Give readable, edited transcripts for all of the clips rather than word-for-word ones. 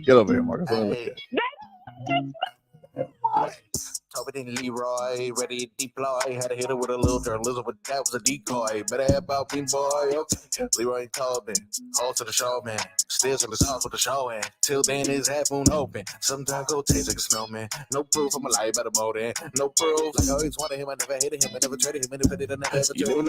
Get over here, Marcus. Let me look at you. Tobin and Leroy, ready to deploy. Had to hit it with a little journalism, but that was a decoy. Better have about me, boy. Okay. Leroy and Tobin, hold to the show, man. Still to the sauce with the show, and till then, his half moon open. Sometimes go taste like a snowman. No proof, I'm a lie about a motor. No proof, like I always wanted him. I never hated him. I never traded him. And if I did, I never ever traded him.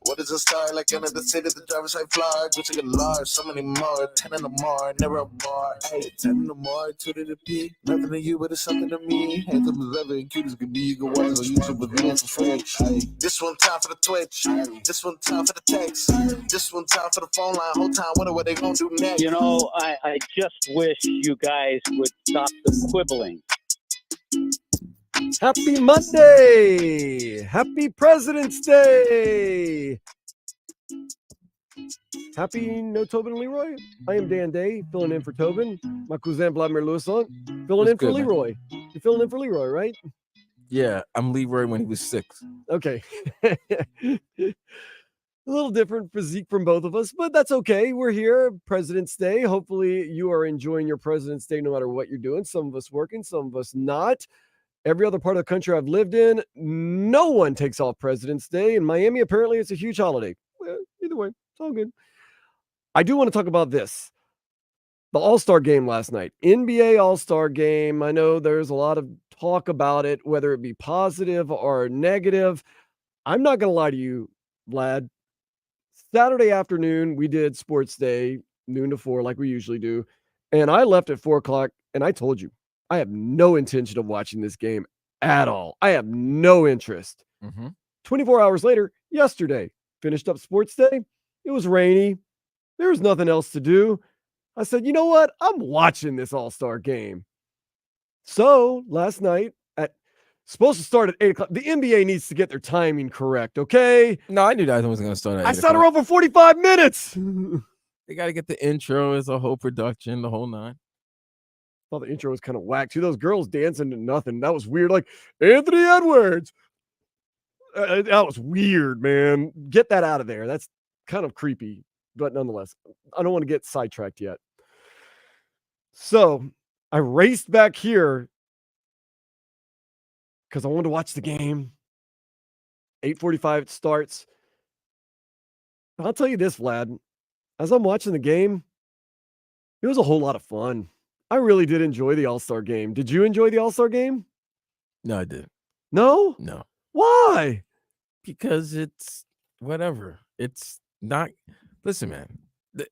What is a star? Like under the city, the driver's side fly. Gucci a large, so many more. 10 in the more, never a bar. Hey, 10 in the more, 2 to the P. Nothing to you, but it's something to me. Handsome as ever, and cute as could be. You can watch on YouTube with me for free. Hey, this one time for the Twitch. This one time for the text. This one time for the phone line. Whole time, wonder what they gonna do next. You know, I just wish you guys would stop the quibbling. Happy Monday! Happy President's Day! Happy No Tobin and Leroy. I am Dan Day, filling in for Tobin. My cousin Vladimir Lewisant, filling in for Leroy. You're filling in for Leroy, right? Yeah, I'm Leroy when he was 6. Okay. A little different physique from both of us, but that's okay. We're here, President's Day. Hopefully you are enjoying your President's Day no matter what you're doing. Some of us working, some of us not. Every other part of the country I've lived in, no one takes off President's Day. In Miami, apparently it's a huge holiday. Well, either way, it's all good. I do want to talk about this. The All-Star game last night. NBA All-Star game. I know there's a lot of talk about it, whether it be positive or negative. I'm not going to lie to you, Vlad. Saturday afternoon, we did Sports Day, noon to 4, like we usually do. And I left at 4 o'clock, and I told you, I have no intention of watching this game at all. I have no interest. 24 hours later, yesterday, finished up Sports Day. It was rainy. There was nothing else to do. I said, you know what? I'm watching this All-Star game. So last night, supposed to start at 8 o'clock. The NBA needs to get their timing correct, okay? No, I knew that was going to start at 8 I sat around for 45 minutes. They got to get the intro as a whole production, the whole 9. Thought the intro was kind of whack too. Those girls dancing to nothing. That was weird. Like Anthony Edwards. That was weird, man. Get that out of there. That's kind of creepy, but nonetheless, I don't want to get sidetracked yet. So I raced back here because I wanted to watch the game. 8:45 it starts. I'll tell you this, Vlad. As I'm watching the game, it was a whole lot of fun. I really did enjoy the All-Star game. Did you enjoy the All-Star game? No, I didn't. No? No. Why? Because it's whatever. It's not. Listen, man. Wait,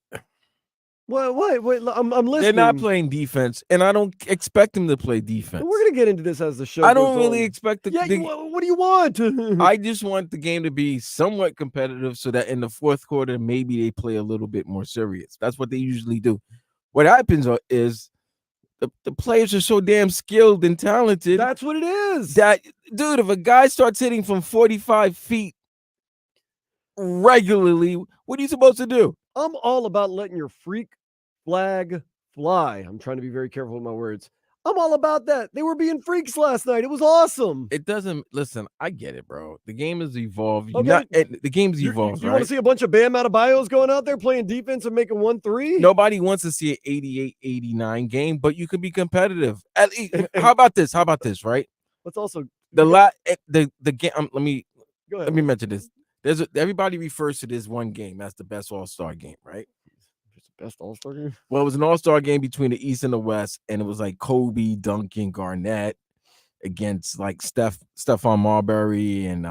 I'm listening. They're not playing defense, and I don't expect them to play defense. We're going to get into this as the show I don't goes really on. expect the. Yeah, what do you want? I just want the game to be somewhat competitive so that in the fourth quarter, maybe they play a little bit more serious. That's what they usually do. What happens is the players are so damn skilled and talented. That's what it is. That, dude, if a guy starts hitting from 45 feet regularly, what are you supposed to do? I'm all about letting your freak flag fly. I'm trying to be very careful with my words. I'm all about that. They were being freaks last night. It was awesome. It doesn't listen. I get it, bro. The game has evolved. Okay. The game's evolved. You want to see a bunch of Bam Adebayos going out there playing defense and making 1-3? Nobody wants to see an 88-89 game, but you could be competitive. At least, how about this? Right? Let's also the game. Let me mention this. Everybody refers to this one game as the best All-Star game, right? Best All-Star game? Well, it was an All-Star game between the East and the West, and it was like Kobe, Duncan, Garnett against like Stephon Marbury and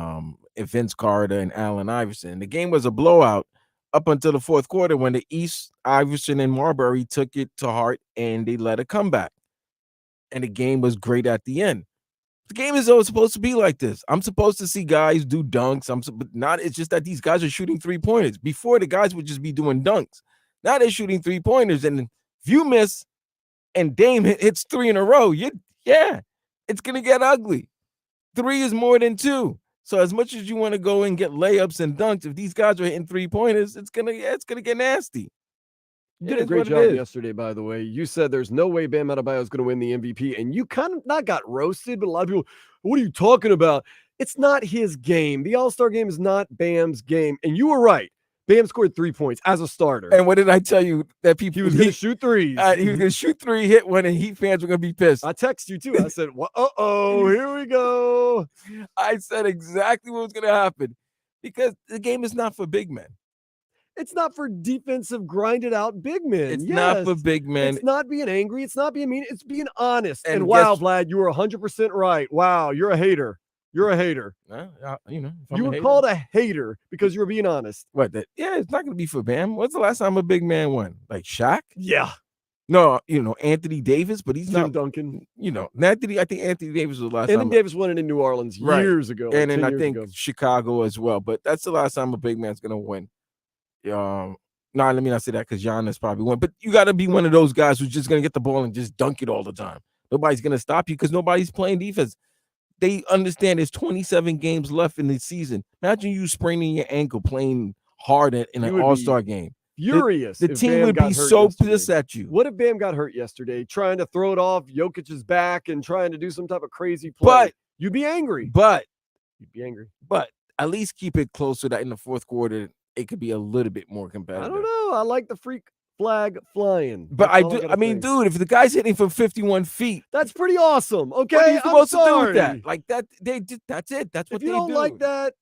Vince Carter and Allen Iverson. The game was a blowout up until the fourth quarter when the East, Iverson and Marbury took it to heart and they let a comeback. And the game was great at the end. The game is always supposed to be like this. I'm supposed to see guys do dunks. But not. It's just that these guys are shooting 3-pointers. Before, the guys would just be doing dunks. Now they're shooting 3-pointers, and if you miss and Dame hits 3 in a row, it's gonna get ugly. 3 is more than 2. So as much as you want to go and get layups and dunks, if these guys are hitting 3-pointers, it's gonna get nasty. You did a great job yesterday, by the way. You said there's no way Bam Adebayo is going to win the MVP, and you kind of not got roasted, but a lot of people, what are you talking about? It's not his game. The All-Star game is not Bam's game, and you were right. Bam scored 3 points as a starter. And what did I tell you that people He was going to shoot threes. He was going to shoot 3, hit one, and Heat fans were going to be pissed. I texted you too. I said, here we go. I said exactly what was going to happen because the game is not for big men. It's not for defensive, grinded out big men. It's not for big men. It's not being angry. It's not being mean. It's being honest. And wow, Vlad, you were 100% right. Wow, you're a hater. You're a hater. You were called a hater because you were being honest. What? It's not going to be for Bam. When's the last time a big man won? Like Shaq? Yeah. No, Anthony Davis, but he's Tim not. Duncan. I think Anthony Davis was the last time. Anthony Davis won it in New Orleans years ago. And then I think Chicago as well. But that's the last time a big man's going to win. No, let me not say that because Giannis probably won. But you got to be one of those guys who's just going to get the ball and just dunk it all the time. Nobody's going to stop you because nobody's playing defense. They understand there's 27 games left in the season. Imagine you spraining your ankle playing hard in an all-star game. Furious. The team would be so pissed at you. What if Bam got hurt yesterday trying to throw it off Jokic's back and trying to do some type of crazy play? But you'd be angry. You'd be angry. But at least keep it close so that in the fourth quarter it could be a little bit more competitive. I don't know. I like the freak flag flying. But dude, if the guy's hitting from 51 feet, that's pretty awesome. Okay, what are you supposed to do with that? Like that, that's it. That's what they do. If you don't like that,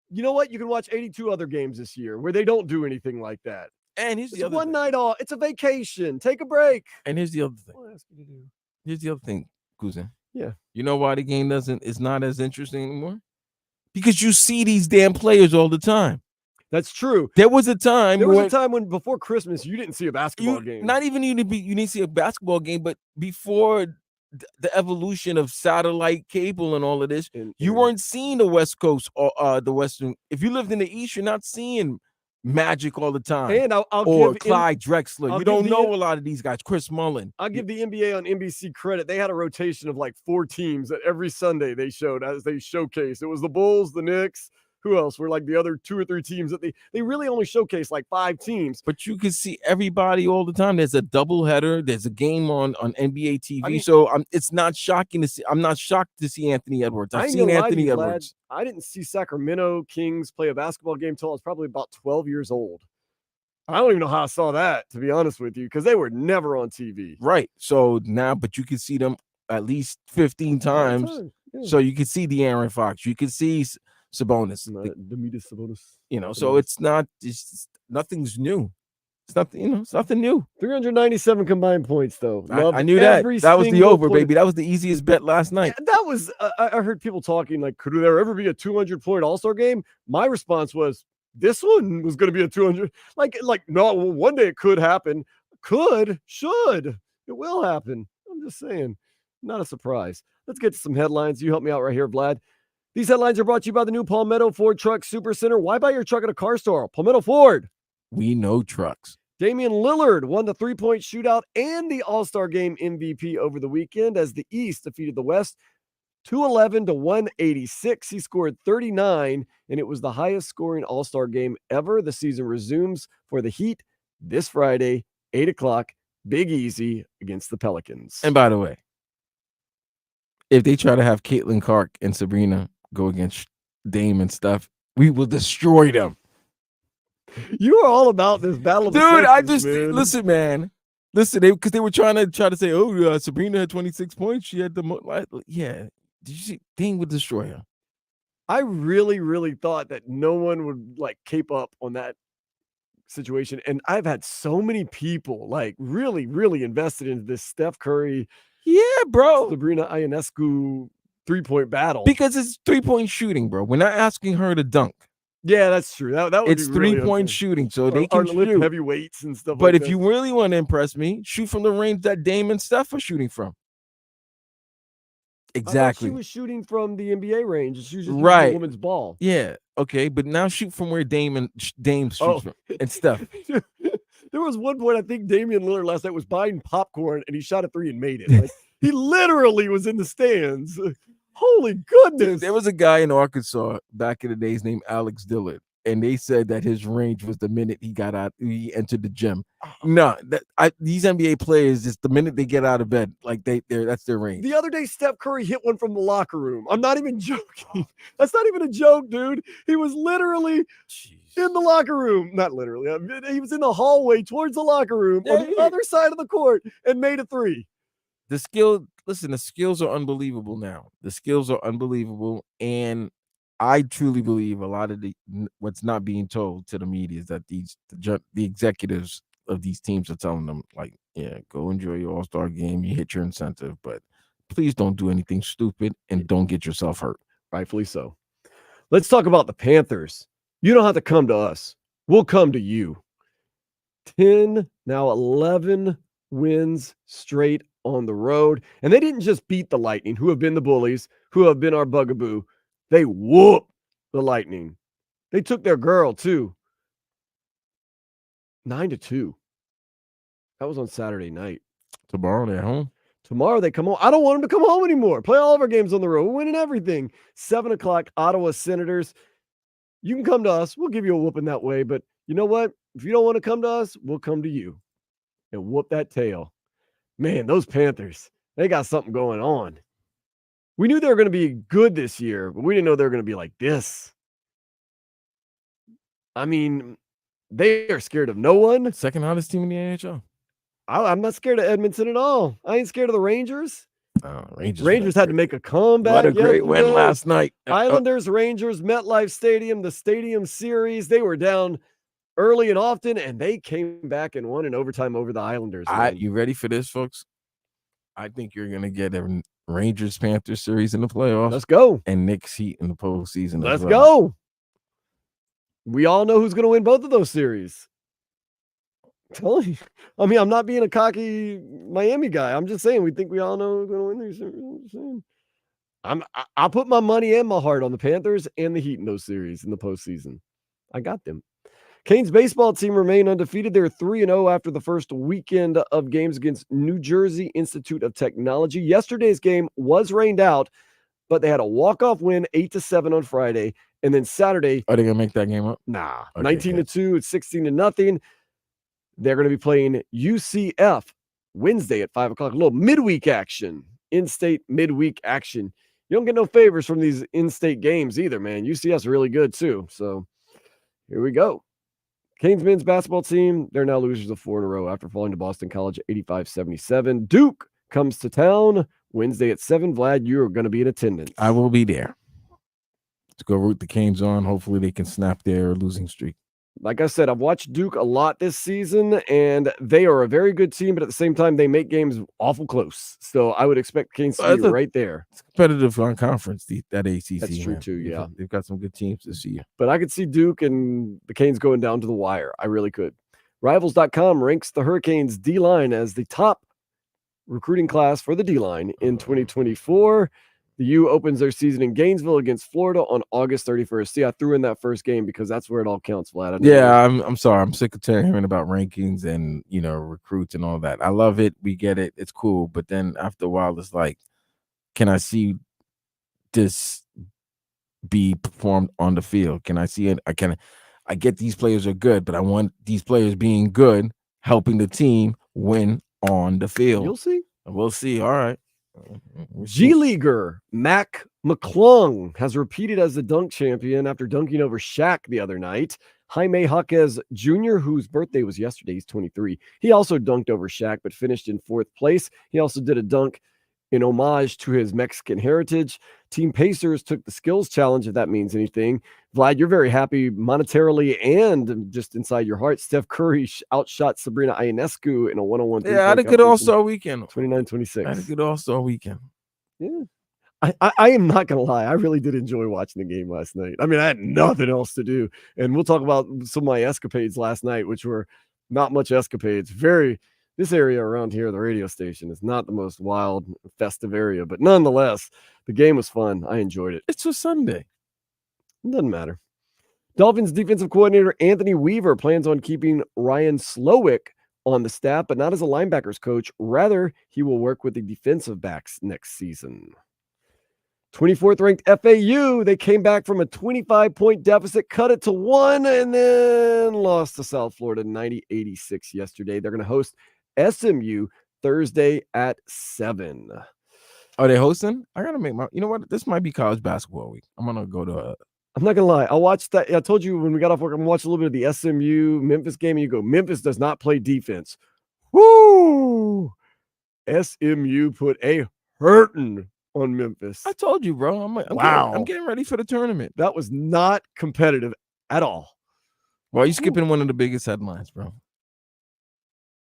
you know what? You can watch 82 other games this year where they don't do anything like that. And here's the other one night off. It's a vacation. Take a break. And here's the other thing. What else can you do? Here's the other thing, Cousin. Yeah. You know why the game is not as interesting anymore? Because you see these damn players all the time. That's true. There was a time when before Christmas you didn't see a basketball game. Not even you didn't see a basketball game, but before the evolution of satellite cable and all of this, you weren't seeing the West Coast or the Western. If you lived in the East, you're not seeing Magic all the time. And I'll or give Clyde Drexler. You don't know a lot of these guys. Chris Mullin. I'll give the NBA on NBC credit. They had a rotation of like 4 teams that every Sunday they showed as they showcased. It was the Bulls, the Knicks. Who else were like the other 2 or 3 teams that they really only showcased like 5 teams. But you can see everybody all the time. There's a doubleheader. There's a game on NBA TV. It's not shocking to see. I'm not shocked to see Anthony Edwards. I've seen Anthony Edwards. I didn't see Sacramento Kings play a basketball game until I was probably about 12 years old. I don't even know how I saw that, to be honest with you, because they were never on TV. Right. So now, but you can see them at least 15 times. Yeah. So you can see De'Aaron Fox. You can see Sabonis, Domantas Sabonis. So it's nothing's new. It's nothing, it's nothing new. 397 combined points, though. I knew that. That was the over, baby. That was the easiest bet last night. Yeah, that was. I heard people talking like, could there ever be a 200-point All-Star game? My response was, this one was going to be a 200. Like no. Well, one day it could happen. Should. It will happen. I'm just saying. Not a surprise. Let's get to some headlines. You help me out right here, Vlad. These headlines are brought to you by the new Palmetto Ford Truck Super Center. Why buy your truck at a car store? Palmetto Ford. We know trucks. Damian Lillard won the 3-point shootout and the All-Star Game MVP over the weekend as the East defeated the West 211 to 186. He scored 39, and it was the highest scoring All-Star Game ever. The season resumes for the Heat this Friday, 8 o'clock, Big Easy against the Pelicans. And by the way, if they try to have Caitlin Clark and Sabrina go against Dame and stuff, we will destroy them. You are all about this battle of the sexes, listen, man. Listen, because they were trying to say, oh, Sabrina had 26 points. She had the most. Yeah, did you see? Dame would destroy her. I really, really thought that no one would cape up on that situation, and I've had so many people really, really invested into this Steph Curry. Yeah, bro. Sabrina Ionescu 3-point battle. Because it's 3-point shooting, bro. We're not asking her to dunk. Yeah, that's true. That would it's be really 3-point shooting, so they can lift shoot heavy weights and stuff. But if you really want to impress me, shoot from the range that Dame and Steph are shooting from. Exactly. She was shooting from the NBA range. She was just right. A woman's ball. Yeah. Okay, but now shoot from where Dame shoots from and stuff. There was one point, I think Damian Lillard last night was buying popcorn and he shot a 3 and made it. He literally was in the stands. Holy goodness. There was a guy in Arkansas back in the days named Alex Dillard, and they said that his range was the minute he entered the gym. No, these NBA players, just the minute they get out of bed, that's their range. The other day, Steph Curry hit one from the locker room. I'm not even joking. That's not even a joke, dude. He was literally in the locker room. Not literally. He was in the hallway towards the locker room on the other side of the court and made a three. The skills are unbelievable now. The skills are unbelievable. And I truly believe a lot of what's not being told to the media is that the executives of these teams are telling them, like, yeah, go enjoy your all-star game. You hit your incentive, but please don't do anything stupid and don't get yourself hurt. Rightfully so. Let's talk about the Panthers. You don't have to come to us. We'll come to you. 10, now 11 wins straight on the road. And they didn't just beat the Lightning, who have been the bullies, who have been our bugaboo. They whooped the Lightning. They took their girl, too. 9-2. That was on Saturday night. Tomorrow they're home. Tomorrow they come home. I don't want them to come home anymore. Play all of our games on the road. We're winning everything. 7 o'clock, Ottawa Senators. You can come to us. We'll give you a whooping that way. But you know what? If you don't want to come to us, we'll come to you and whoop that tail. Man, those Panthers, they got something going on. We knew they were going to be good this year, but we didn't know they were going to be like this. I mean, they are scared of no one. Second hottest team in the NHL. I'm not scared of Edmonton at all. I ain't scared of the Rangers. Rangers had to make a comeback. What a great win last night. Islanders, Rangers, MetLife Stadium, the Stadium Series. They were down early and often, and they came back and won in overtime over the Islanders. You ready for this, folks? I think you're going to get a Rangers-Panthers series in the playoffs. Let's go. And Knicks Heat in the postseason. Let's go. We all know who's going to win both of those series. I mean, I'm not being a cocky Miami guy. I'm just saying we think we all know who's going to win these series. I'll put my money and my heart on the Panthers and the Heat in those series in the postseason. I got them. Canes baseball team remain undefeated. They're 3-0 after the first weekend of games against New Jersey Institute of Technology. Yesterday's game was rained out, but they had a walk-off win 8-7 on Friday. And then Saturday. Are they going to make that game up? Nah. Okay, 19-2. It's 16-0. They're going to be playing UCF Wednesday at 5 o'clock. A little midweek action. In-state midweek action. You don't get no favors from these in-state games either, man. UCF's really good too. So here we go. Canes men's basketball team, they're now losers of 4 in a row after falling to Boston College 85-77. Duke comes to town Wednesday at 7. Vlad, you're going to be in attendance. I will be there. Let's go root the Canes on. Hopefully they can snap their losing streak. Like I said, I've watched Duke a lot this season, and they are a very good team, but at the same time, they make games awful close. So I would expect Canes to be right there. It's competitive on conference, that ACC. That's true, too, yeah. They've got some good teams this year. But I could see Duke and the Canes going down to the wire. I really could. Rivals.com ranks the Hurricanes D-line as the top recruiting class for the D-line in 2024. The U opens their season in Gainesville against Florida on August 31st. See, I threw in that first game because that's where it all counts, Vlad. Yeah, I'm sorry. I'm sick of hearing about rankings and, recruits and all that. I love it. We get it. It's cool. But then after a while, it's like, can I see this be performed on the field? Can I see it? I get these players are good, but I want these players being good, helping the team win on the field. You'll see. We'll see. All right. G-Leaguer Mac McClung has repeated as the dunk champion after dunking over Shaq the other night. Jaime Jaquez Jr., whose birthday was yesterday, he's 23. He also dunked over Shaq, but finished in 4th place. He also did a dunk in homage to his Mexican heritage. Team Pacers took the skills challenge, if that means anything. Vlad, you're very happy monetarily and just inside your heart. Steph Curry outshot Sabrina Ionescu in a one-on-one. Yeah, I had a good All-Star weekend. 29-26. I had a good All-Star weekend. Yeah. I am not going to lie. I really did enjoy watching the game last night. I mean, I had nothing else to do. And we'll talk about some of my escapades last night, which were not much escapades. This area around here, the radio station, is not the most wild, festive area. But nonetheless, the game was fun. I enjoyed it. It's a Sunday. It doesn't matter. Dolphins defensive coordinator Anthony Weaver plans on keeping Ryan Slowick on the staff, but not as a linebackers coach. Rather, he will work with the defensive backs next season. 24th ranked FAU, they came back from a 25-point deficit, cut it to 1, and then lost to South Florida 90-86 yesterday. They're going to host SMU Thursday at 7. Are they hosting? I got to make my, you know what? This might be college basketball week. I'm going to go to I'm not gonna lie. I watched that. I told you when we got off work, I'm watching a little bit of the SMU Memphis game, and you go, Memphis does not play defense. Woo! SMU put a hurting on Memphis. I told you, bro. I'm getting ready for the tournament. That was not competitive at all. Well, you skipping one of the biggest headlines, bro.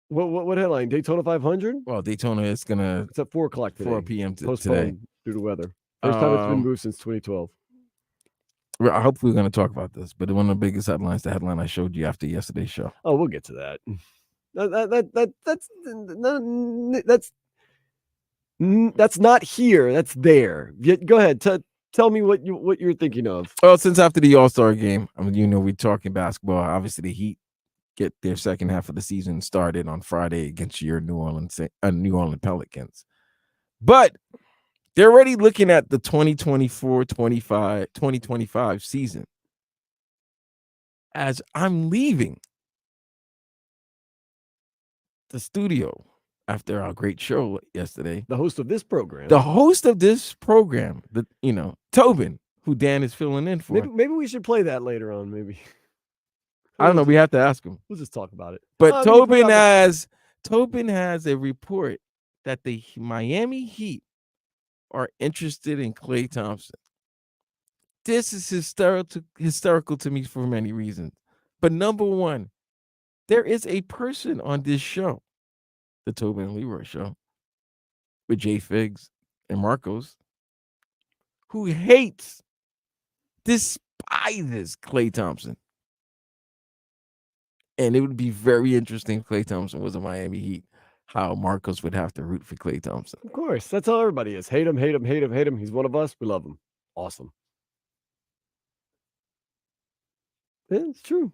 What headline? Daytona 500? Well, Daytona is gonna. It's at 4:00 today. 4 p.m. today Postponed due to weather. First time it's been moved since 2012. I hope we're going to talk about this, but one of the biggest headlines, the headline I showed you after yesterday's show. Oh, we'll get to that. That's not here. That's there. Go ahead. Tell me what you're thinking of. Well, since after the All-Star game, I mean, we're talking basketball. Obviously, the Heat get their second half of the season started on Friday against your New Orleans Pelicans. But they're already looking at the 2024-2025 season. As I'm leaving the studio after our great show yesterday, the host of this program, Tobin, who Dan is filling in for. Maybe we should play that later on. Maybe. I don't know. We have to ask him. We'll just talk about it. But Tobin has a report that the Miami Heat are interested in Klay Thompson. This is hysterical to me for many reasons. But number one, there is a person on this show, the Tobin and Leroy show, with Jay Figs and Marcos, who despises Klay Thompson. And it would be very interesting if Klay Thompson was a Miami Heat, how Marcos would have to root for Klay Thompson. Of course. That's how everybody is. Hate him, hate him, hate him, hate him. He's one of us. We love him. Awesome. Yeah, it's true.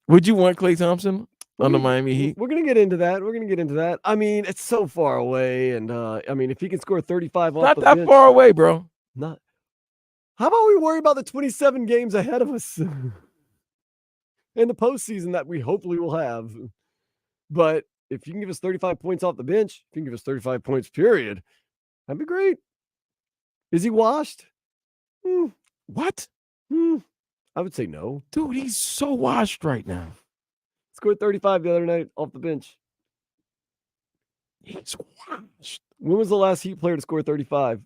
Would you want Klay Thompson on the Miami Heat? We're going to get into that. I mean, it's so far away. And, if he can score 35 off the bench. Not that far away, bro. Not. How about we worry about the 27 games ahead of us in the postseason that we hopefully will have? But if you can give us 35 points off the bench, if you can give us 35 points, period, that'd be great. Is he washed? What? I would say no. Dude, he's so washed right now. Scored 35 the other night off the bench. He's washed. When was the last Heat player to score 35?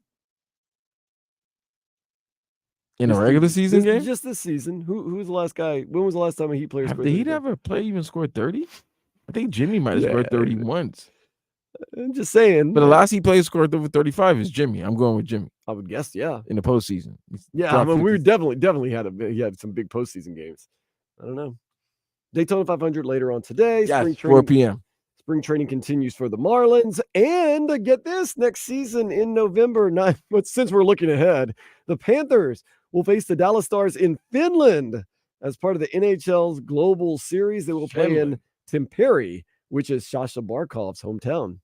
In a regular season game? Just this season. Who's the last guy? When was the last time a Heat player scored 35? Did Heat ever play even scored 30? I think Jimmy might have scored 30 once. I'm just saying. But the last Heat player scored over 35 is Jimmy. I'm going with Jimmy. I would guess, yeah. In the postseason. Yeah, I mean, we definitely had some big postseason games. I don't know. Daytona 500 later on today. Yes, 4 p.m. Spring training continues for the Marlins. And get this, next season in November, since we're looking ahead, the Panthers will face the Dallas Stars in Finland as part of the NHL's Global Series. They will play in Tampere, which is Sasha Barkov's hometown.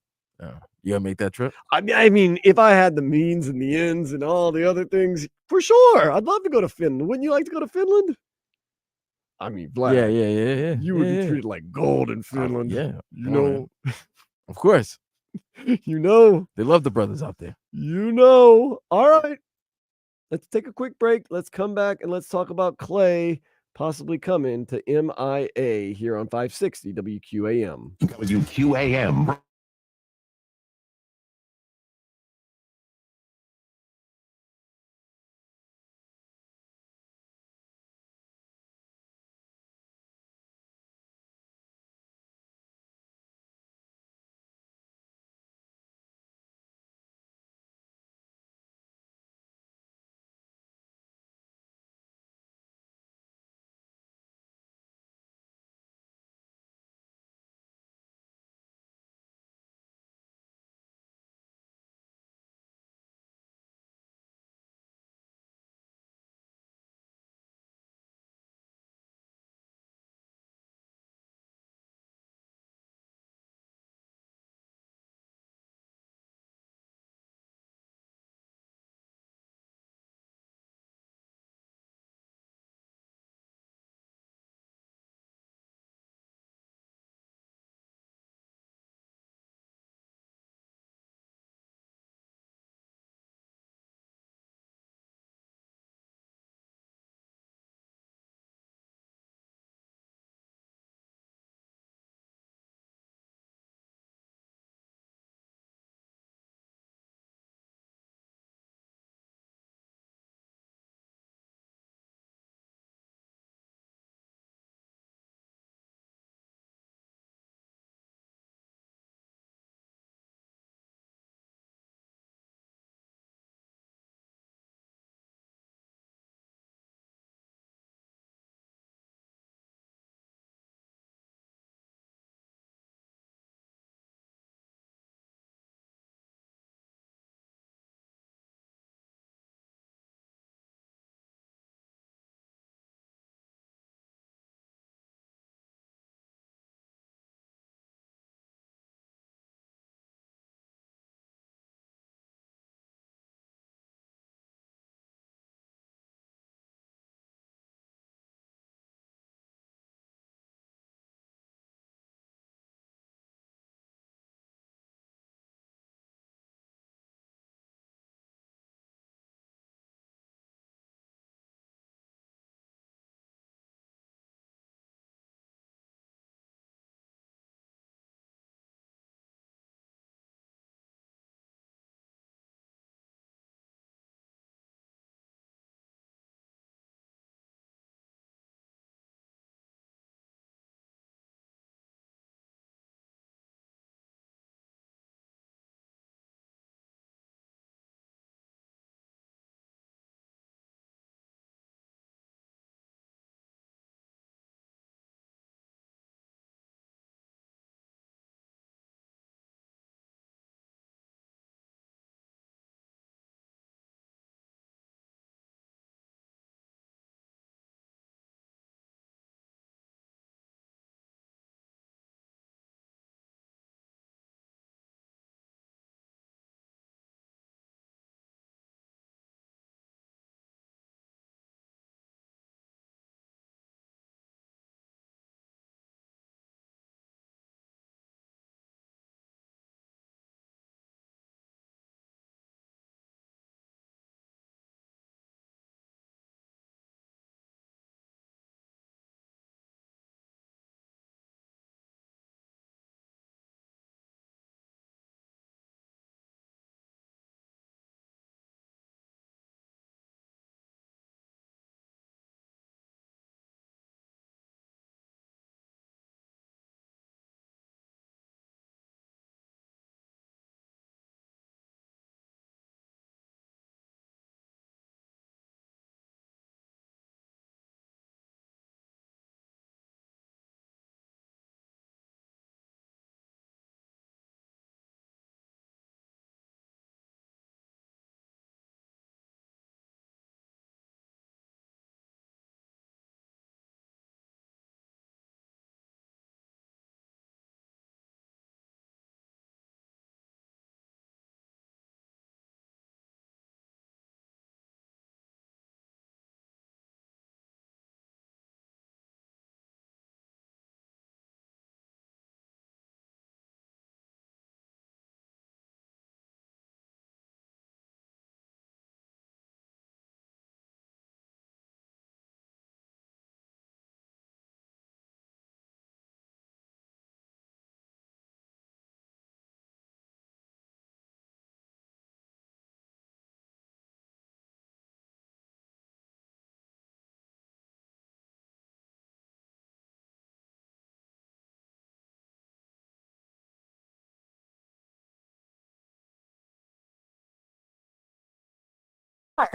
You gonna make that trip? I mean, if I had the means and the ends and all the other things, for sure, I'd love to go to Finland. Wouldn't you like to go to Finland? I mean, Vlad, yeah. You would be treated like gold in Finland. Of course. They love the brothers out there. All right. Let's take a quick break. Let's come back and let's talk about Klay possibly coming to MIA here on 560 WQAM. WQAM.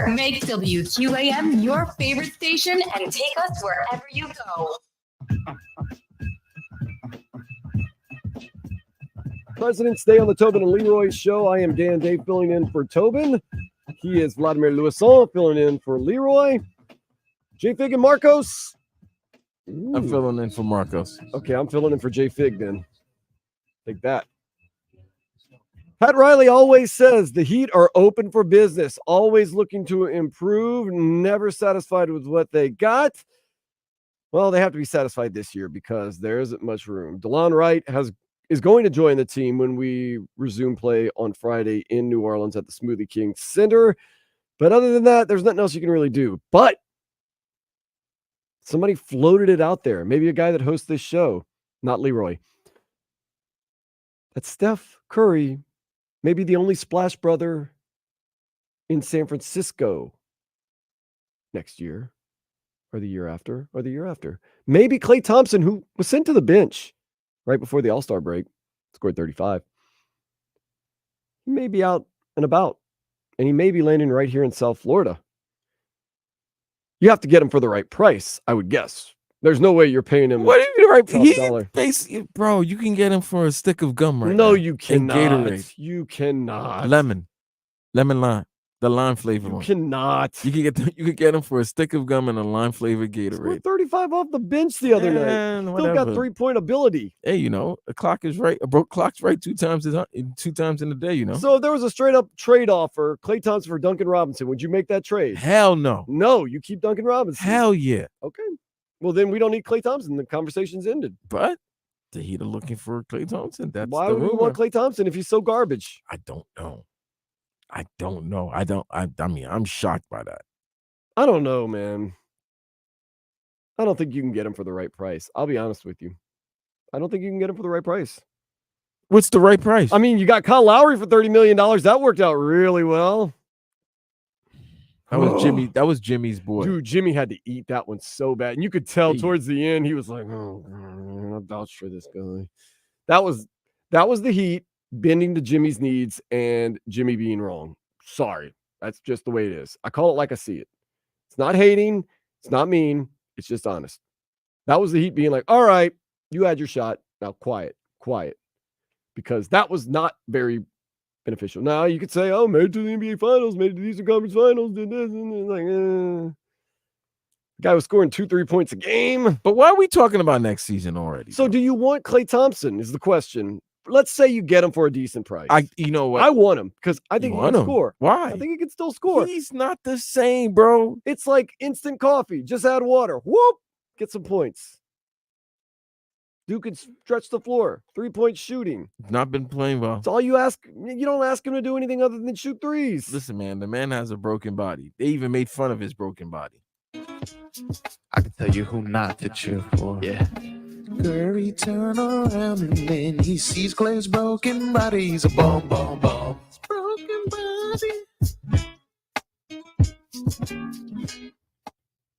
Make WQAM your favorite station and take us wherever you go. President's Day on the Tobin and Leroy show. I am Dan Dave filling in for Tobin. He is Vladimir Louison filling in for Leroy. J Fig and Marcos. Ooh. I'm filling in for Marcos. Okay, I'm filling in for J Fig then. Take that. Pat Riley always says the Heat are open for business, always looking to improve, never satisfied with what they got. Well, they have to be satisfied this year because there isn't much room. DeLon Wright is going to join the team when we resume play on Friday in New Orleans at the Smoothie King Center. But other than that, there's nothing else you can really do. But somebody floated it out there. Maybe a guy that hosts this show, not Leroy. That Steph Curry may be the only Splash brother in San Francisco next year or the year after or the year after. Maybe Klay Thompson, who was sent to the bench right before the All-Star break, scored 35. He may be out and about, and he may be landing right here in South Florida. You have to get him for the right price, I would guess. There's no way you're paying him. What do you mean the right dollar. Bro, you can get him for a stick of gum right now. No, you cannot. Gatorade. You cannot. Lemon lime, the lime flavor You one. cannot. You can get him for a stick of gum and a lime flavored Gatorade. Scored 35 off the bench the other night. Still got 3-point ability. Hey, a clock is right. A broke clock's right two times in the day. So if there was a straight up trade offer, Klay Thompson for Duncan Robinson, would you make that trade? Hell no. No, you keep Duncan Robinson. Hell yeah. Okay. Well, then we don't need Klay Thompson. The conversation's ended. But the Heat are looking for Klay Thompson. That's why the would we rumor. want Klay Thompson if he's so garbage? I don't know. I mean, I'm shocked by that. I don't know, man. I don't think you can get him for the right price. I'll be honest with you. I don't think you can get him for the right price. What's the right price? I mean, you got Kyle Lowry for $30 million. That worked out really well. That was Jimmy's boy. Dude, Jimmy had to eat that one so bad. And you could tell towards the end, he was like, oh, I'll vouch for this guy. That was the Heat bending to Jimmy's needs and Jimmy being wrong. Sorry. That's just the way it is. I call it like I see it. It's not hating. It's not mean. It's just honest. That was the Heat being like, all right, you had your shot. Now quiet. Because that was not very beneficial. Now you could say, oh, made it to the NBA Finals, made it to the Eastern Conference Finals, did this, and like, The guy was scoring 2-3 points a game. But why are we talking about next season already? So do you want Klay Thompson is the question. Let's say you get him for a decent price. You know what? I want him because I think he can score. Why? I think he can still score. He's not the same, bro. It's like instant coffee. Just add water. Whoop. Get some points. Dude can stretch the floor. 3-point shooting. Not been playing well. That's all you ask. You don't ask him to do anything other than shoot threes. Listen, man, the man has a broken body. They even made fun of his broken body. I can tell you who not to cheer for. Yeah. Curry turn around and then he sees Clay's broken body. He's a bomb. It's broken body.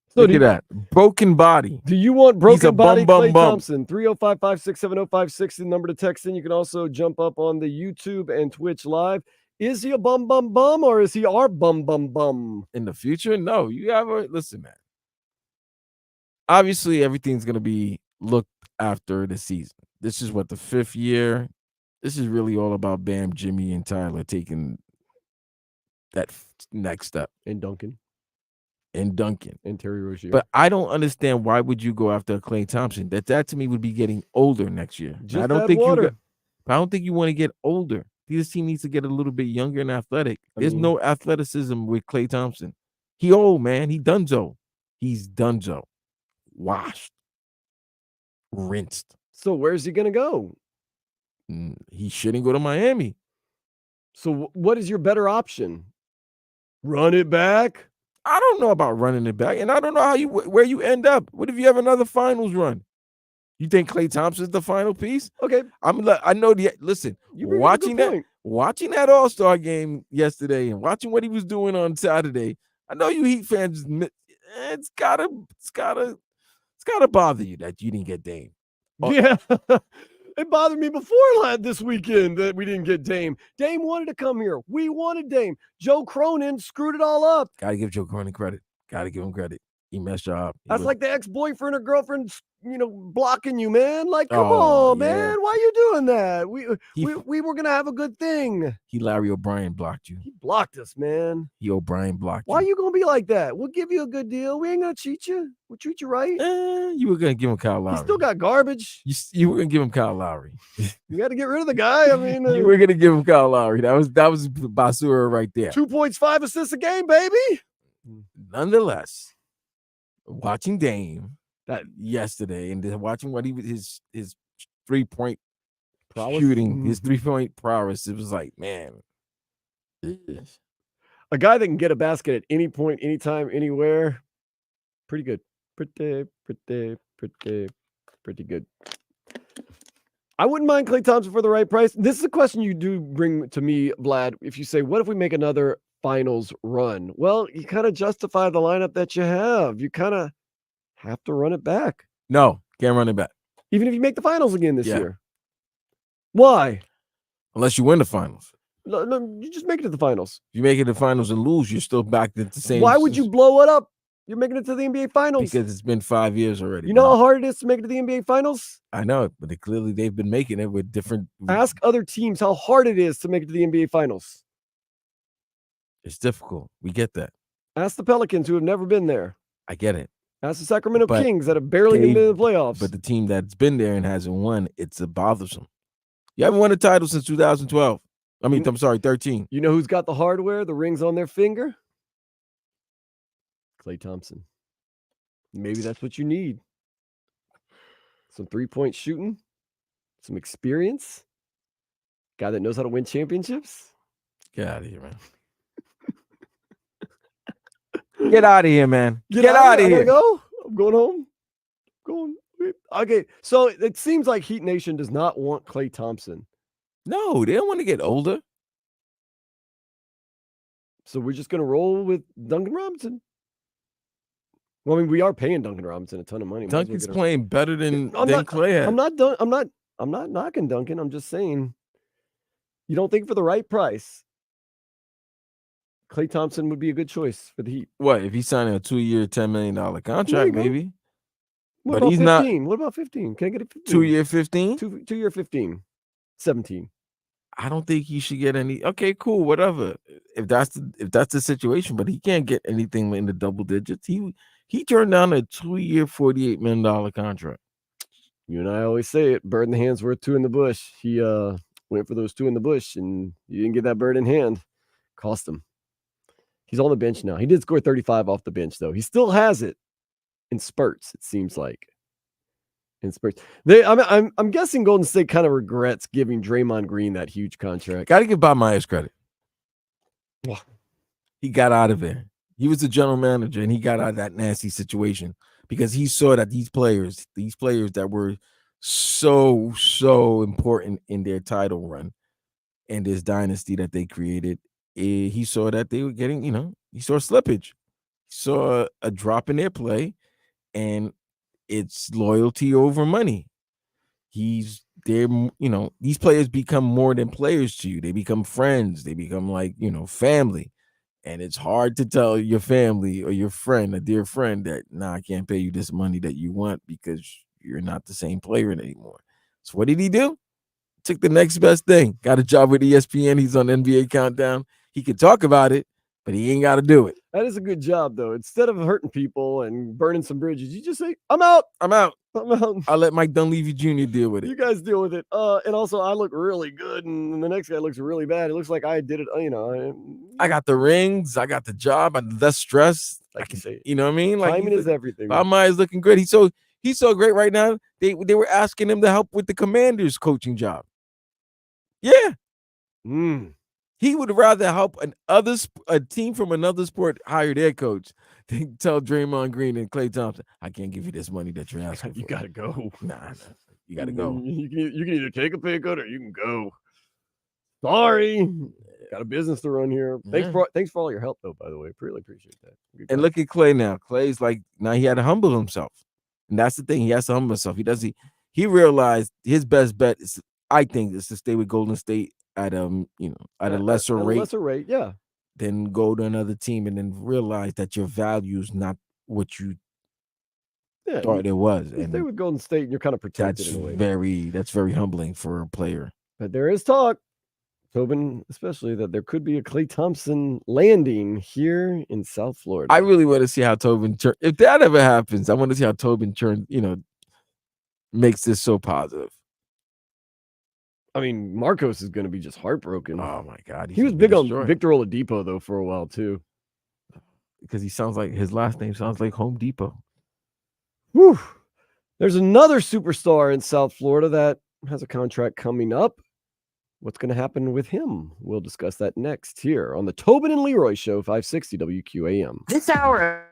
So look at that. Broken body. Do you want broken body bum, Klay bum. Thompson? 305-567-0560, the number to text in. You can also jump up on the YouTube and Twitch live. Is he a bum or is he our bum? In the future? No. You gotta listen, man. Obviously, everything's gonna be looked after the season. This is what, the 5th year. This is really all about Bam, Jimmy, and Tyler taking that next step. And Duncan. And Terry Rozier. But I don't understand, why would you go after Klay Thompson? That to me would be getting older next year. Just I don't add think water. I don't think you want to get older. This team needs to get a little bit younger and athletic. There's no athleticism with Klay Thompson. He old, man. He's donezo. Washed. Rinsed. So where's he going to go? He shouldn't go to Miami. So what is your better option? Run it back? I don't know about running it back, and I don't know where you end up. What if you have another finals run? You think Klay Thompson's the final piece? Okay. Listen, watching that All-Star game yesterday and watching what he was doing on Saturday, I know you Heat fans, it's gotta bother you that you didn't get Dame. Yeah. It bothered me before this weekend that we didn't get Dame. Dame wanted to come here. We wanted Dame. Joe Cronin screwed it all up. Gotta give Joe Cronin credit. Gotta give him credit. He messed you up. That's like the ex-boyfriend or girlfriend, blocking you, man. Like, come Oh, on, man. yeah. Why are you doing that? We were gonna have a good thing. Larry O'Brien blocked you. He blocked us, man. O'Brien blocked Why you. are you gonna be like that? We'll give you a good deal. We ain't gonna cheat you. We'll treat you right. You were gonna give him Kyle Lowry. He still got garbage. You were gonna give him Kyle Lowry. You got to get rid of the guy. I mean, You were gonna give him Kyle Lowry. That was Basura right there. 2 points, 5 assists a game, baby. Nonetheless, watching Dame that yesterday and then watching what his 3-point shooting, his 3-point prowess, it was like, man. A guy that can get a basket at any point, anytime, anywhere. Pretty good. Pretty good. I wouldn't mind Klay Thompson for the right price. This is a question you do bring to me, Vlad. If you say, what if we make another finals run? Well, you kind of justify the lineup that you have. You kind of have to run it back. No, can't run it back. Even if you make the finals again this year. Why? Unless you win the finals. No, you just make it to the finals. If you make it to the finals and lose, you're still back at the same. Why would you blow it up? You're making it to the NBA finals. Because it's been 5 years already. You know how hard it is to make it to the NBA finals? I know it, but they've been making it with different. Ask other teams how hard it is to make it to the NBA finals. It's difficult. We get that. Ask the Pelicans who have never been there. I get it. Ask the Sacramento Kings that have barely been in the playoffs. But the team that's been there and hasn't won, it's bothersome. You haven't won a title since 2012. I'm sorry, 13. You know who's got the hardware, the rings on their finger? Klay Thompson. Maybe that's what you need. Some 3-point shooting, some experience, guy that knows how to win championships. Get out of here, man. Get out of here, man. Get out of here. I gotta go. I'm going home. Okay, so it seems like Heat Nation does not want Klay Thompson. No, they don't want to get older. So we're just gonna roll with Duncan Robinson. Well, I mean, we are paying Duncan Robinson a ton of money. Duncan's playing better than Klay had. I'm not knocking Duncan. I'm just saying, you don't think for the right price, Klay Thompson would be a good choice for the Heat. What if he's signing a 2-year, $10 million contract? Maybe. What but about he's 15? not. What about 15? Can I get a 15? 2-year, 15? 2-year 15. 17. I don't think he should get any. Okay, cool, whatever. If that's the situation, but he can't get anything in the double digits. He turned down a 2-year, $48 million contract. You and I always say it. Bird in the hand's worth 2 in the bush. He went for those 2 in the bush, and you didn't get that bird in hand. Cost him. He's on the bench now. He did score 35 off the bench, though. He still has it in spurts, it seems like. In spurts. I'm guessing Golden State kind of regrets giving Draymond Green that huge contract. Got to give Bob Myers credit. Wow. He got out of there. He was the general manager, and he got out of that nasty situation because he saw that these players that were so important in their title run and this dynasty that they created, he saw that they were getting, he saw slippage. He saw a drop in their play, and it's loyalty over money. These players become more than players to you. They become friends. They become like, family. And it's hard to tell your family or your friend, a dear friend, that, I can't pay you this money that you want because you're not the same player anymore. So what did he do? Took the next best thing. Got a job with ESPN. He's on NBA Countdown. He could talk about it, but he ain't got to do it. That is a good job, though. Instead of hurting people and burning some bridges, you just say, I'm out. I'll let Mike Dunleavy Jr. deal with it. You guys deal with it. And also, I look really good, and the next guy looks really bad. It looks like I did it. I got the rings. I got the job. I'm less stress. Like you say, you know what I mean? Like, timing is everything. Bob Myers looking good. He's so great right now. They were asking him to help with the Commanders coaching job. Yeah. He would rather help a team from another sport hire their coach than tell Draymond Green and Klay Thompson, I can't give you this money that you're asking for. You got to go. Nah, you got to go. You can either take a pay cut or you can go. Sorry. Got a business to run here. Thanks for all your help, though, by the way. Really appreciate that. And look at Klay now. Clay's like, now he had to humble himself. And that's the thing. He has to humble himself. he realized his best bet is, I think, is to stay with Golden State at a lesser At a rate, lesser rate, yeah. then go to another team and then realize that your value is not what you Yeah, thought it was. you stay And with Golden State and you're kind of protected that's in a way. very humbling for a player. But there is talk, Tobin, especially that there could be a Klay Thompson landing here in South Florida. I really want to see how Tobin turn. If that ever happens, I want to see how Tobin makes this so positive. I mean, Marcos is going to be just heartbroken. Oh my God, He was big on Victor Oladipo though for a while too, because he sounds like his last name sounds like Home Depot. Whew. There's another superstar in South Florida that has a contract coming up. What's going to happen with him? We'll discuss that next here on the Tobin and Leroy Show, 560 WQAM. This hour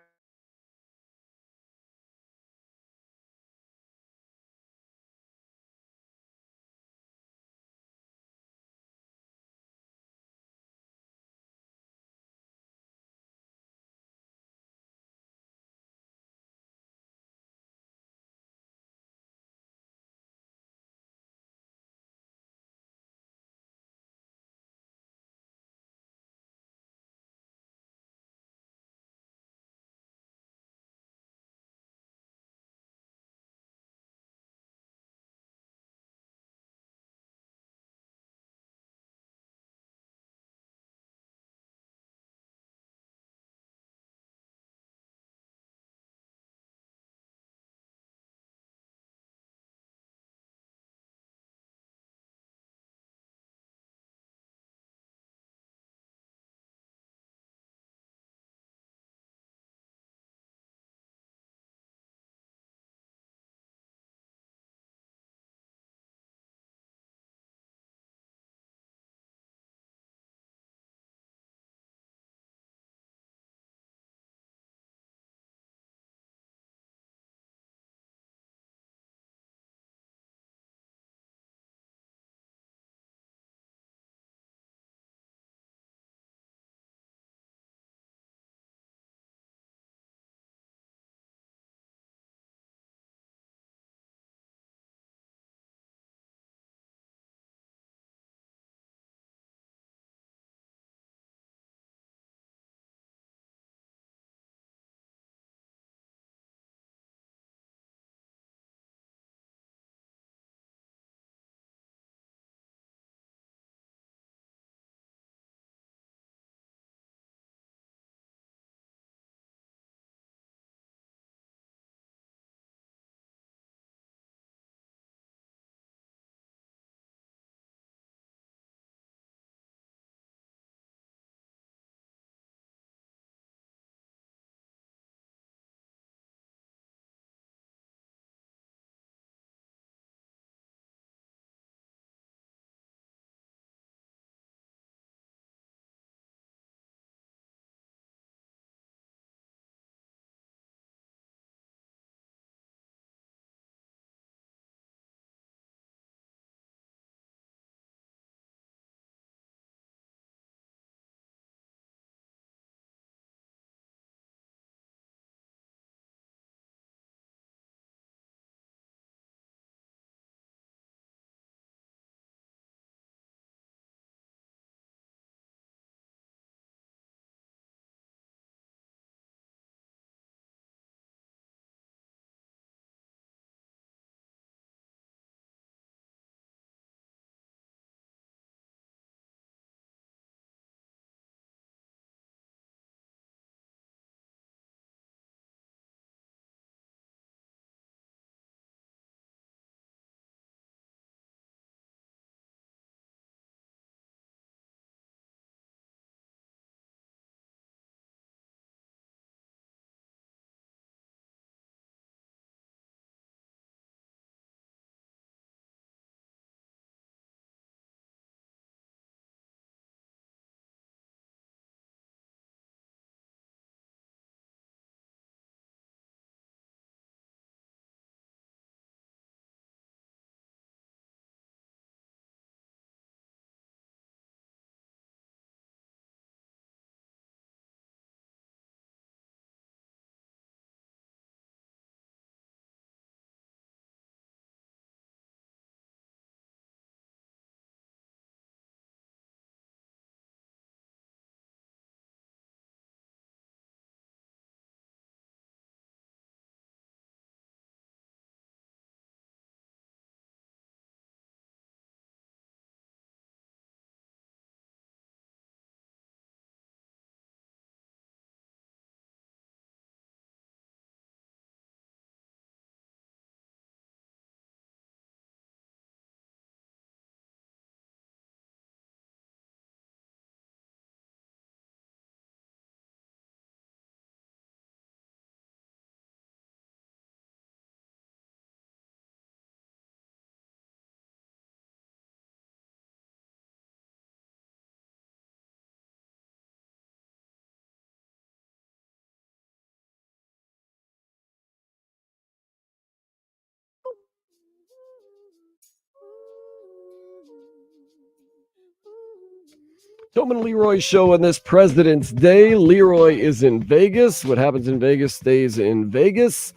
Tobin and Leroy show on this President's Day. Leroy is in Vegas. What happens in Vegas stays in Vegas.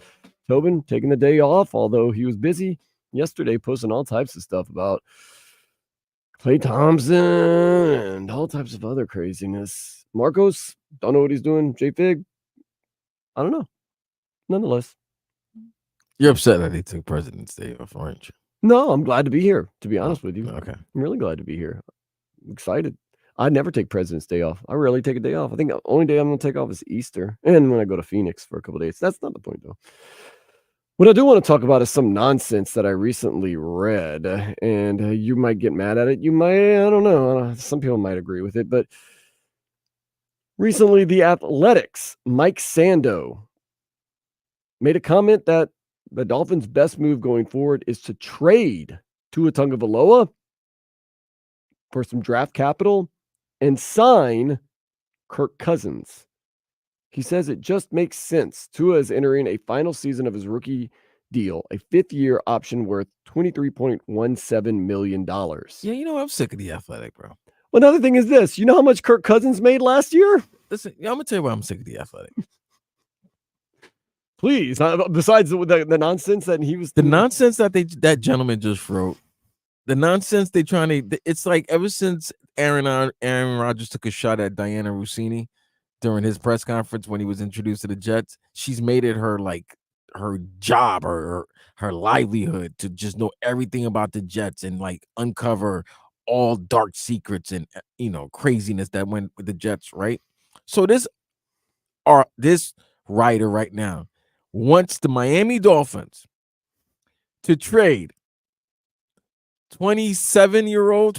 Tobin taking the day off, although he was busy yesterday posting all types of stuff about Klay Thompson and all types of other craziness. Marcos, don't know what he's doing. J-Fig, I don't know. Nonetheless. You're upset that they took President's Day off, aren't you? No, I'm glad to be here, to be honest with you. Okay. I'm really glad to be here. I'm excited. I never take President's Day off. I rarely take a day off. I think the only day I'm going to take off is Easter and when I go to Phoenix for a couple of days. That's not the point, though. What I do want to talk about is some nonsense that I recently read, and you might get mad at it. You might, I don't know. Some people might agree with it, but recently the Athletics, Mike Sando, made a comment that the Dolphins' best move going forward is to trade Tua Tagovailoa for some draft capital and sign Kirk Cousins. He says it just makes sense. Tua is entering a final season of his rookie deal, a fifth-year option worth $23.17 million. Yeah, you know, I'm sick of the Athletic, bro. Well, another thing is this. You know how much Kirk Cousins made last year? Listen, I'm going to tell you why I'm sick of the Athletic. Please, besides the nonsense that he was... The nonsense that that gentleman just wrote, the nonsense they trying to... It's like ever since Aaron Rodgers took a shot at Diana Rossini during his press conference when he was introduced to the Jets, she's made it her job or her livelihood to just know everything about the Jets and like uncover all dark secrets and craziness that went with the Jets, right? So this writer right now wants the Miami Dolphins to trade 27-year-old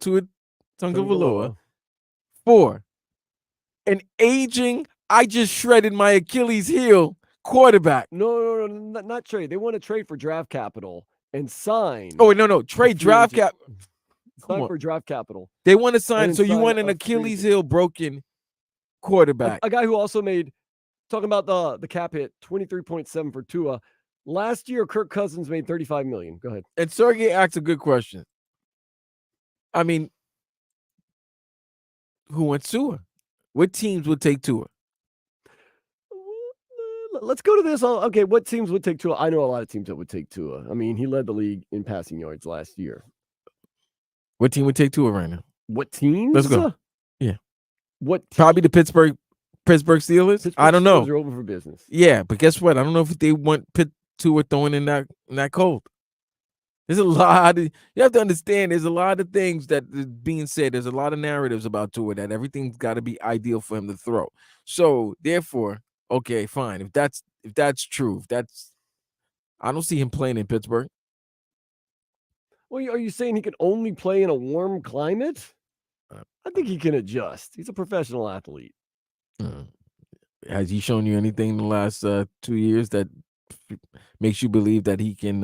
Tua Tagovailoa for an aging, I just shredded my Achilles heel quarterback. No, not trade. They want to trade for draft capital and sign. Oh, no. Trade draft cap. Sign for draft capital. They want to sign. So you want an Achilles heel broken quarterback. A guy who also made, talking about the cap hit, 23.7 for Tua. Last year, Kirk Cousins made $35 million. Go ahead. And Sergey asked a good question. I mean, who wants Tua? What teams would take Tua? Let's go to this. Okay, what teams would take Tua? I know a lot of teams that would take Tua. I mean, he led the league in passing yards last year. What team would take Tua right now? What teams? Let's go. Yeah. What? Probably the Pittsburgh Steelers. I don't know. They're open for business. Yeah, but guess what? I don't know if they want Tua throwing in that cold. There's a lot. You have to understand. There's a lot of things that is being said. There's a lot of narratives about Tua that everything's got to be ideal for him to throw. So therefore, okay, fine. If that's true, I don't see him playing in Pittsburgh. Well, are you saying he can only play in a warm climate? I think he can adjust. He's a professional athlete. Has he shown you anything in the last 2 years that makes you believe that he can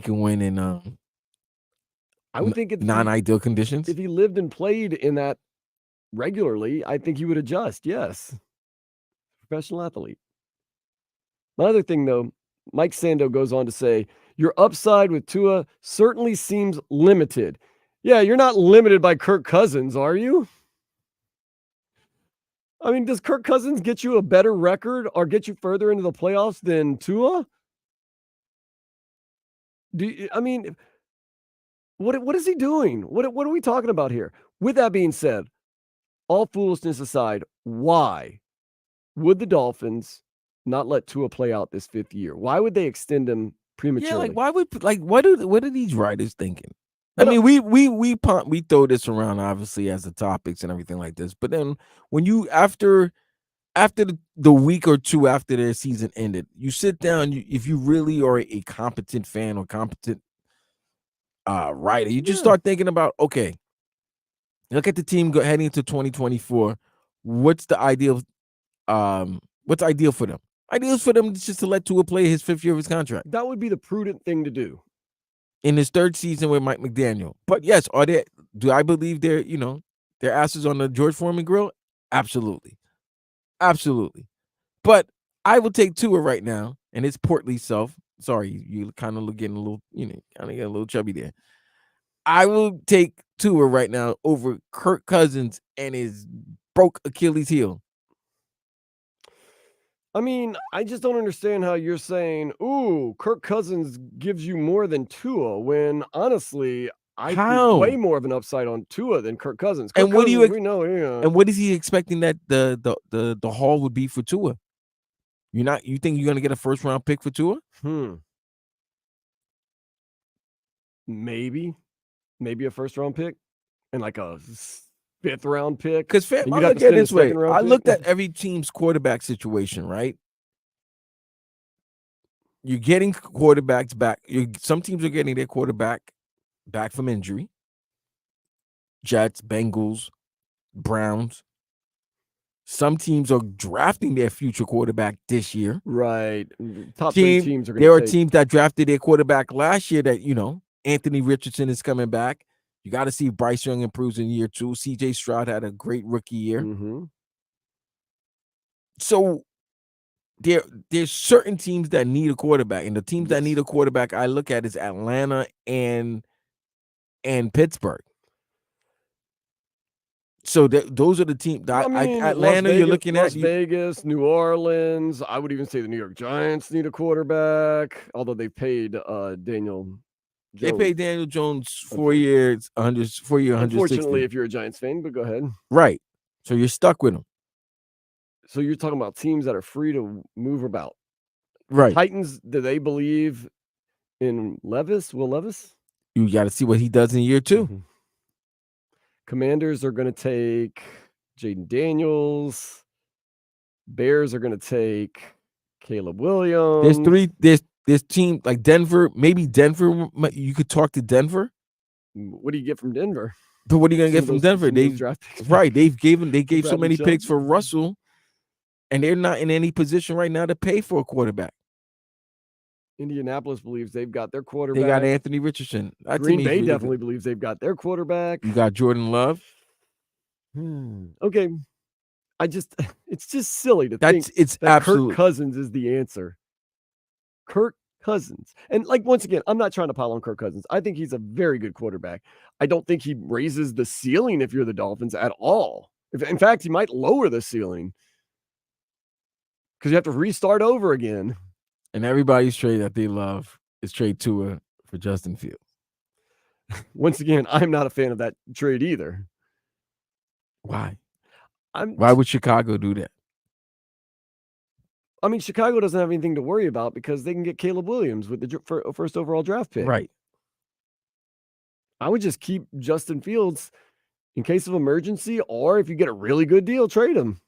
win in I would think non-ideal conditions? If he lived and played in that regularly, I think he would adjust. Yes. Professional athlete. My other thing, though, Mike Sando goes on to say, your upside with Tua certainly seems limited. Yeah, you're not limited by Kirk Cousins, are you? I mean, does Kirk Cousins get you a better record or get you further into the playoffs than Tua? What is he doing? What are we talking about here? With that being said, all foolishness aside, why would the Dolphins not let Tua play out this fifth year? Why would they extend him prematurely? Yeah, what are these writers thinking? I mean, we throw this around obviously as the topics and everything like this, but then when you after the week or two after their season ended, you sit down. If you really are a competent fan or competent writer, you just start thinking about, okay, look at the team heading into 2024. What's ideal for them? Ideal for them is just to let Tua play his fifth year of his contract. That would be the prudent thing to do. In his third season with Mike McDaniel. But yes, do I believe their asses on the George Foreman grill? Absolutely. Absolutely. But I will take Tua right now and his portly self Sorry, you kind of getting a little, kind of getting a little chubby there. I will take Tua right now over Kirk Cousins and his broke Achilles heel. I mean, I just don't understand how you're saying, "Ooh, Kirk Cousins gives you more than Tua," when honestly, I think way more of an upside on Tua than Kirk Cousins. Kirk And what do you? Cousins, we know, And what is he expecting that the haul would be for Tua? You think you're gonna get a first round pick for Tua? Maybe a first round pick and like a 5th round pick. Because I look at it this way. I looked at every team's quarterback situation, right? You're getting quarterbacks back. Some teams are getting their quarterback back from injury. Jets, Bengals, Browns. Some teams are drafting their future quarterback this year. Right. Top 3 teams are going to There are teams that drafted their quarterback last year that, Anthony Richardson is coming back. You got to see if Bryce Young improves in year 2. CJ Stroud had a great rookie year. Mm-hmm. So there's certain teams that need a quarterback, and the teams that need a quarterback I look at is Atlanta and Pittsburgh. So those are the teams. Atlanta, you're looking at Las Vegas, New Orleans. I would even say the New York Giants need a quarterback, although they paid Daniel Jones. They paid Daniel Jones 4 years, 160. Unfortunately, if you're a Giants fan, but go ahead. Right. So you're stuck with him. So you're talking about teams that are free to move about. Right. Titans, do they believe in Will Levis? You got to see what he does in year 2. Mm-hmm. Commanders are going to take Jaden Daniels. Bears are going to take Caleb Williams. There's team like Denver. Maybe Denver. You could talk to Denver. What do you get from Denver? But what are you going to get from Denver? They gave so many picks for Russell, and they're not in any position right now to pay for a quarterback. Indianapolis believes they've got their quarterback. They got Anthony Richardson. Green Bay definitely believes they've got their quarterback. You got Jordan Love. Okay. It's just silly to think that Kirk Cousins is the answer. Kirk Cousins. And once again, I'm not trying to pile on Kirk Cousins. I think he's a very good quarterback. I don't think he raises the ceiling if you're the Dolphins at all. In fact, he might lower the ceiling because you have to restart over again. And everybody's trade that they love is trade Tua for Justin Fields. Once again, I'm not a fan of that trade either. Why? Why would Chicago do that? I mean, Chicago doesn't have anything to worry about because they can get Caleb Williams with the first overall draft pick. Right. I would just keep Justin Fields in case of emergency, or if you get a really good deal, trade him.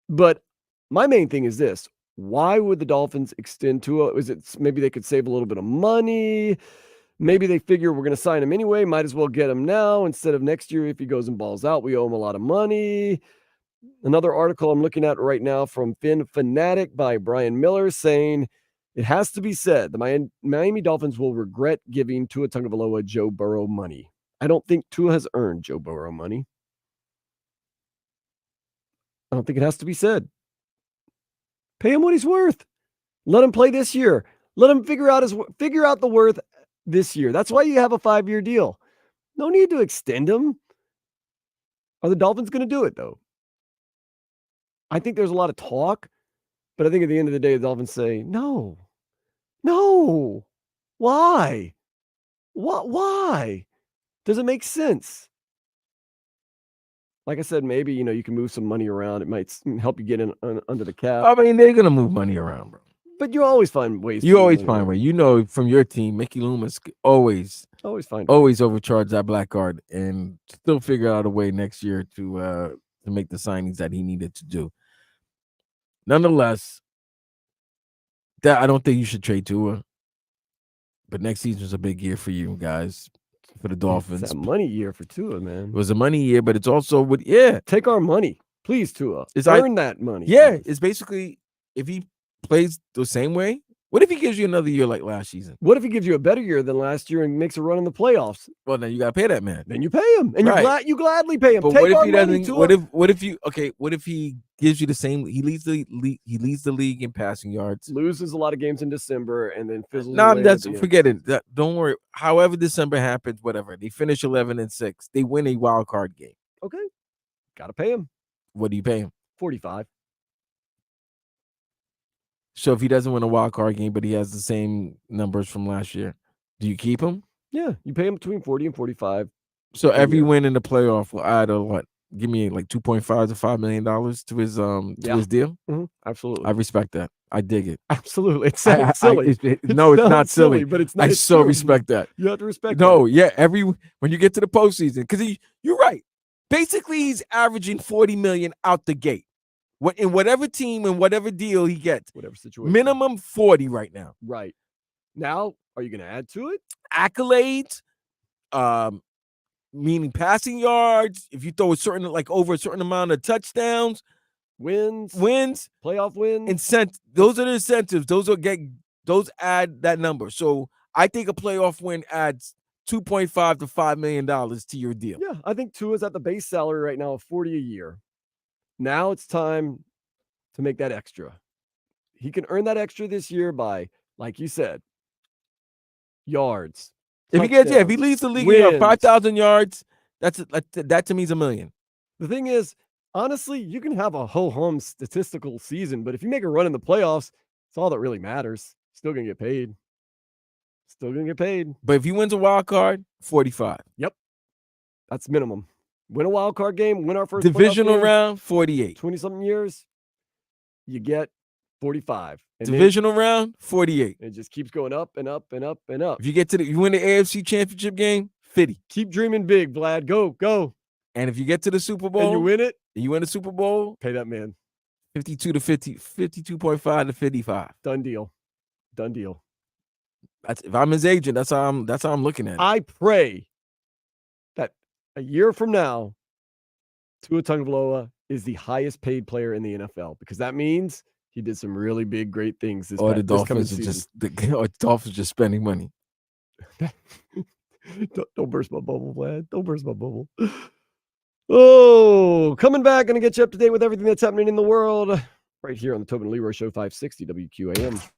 But my main thing is this. Why would the Dolphins extend Tua? Is it maybe they could save a little bit of money? Maybe they figure we're going to sign him anyway. Might as well get him now instead of next year. If he goes and balls out, we owe him a lot of money. Another article I'm looking at right now from Fin Fanatic by Brian Miller saying it has to be said the Miami Dolphins will regret giving Tua Tagovailoa Joe Burrow money. I don't think Tua has earned Joe Burrow money. I don't think it has to be said. Pay him what he's worth. Let him play this year. Let him figure out the worth this year. That's why you have a 5-year deal. No need to extend him. Are the Dolphins going to do it, though? I think there's a lot of talk, but I think at the end of the day, the Dolphins say, no. Why? Why? Does it make sense? Like I said, maybe, you can move some money around. It might help you get in under the cap. I mean, they're going to move money around, bro. But you always find ways. You always find ways. From your team, Mickey Loomis always overcharge that black card and still figure out a way next year to make the signings that he needed to do. Nonetheless, that I don't think you should trade Tua. But next season's a big year for you guys, for the Dolphins. It's a money year for Tua, man. It was a money year, but it's also take our money, please, Tua. Earn that money. Yeah, it's basically if he plays the same way, What if he gives you another year like last season? What if he gives you a better year than last year and makes a run in the playoffs? Well, then you got to pay that man. Then you pay him, and Right. you gladly pay him. But Take what if our he money, doesn't? Tua. What if he gives you the same? He leads the league in passing yards. Loses a lot of games in December and then fizzles No, away. that's at the end. forget it. Don't worry. However December happens, whatever. They finish 11-6. They win a wild card game. Okay, got to pay him. What do you pay him? 45. So if he doesn't win a wild card game, but he has the same numbers from last year, do you keep him? Yeah, you pay him between 40 and 45. So every win in the playoff will add a what? Give me like $2.5 to $5 million to his deal. Absolutely, I respect that. I dig it. Absolutely, it's silly. No, it's not silly, but it's I nice. so respect that. You have to respect. No, yeah. When you get to the postseason, because you're right. Basically, he's averaging $40 million out the gate. In whatever team and whatever deal he gets, whatever situation, minimum 40 right now. Right now, are you going to add to it? Accolades, meaning passing yards. If you throw over a certain amount of touchdowns, wins, playoff wins, those are the incentives. Those add that number. So I think a playoff win adds $2.5 to $5 million to your deal. Yeah, I think Tua's at the base salary right now of 40 a year. Now it's time to make that extra. He can earn that extra this year by, like you said, yards. If he leads the league in 5,000 yards, that to me is $1 million. The thing is, honestly, you can have a ho-hum statistical season, but if you make a run in the playoffs, it's all that really matters. Still gonna get paid. But if he wins a wild card, 45. Yep, that's minimum. Win a wild card game, win our first divisional round, 48. 20-something years, you get 45. And divisional round, 48. It just keeps going up and up and up and up. If you win the AFC Championship game, 50. Keep dreaming big, Vlad. Go. And if you get to the Super Bowl and you win it, you win the Super Bowl, pay that man 52 to 50, 52.5 to 55. Done deal. If I'm his agent, that's how I'm looking at it. I pray that a year from now, Tua Tagovailoa is the highest paid player in the NFL, because that means he did some really big, great things. The Dolphins just spending money. Don't burst my bubble, Vlad. Don't burst my bubble. Oh, coming back, going to get you up to date with everything that's happening in the world right here on the Tobin and Leroy Show, 560 WQAM.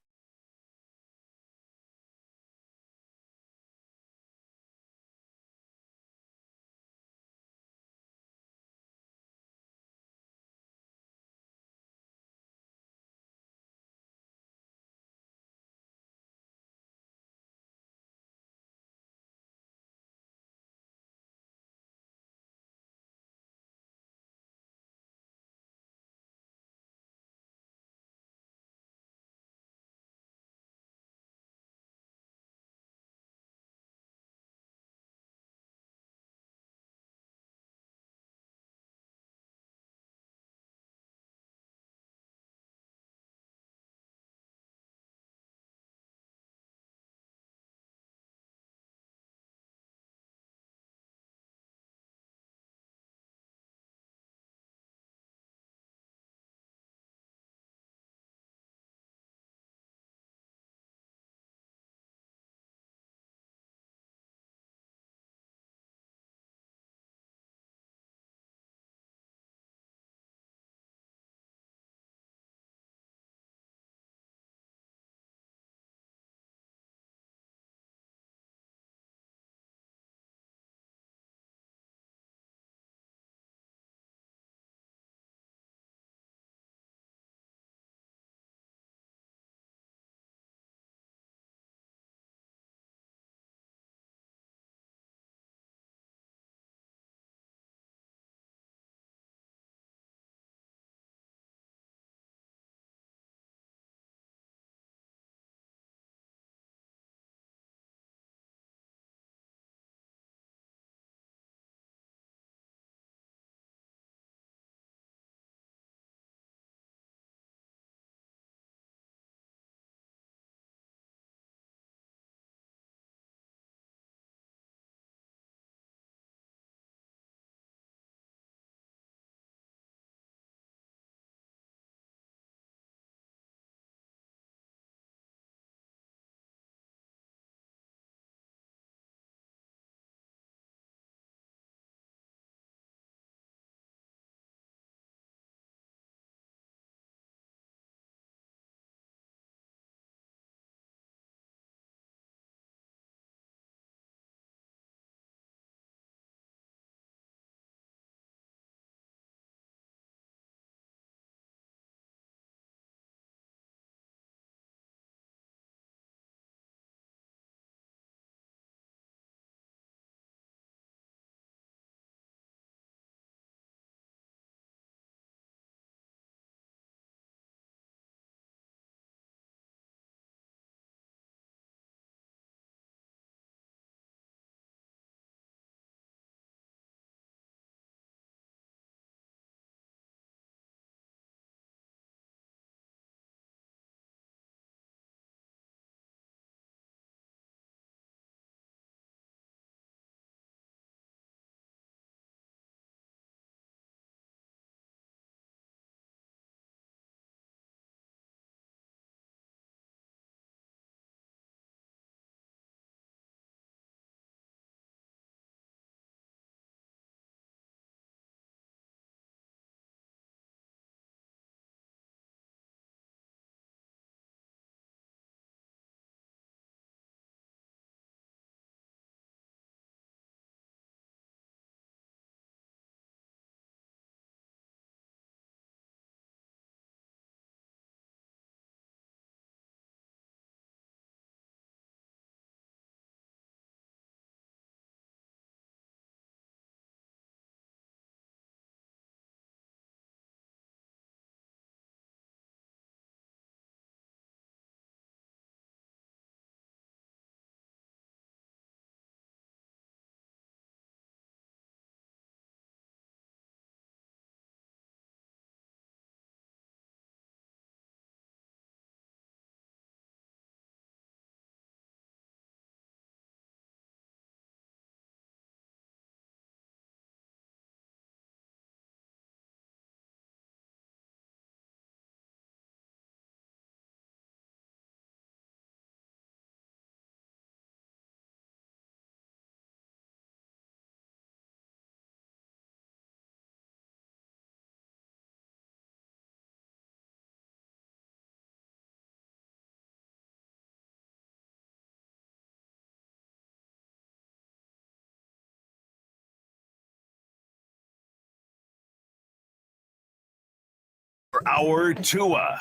our Tua.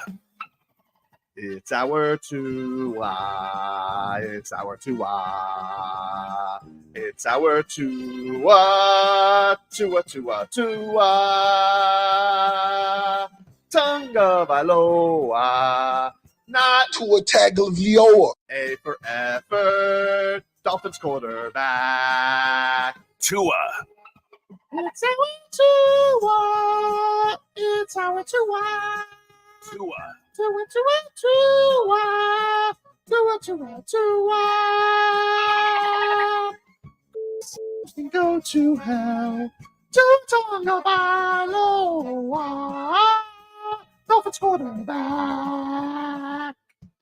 It's our Tua. It's our Tua. It's our Tua. Tua, Tua, Tua. Tagovailoa. Not Tua Tagovailoa. A for effort. Dolphins quarterback. Tua. It's our Tua. It's our Tua. Tua. Tua, Tua, Tua. Tua, Tua, Tua. Go to hell. Tua Tagovailoa. Dolphins quarterback.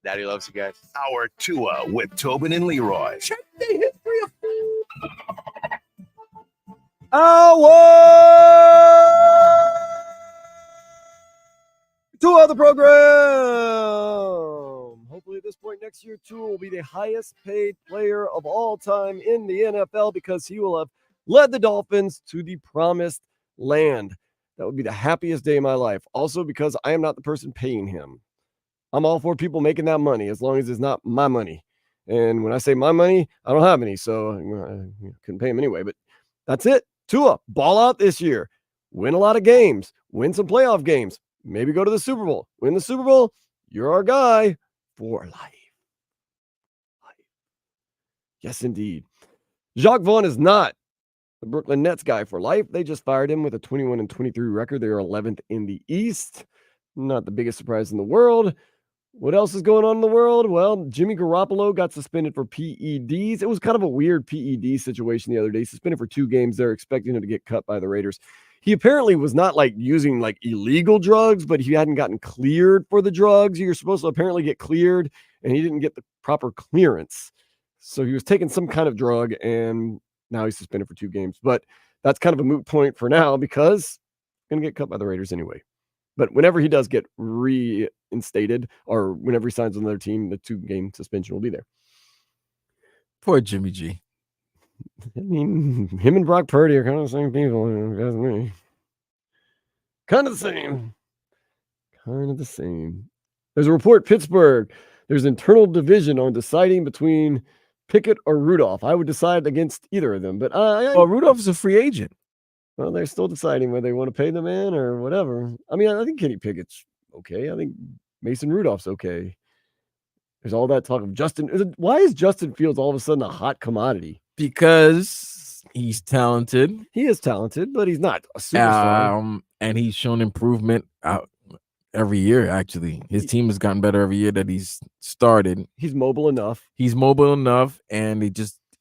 Daddy loves you guys. Our Tua with Tobin and Leroy. Check the history of our Tua the program. Hopefully at this point next year, Tua will be the highest paid player of all time in the NFL because he will have led the Dolphins to the promised land. That would be the happiest day of my life. Also because I am not the person paying him. I'm all for people making that money as long as it's not my money. And when I say my money, I don't have any, so I couldn't pay him anyway. But that's it. Tua, ball out this year. Win a lot of games. Win some playoff games. Maybe go to the Super Bowl. Win the Super Bowl. You're our guy for life. Yes, indeed. Jacques Vaughn is not the Brooklyn Nets guy for life. They just fired him with a 21-23 record. They are 11th in the East. Not the biggest surprise in the world. What else is going on in the world? Well, Jimmy Garoppolo got suspended for PEDs. It was kind of a weird PED situation the other day. Suspended for 2 games. They're expecting him to get cut by the Raiders. He apparently was not like using like illegal drugs, but he hadn't gotten cleared for the drugs. You're supposed to apparently get cleared, and he didn't get the proper clearance. So he was taking some kind of drug, and now he's suspended for 2 games. But that's kind of a moot point for now because he's going to get cut by the Raiders anyway. But whenever he does get reinstated or whenever he signs on another team, the 2-game suspension will be there. Poor Jimmy G. I mean, him and Brock Purdy are kind of the same people. That's me. Kind of the same. Kind of the same. There's a report, Pittsburgh. There's internal division on deciding between Pickett or Rudolph. I would decide against either of them. But Rudolph is a free agent. Well, they're still deciding whether they want to pay the man or whatever. I mean, I think Kenny Pickett's okay. I think Mason Rudolph's okay. There's all that talk of Justin. Why is Justin Fields all of a sudden a hot commodity? Because he's talented. He is talented, but he's not a superstar. And he's shown improvement every year, actually. His team has gotten better every year that he's started. He's mobile enough. And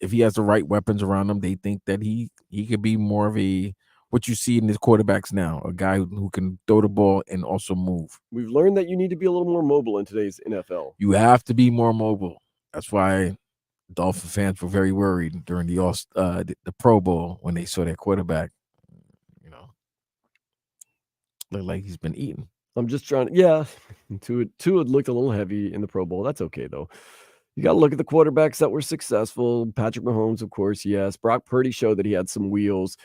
if he has the right weapons around him, they think that he could be more of what you see in his quarterbacks now, a guy who can throw the ball and also move. We've learned that you need to be a little more mobile in today's NFL. You have to be more mobile. That's why Dolphin fans were very worried during the Pro Bowl when they saw their quarterback, look like he's been eaten. I'm just trying to, yeah. Tua looked a little heavy in the Pro Bowl. That's okay, though. You got to look at the quarterbacks that were successful. Patrick Mahomes, of course, yes. Brock Purdy showed that he had some wheels.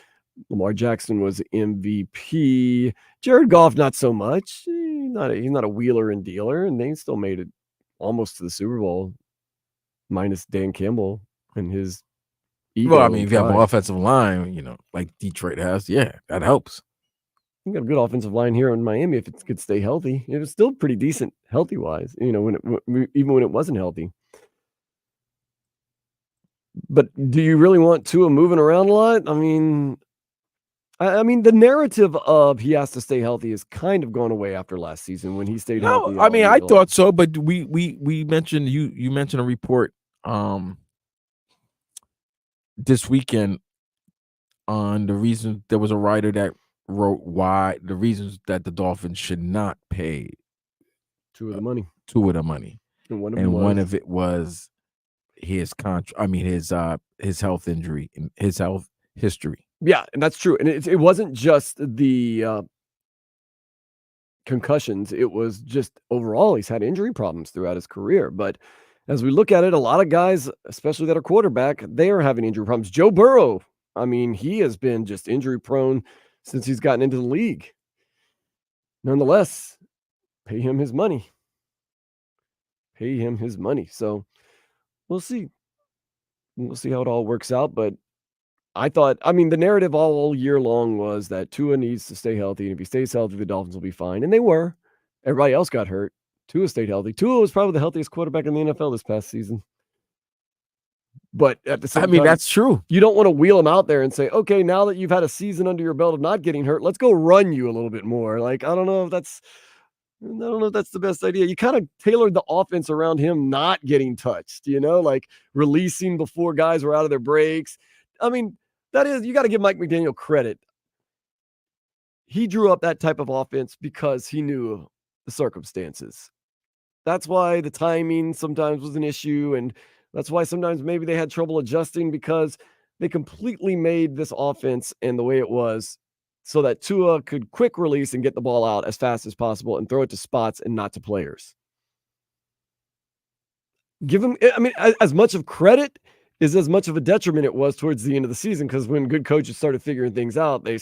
Lamar Jackson was MVP. Jared Goff, not so much. He's not a wheeler and dealer, and they still made it almost to the Super Bowl, minus Dan Campbell and his ego. Well, I mean, if you have an offensive line, like Detroit has, yeah, that helps. You got a good offensive line here in Miami if it could stay healthy. It was still pretty decent healthy-wise, even when it wasn't healthy. But do you really want Tua moving around a lot? I mean, the narrative of he has to stay healthy is kind of gone away after last season when he stayed healthy. I mean, I thought so, but we mentioned you mentioned a report this weekend on the reason. There was a writer that wrote why the reasons that the Dolphins should not pay Tua the money. And one of it was his his health injury and his health history. Yeah, and that's true. And it wasn't just the concussions. It was just overall he's had injury problems throughout his career. But as we look at it, a lot of guys, especially that are quarterback, they are having injury problems. Joe Burrow, I mean, he has been just injury prone since he's gotten into the league. Nonetheless, pay him his money. Pay him his money. So we'll see. We'll see how it all works out. But the narrative all year long was that Tua needs to stay healthy. And if he stays healthy, the Dolphins will be fine. And they were. Everybody else got hurt. Tua stayed healthy. Tua was probably the healthiest quarterback in the NFL this past season. But at the same time, that's true. You don't want to wheel him out there and say, okay, now that you've had a season under your belt of not getting hurt, let's go run you a little bit more. Like, I don't know if that's the best idea. You kind of tailored the offense around him not getting touched, like releasing before guys were out of their breaks. I mean, you got to give Mike McDaniel credit. He drew up that type of offense because he knew the circumstances. That's why the timing sometimes was an issue. And that's why sometimes maybe they had trouble adjusting, because they completely made this offense and the way it was so that Tua could quick release and get the ball out as fast as possible and throw it to spots and not to players. Give him, as much of credit is as much of a detriment it was towards the end of the season, because when good coaches started figuring things out, Tua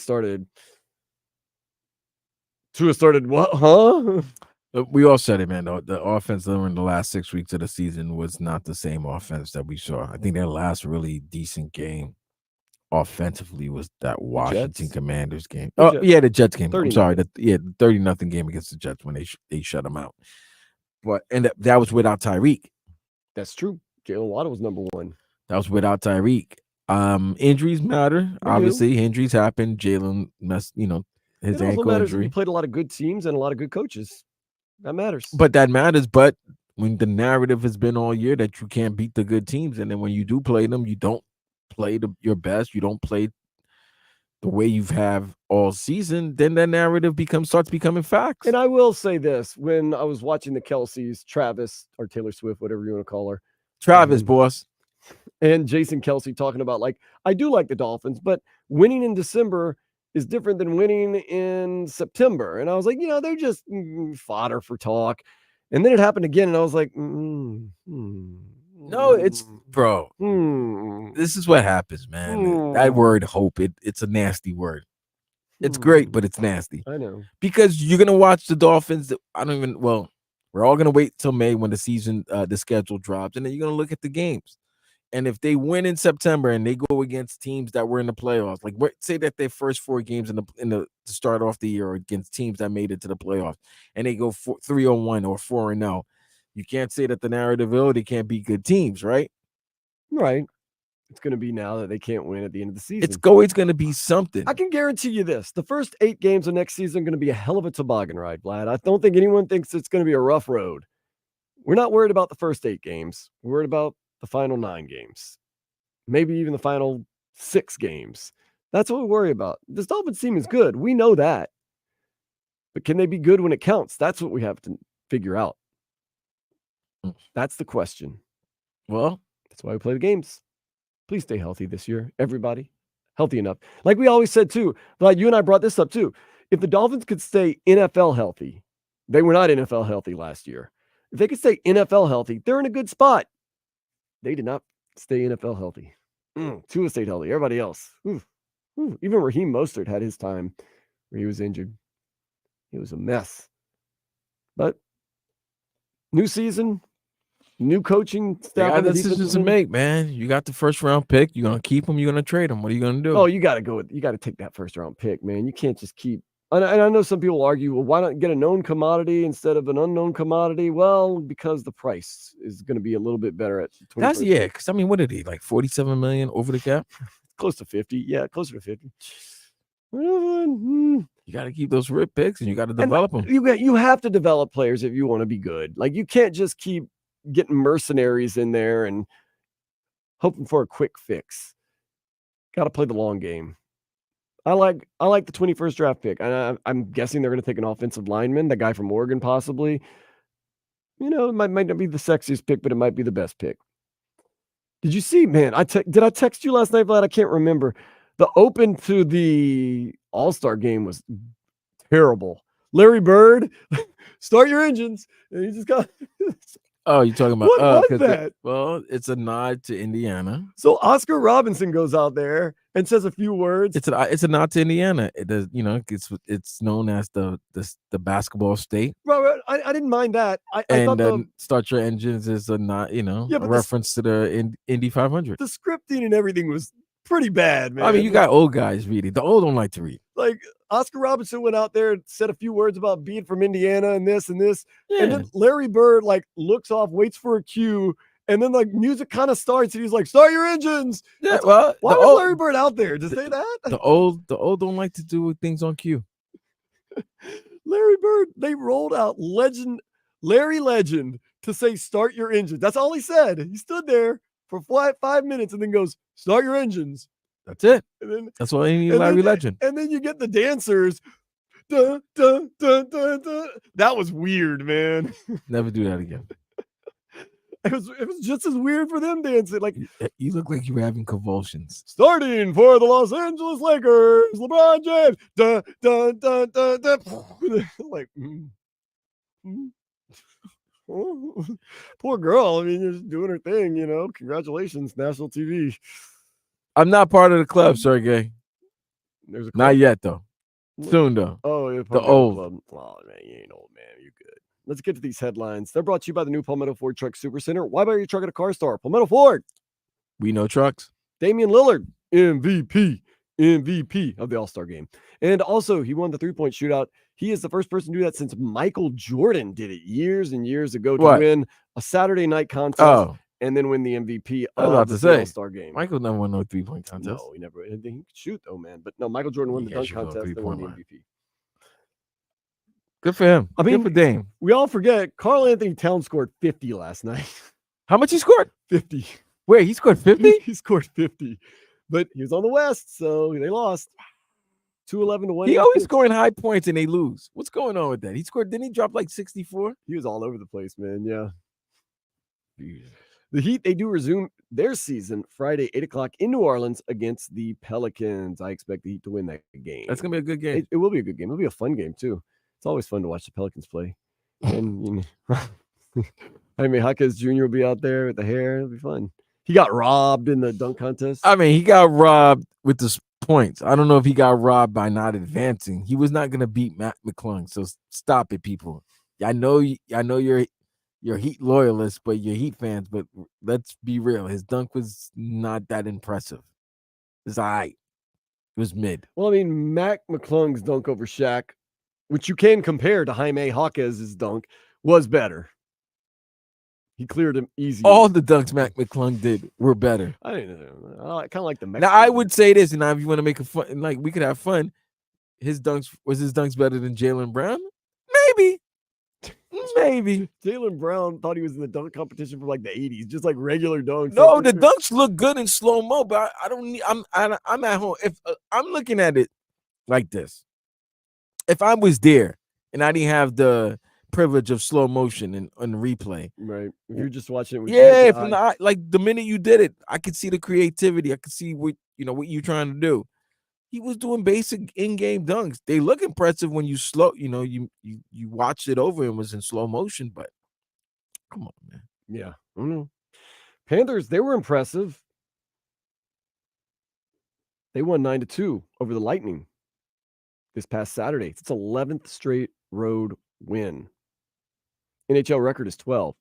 started, what, huh? We all said it, man. The offense during the last 6 weeks of the season was not the same offense that we saw. I think their last really decent game offensively was that Washington Commanders game. The Jets game. I'm sorry. The 30-0 game against the Jets when they shut them out. But that was without Tyreek. That's true. Jalen Waddle was number one. That was without Tyreek. Injuries matter. Obviously, injuries happen. Jalen messed, his ankle injury. He played a lot of good teams and a lot of good coaches. That matters. But that matters. But when the narrative has been all year that you can't beat the good teams, and then when you do play them, you don't play your best. You don't play the way you've have all season. Then that narrative starts becoming facts. And I will say this: when I was watching the Kelce's, Travis or Taylor Swift, whatever you want to call her, Travis, boss, and Jason Kelce talking about, like, I do like the Dolphins, but winning in December is different than winning in September. And I was like, they're just fodder for talk. And then it happened again. And I was like, no, it's bro. This is what happens, man. That word hope, it's a nasty word. It's great, but it's nasty. I know. Because you're going to watch the Dolphins. We're all going to wait till May when the schedule drops. And then you're going to look at the games. And if they win in September and they go against teams that were in the playoffs, like say that their first 4 games to start off the year are against teams that made it to the playoffs, and they go 3-1 or 4-0, you can't say that the narrative, they can't be good teams, right? Right. It's going to be now that they can't win at the end of the season. It's always going to be something. I can guarantee you this: the first 8 games of next season are going to be a hell of a toboggan ride, Vlad. I don't think anyone thinks it's going to be a rough road. We're not worried about the first 8 games. We're worried about the final 9 games, maybe even the final 6 games. That's what we worry about. This Dolphins team is good. We know that. But can they be good when it counts? That's what we have to figure out. That's the question. Well, that's why we play the games. Please stay healthy this year, everybody. Healthy enough. Like we always said too, but you and I brought this up too. If the Dolphins could stay NFL healthy, they were not NFL healthy last year. If they could stay NFL healthy, they're in a good spot. They did not stay NFL healthy. Tua stayed healthy. Everybody else. Even Raheem Mostert had his time where he was injured. It was a mess. But new season, new coaching staff. You got decisions to make, man. You got the first round pick. You're gonna keep him. You're gonna trade him. What are you gonna do? Oh, you got to take that first round pick, man. You can't just keep. And I know some people argue, well, why not get a known commodity instead of an unknown commodity? Well, because the price is going to be a little bit better at 20. Because what did he like? $47 million over the cap? Close to 50. Yeah, closer to 50. You got to keep those rip picks, and you got to develop them. You have to develop players if you want to be good. Like, you can't just keep getting mercenaries in there and hoping for a quick fix. Got to play the long game. I like the 21st draft pick. I'm guessing they're going to take an offensive lineman, that guy from Oregon, possibly. It might not be the sexiest pick, but it might be the best pick. Did you see, man? Did I text you last night, Vlad? I can't remember. The open to the All-Star game was terrible. Larry Bird, start your engines. And he just got. Oh, you're talking about what was that? Well, it's a nod to Indiana. So Oscar Robinson goes out there and says a few words. It's a nod to Indiana. It does, it's known as the basketball state. Bro, I didn't mind that. I And thought Start Your Engines is a not, Yeah, a but reference to the Indy 500. the scripting and everything was pretty bad, man. I mean, you got old guys reading. The old don't like to read. like Oscar Robinson went out there and said a few words about being from Indiana and this and this. Yeah. And then Larry Bird like looks off, waits for a cue, and then like music kind of starts, and he's like, "Start your engines." Yeah, well, Why was Larry Bird out there to say that? The old don't like to do things on cue. Larry Bird, they rolled out Larry Legend to say, "Start your engines." That's all he said. He stood there for 5 minutes and then goes, "Start your engines." That's it. And then That's why you need Larry Legend. And then you get the dancers. Dun, dun, dun, dun, dun. That was weird, man. Never do that again. It was just as weird for them dancing. Like, You look like you were having convulsions. starting for the Los Angeles Lakers, LeBron James. Dun, dun, dun, dun, dun. Like, poor girl. I mean, you're just doing her thing, Congratulations, national TV. I'm not part of the club, Sergey. There's a Not yet, though. Soon, though. Oh, yeah, The old. club. Oh, man, you ain't old, man. You're good. Let's get to these headlines. They're brought to you by the new Palmetto Ford Truck Super Center. Why buy your truck at a car store? Palmetto Ford. We know trucks. Damian Lillard, MVP of the All-Star game. And also, he won the three-point shootout. He is the first person to do that since Michael Jordan did it years and years ago to win a Saturday night contest and then win the MVP of the All-Star game. Michael never won no three-point contest. No, he never. He could shoot, though, man. But no, Michael Jordan won the dunk contest and won the MVP. Good for him. I mean, good for Dame. We all forget Karl Anthony Towns scored 50 last night. How much he scored? 50. Wait, he scored 50? He scored 50. But he was on the West, so they lost. 2-11 to 1. He always scoring high points and they lose. What's going on with that? Didn't he drop like 64? He was all over the place, man. Yeah. The Heat, they do resume their season Friday, 8 o'clock in New Orleans against the Pelicans. I expect the Heat to win that game. That's going to be a good game. It will be a good game. It'll be a fun game, too. It's always fun to watch the Pelicans play. And Jaime Jaquez Jr. will be out there with the hair. It'll be fun. He got robbed in the dunk contest. I mean, he got robbed with the points. I don't know if he got robbed by not advancing. He was not going to beat Matt McClung. So stop it, people. I know you're Heat loyalists, but you're Heat fans. But let's be real. His dunk was not that impressive. It's all right. It was mid. Well, I mean, Matt McClung's dunk over Shaq, which you can compare to Jaime Jaquez's dunk, was better. He cleared him easy. All the dunks Matt McClung did were better. I didn't know. I kind of like the Mexican. Now I would say this, and now if you want to make a fun, like we could have fun. His dunks better than Jaylen Brown? Maybe. Jaylen Brown thought he was in the dunk competition from like the 80s, just like regular dunks. No, the dunks look good in slow mo, but I don't need. I'm at home. If I'm looking at it like this, if I was there and I didn't have the privilege of slow motion and replay, right? If you're just watching it, with from like the minute you did it, I could see the creativity. I could see what you're trying to do. He was doing basic in-game dunks. They look impressive when you slow. You watched it over and was in slow motion, but come on, man. Yeah, I don't know. Panthers, they were impressive. They won 9-2 over the Lightning this past Saturday. It's 11th straight road win. NHL record is 12.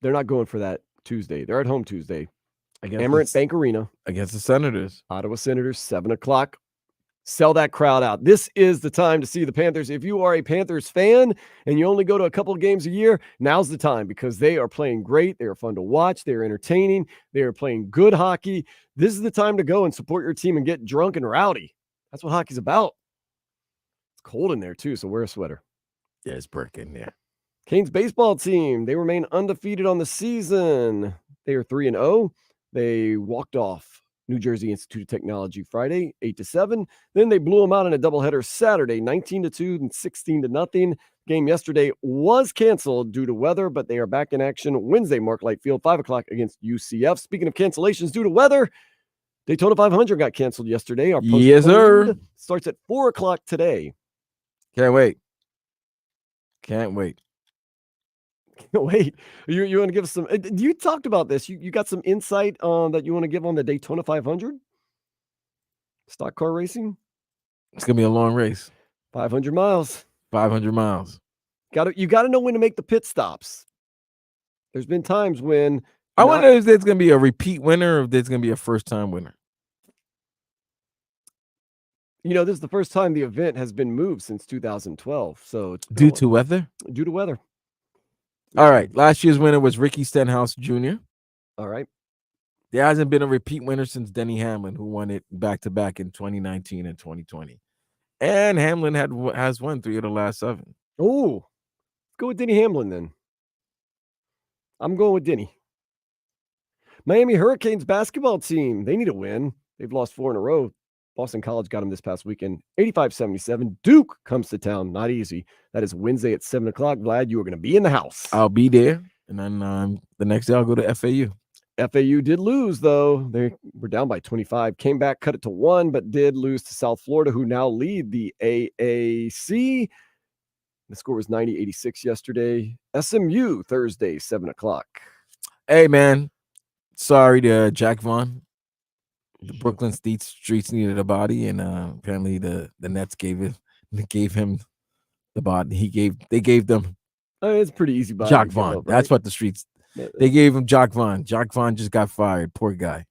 They're not going for that Tuesday. They're at home Tuesday. Emirates Bank Arena. Against the Senators. Ottawa Senators, 7 o'clock. Sell that crowd out. This is the time to see the Panthers. If you are a Panthers fan and you only go to a couple of games a year, now's the time because they are playing great. They are fun to watch. They are entertaining. They are playing good hockey. This is the time to go and support your team and get drunk and rowdy. That's what hockey's about. It's cold in there, too, so wear a sweater. Yeah, it's brick in there. Canes baseball team, they remain undefeated on the season. They are 3-0. They walked off New Jersey Institute of Technology Friday, 8-7. Then they blew them out in a doubleheader Saturday, 19-2 and 16-0. Game yesterday was canceled due to weather, but they are back in action Wednesday, Mark Light Field, 5 o'clock against UCF. Speaking of cancellations due to weather, Daytona 500 got canceled yesterday. Our yes, sir. Starts at 4 o'clock today. Can't wait. Wait, you want to give us some? You talked about this. You got some insight that you want to give on the Daytona 500? Stock car racing, It's gonna be a long race. 500 miles. 500 miles. You got to know when to make the pit stops. There's been times when I wonder if there's gonna be a repeat winner or if there's gonna be a first time winner. this is the first time the event has been moved since 2012. So it's Due to weather? due to weather. All right. Last year's winner was Ricky Stenhouse Jr. All right. There hasn't been a repeat winner since Denny Hamlin, who won it back to back in 2019 and 2020. And Hamlin has won 3 of the last 7. Oh, go with Denny Hamlin then. I'm going with Denny. Miami Hurricanes basketball team. They need a win. They've lost 4 in a row. Boston College got them this past weekend. 85-77. Duke comes to town. Not easy. That is Wednesday at 7 o'clock. Vlad, you are going to be in the house. I'll be there. And then the next day I'll go to FAU. FAU did lose, though. They were down by 25. Came back, cut it to 1, but did lose to South Florida, who now lead the AAC. The score was 90-86 yesterday. SMU Thursday, 7 o'clock. Hey, man. Sorry to Jack Vaughn. The Brooklyn streets needed a body, and apparently the Nets gave him the body. They gave them It's pretty easy body. Jock Vaughn. That's what the streets. They gave him Jock Vaughn. Jock Vaughn just got fired. Poor guy.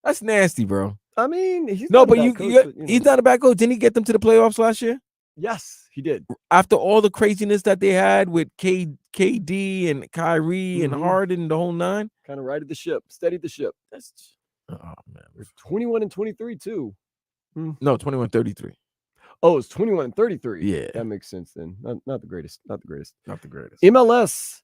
That's nasty, bro. I mean, he's he's not not a bad coach. Didn't he get them to the playoffs last year? Yes, he did. After all the craziness that they had with KD and Kyrie and Harden and the whole 9, kind of righted the ship, steadied the ship. Oh man, There's 21-23 too. No, 21-33. Oh, it's 21-33. Yeah, that makes sense then. Not the greatest. Not the greatest. MLS.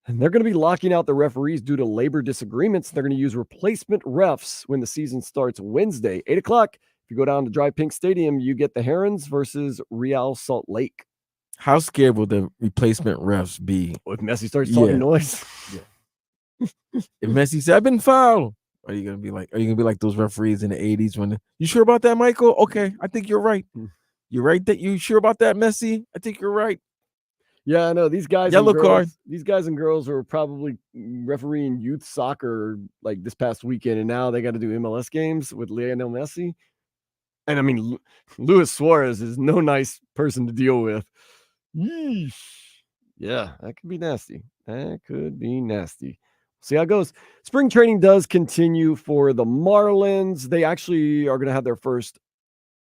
And they're going to be locking out the referees due to labor disagreements. They're going to use replacement refs when the season starts Wednesday, 8 o'clock. If you go down to Dry Pink Stadium, you get the Herons versus Real Salt Lake. How scared will the replacement refs be? If Messi starts talking noise. Yeah. If Messi said, I've been fouled, are you gonna be like those referees in the 80s when you sure about that, Michael? Okay, I think you're right. You're right that you sure about that, Messi? I think you're right. Yeah, I know these guys. Yellow card. These guys and girls are probably refereeing youth soccer like this past weekend, and now they got to do MLS games with Lionel Messi. And I mean, Luis Suarez is no nice person to deal with. Yeesh. Yeah, that could be nasty. See how it goes. Spring training does continue for the Marlins. They actually are going to have their first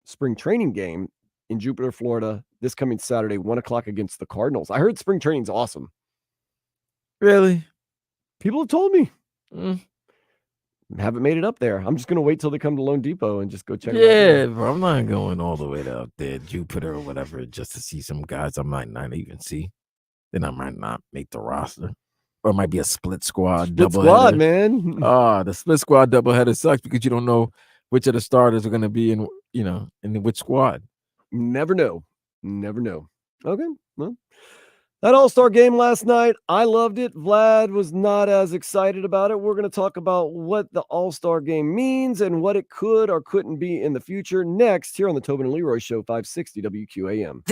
spring training game in Jupiter, Florida, this coming Saturday, 1 o'clock against the Cardinals. I heard spring training's awesome. Really? People have told me. Haven't made it up there. I'm just going to wait till they come to Lone Depot and just go check it out. Yeah, bro, I'm not going all the way out there, Jupiter or whatever, just to see some guys I might not even see. Then I might not make the roster. Or it might be a split squad doubleheader. Man. The split squad doubleheader sucks because you don't know which of the starters are going to be in which squad. Never know. Okay, well, that All-Star game last night, I loved it. Vlad was not as excited about it. We're going to talk about what the All-Star game means and what it could or couldn't be in the future next here on the Tobin and Leroy Show, 560 WQAM.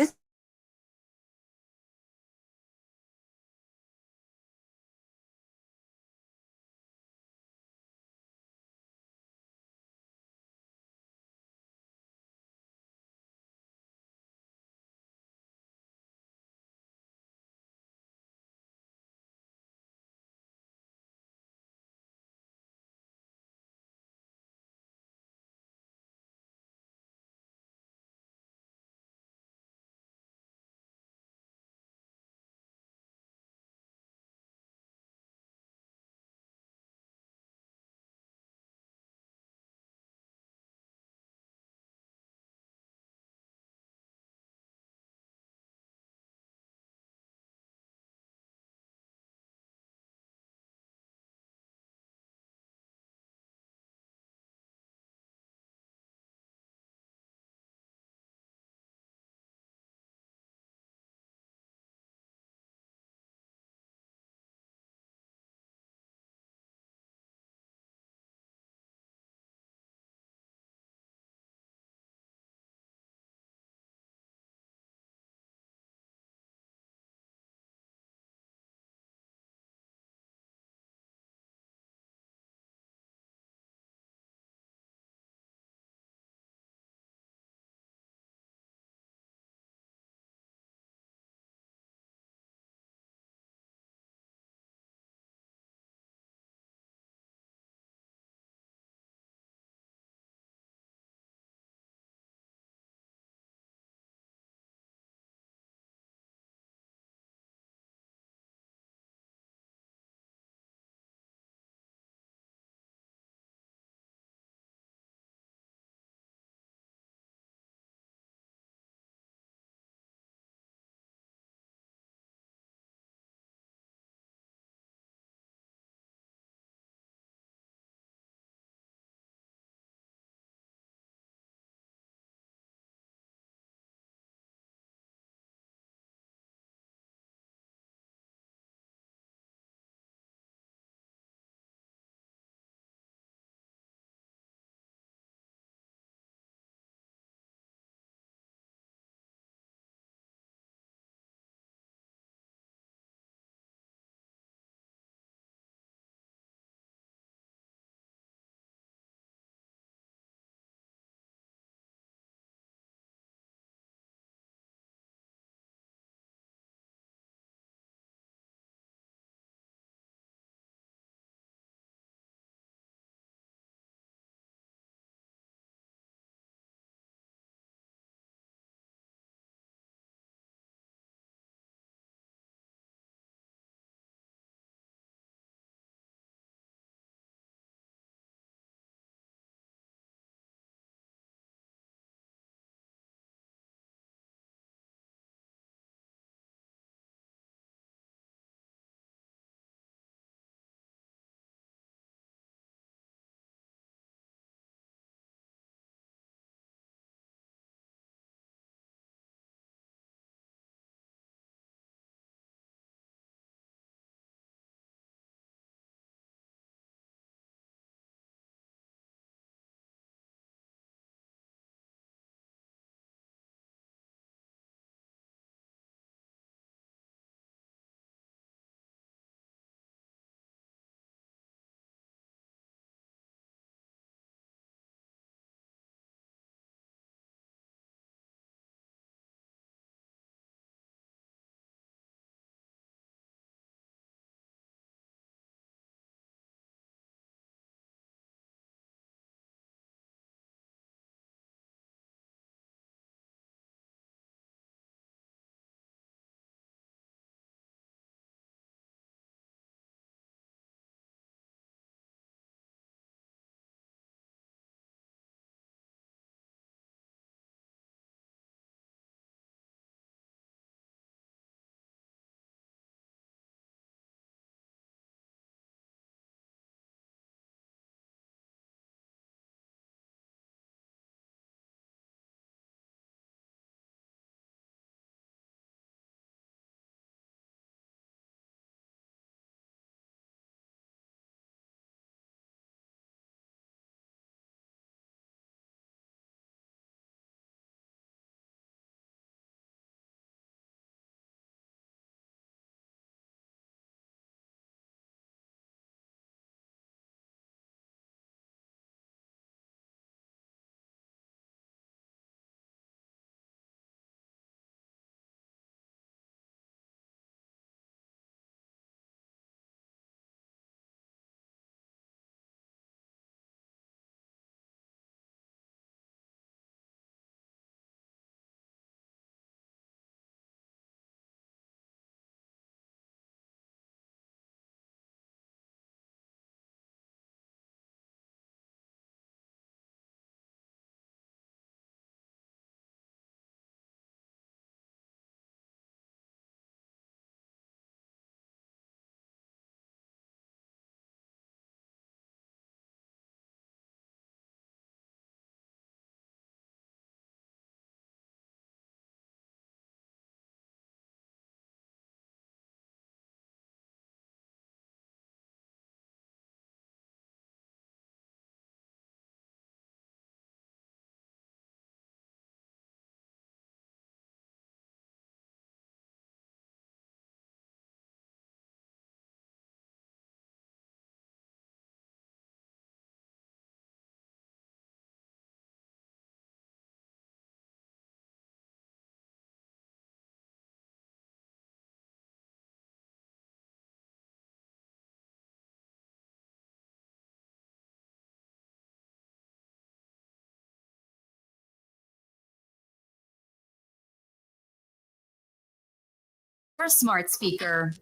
your smart speaker.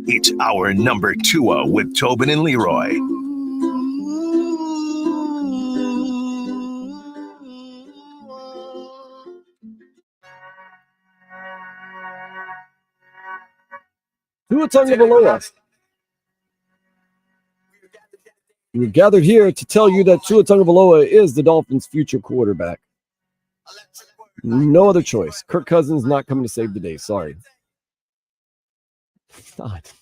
It's our number Tua with Tobin and Leroy. Tua Tagovailoa. We're gathered here to tell you that Tua Tagovailoa is the Dolphins' future quarterback. No other choice. Kirk Cousins not coming to save the day. Sorry. He's not.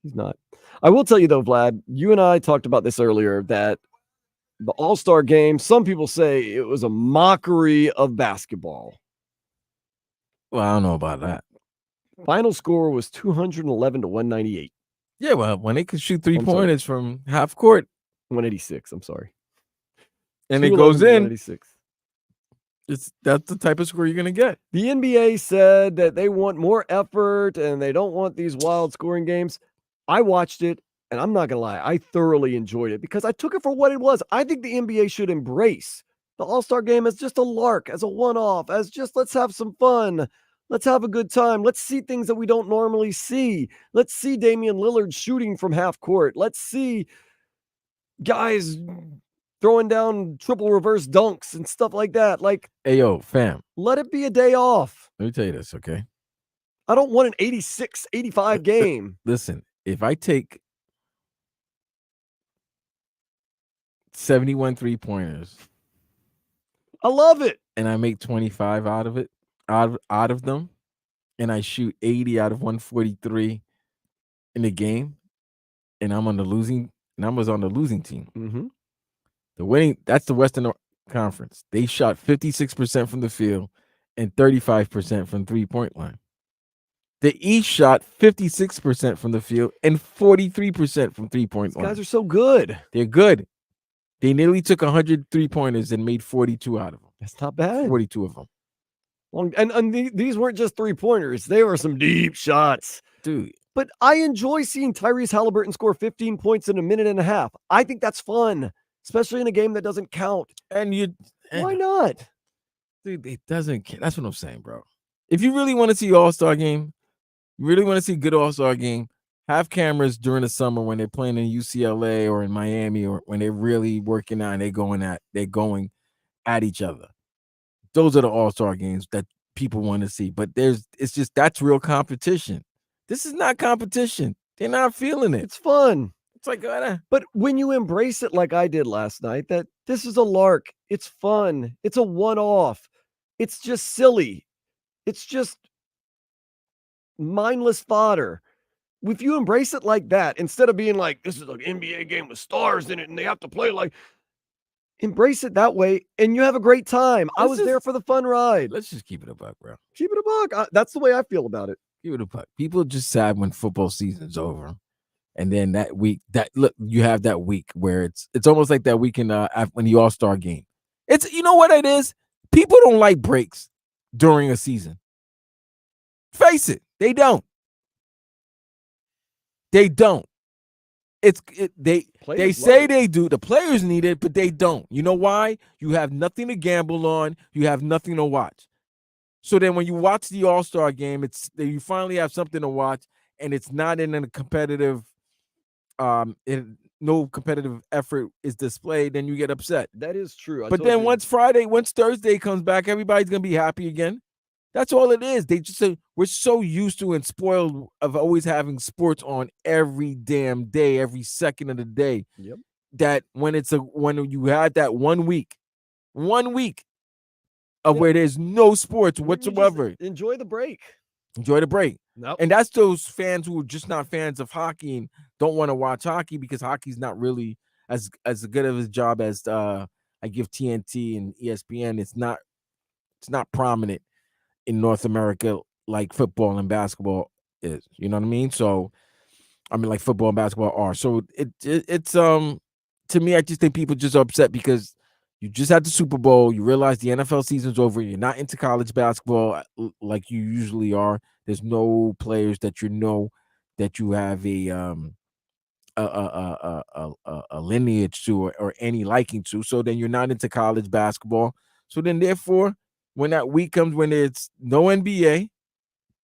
He's not. I will tell you, though, Vlad, you and I talked about this earlier, that the All-Star game, some people say it was a mockery of basketball. Well, I don't know about that. Final score was 211 to 198. Yeah, well, when they could shoot I'm sorry. three-pointers from half court 186, I'm sorry. and it goes 211 to in, 186. that's the type of score you're going to get. The NBA said that they want more effort and they don't want these wild scoring games. I watched it, and I'm not going to lie, I thoroughly enjoyed it because I took it for what it was. I think the NBA should embrace the All-Star game as just a lark, as a one-off, as just let's have some fun. Let's have a good time. Let's see things that we don't normally see. Let's see Damian Lillard shooting from half court. Let's see guys throwing down triple reverse dunks and stuff like that. Like, Hey, yo, fam, let it be a day off. let me tell you this, okay? I don't want an 86, 85 game. Listen, if I take 71 three-pointers I love it. and I make 25 out of it, out of them, and I shoot 80 out of 143 in the game, and I was on the losing team. Mm-hmm. The winning, that's the Western Conference. They shot 56% from the field and 35% from three-point line. The East shot 56% from the field and 43% from three-point These line. guys are so good. They're good. They nearly took 100 three-pointers and made 42 out of them. That's not bad. 42 of them. These weren't just 3-pointers. They were some deep shots. Dude, But I enjoy seeing Tyrese Halliburton score 15 points in a minute and a half. I think that's fun, especially in a game that doesn't count. and Why not? dude, it doesn't care. That's what I'm saying, bro. If you really want to see All-Star game, you really want to see a good All-Star game, have cameras during the summer when they're playing in UCLA or in Miami or when they're really working out and they're going at each other. Those are the All-Star games that people want to see. But it's just that's real competition. This is not competition. They're not feeling it. It's fun. It's like, But when you embrace it like I did last night, that this is a lark, it's fun, it's a one-off, it's just silly, it's just mindless fodder. If you embrace it like that, instead of being like, this is an NBA game with stars in it and they have to play like, embrace it that way and you have a great time. I was there for the fun ride. let's just keep it a buck, bro. Keep it a buck. That's the way I feel about it. Keep it a buck. People are just sad when football season's over. And then that week, you have that week where it's almost like that week in when the All-Star game. It's, you know what it is? People don't like breaks during a season. Face it, they don't. They don't. They say they do. The players need it, but they don't. You know why? You have nothing to gamble on. You have nothing to watch. So then when you watch the All-Star game, you finally have something to watch, and it's not in a competitive no competitive effort is displayed, then you get upset. That is true. But then once Thursday comes back, everybody's gonna be happy again. That's all it is. They just say we're so used to and spoiled of always having sports on every damn day, every second of the day. Yep. That when you had that 1 week of where there's no sports whatsoever. Enjoy the break. Enjoy the break. Nope. And that's those fans who are just not fans of hockey and don't want to watch hockey because hockey's not really as good of a job as I give TNT and ESPN. It's not prominent in North America like football and basketball is. You know what I mean? So I mean like football and basketball are. So it's to me, I just think people just are upset because you just had the Super Bowl. You realize the NFL season's over. You're not into college basketball like you usually are. There's no players that that you have a lineage to or any liking to. So then you're not into college basketball. So then therefore, when that week comes when it's no NBA,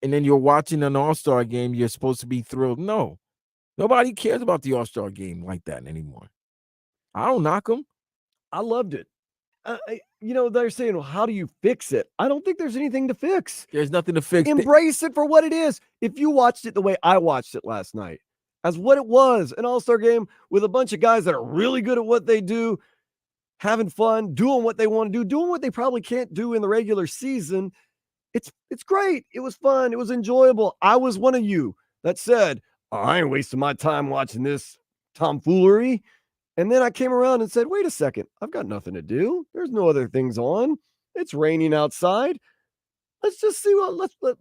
and then you're watching an All-Star game, you're supposed to be thrilled. No, nobody cares about the All-Star game like that anymore. I don't knock them. I loved it. They're saying, well, how do you fix it? I don't think there's anything to fix. There's nothing to fix. Embrace it for what it is. If you watched it the way I watched it last night, as what it was, an All-Star game with a bunch of guys that are really good at what they do, having fun, doing what they want to do, doing what they probably can't do in the regular season. It's great. It was fun. It was enjoyable. I was one of you that said, I ain't wasting my time watching this tomfoolery. And then I came around and said, wait a second, I've got nothing to do. There's no other things on. It's raining outside. Let's just see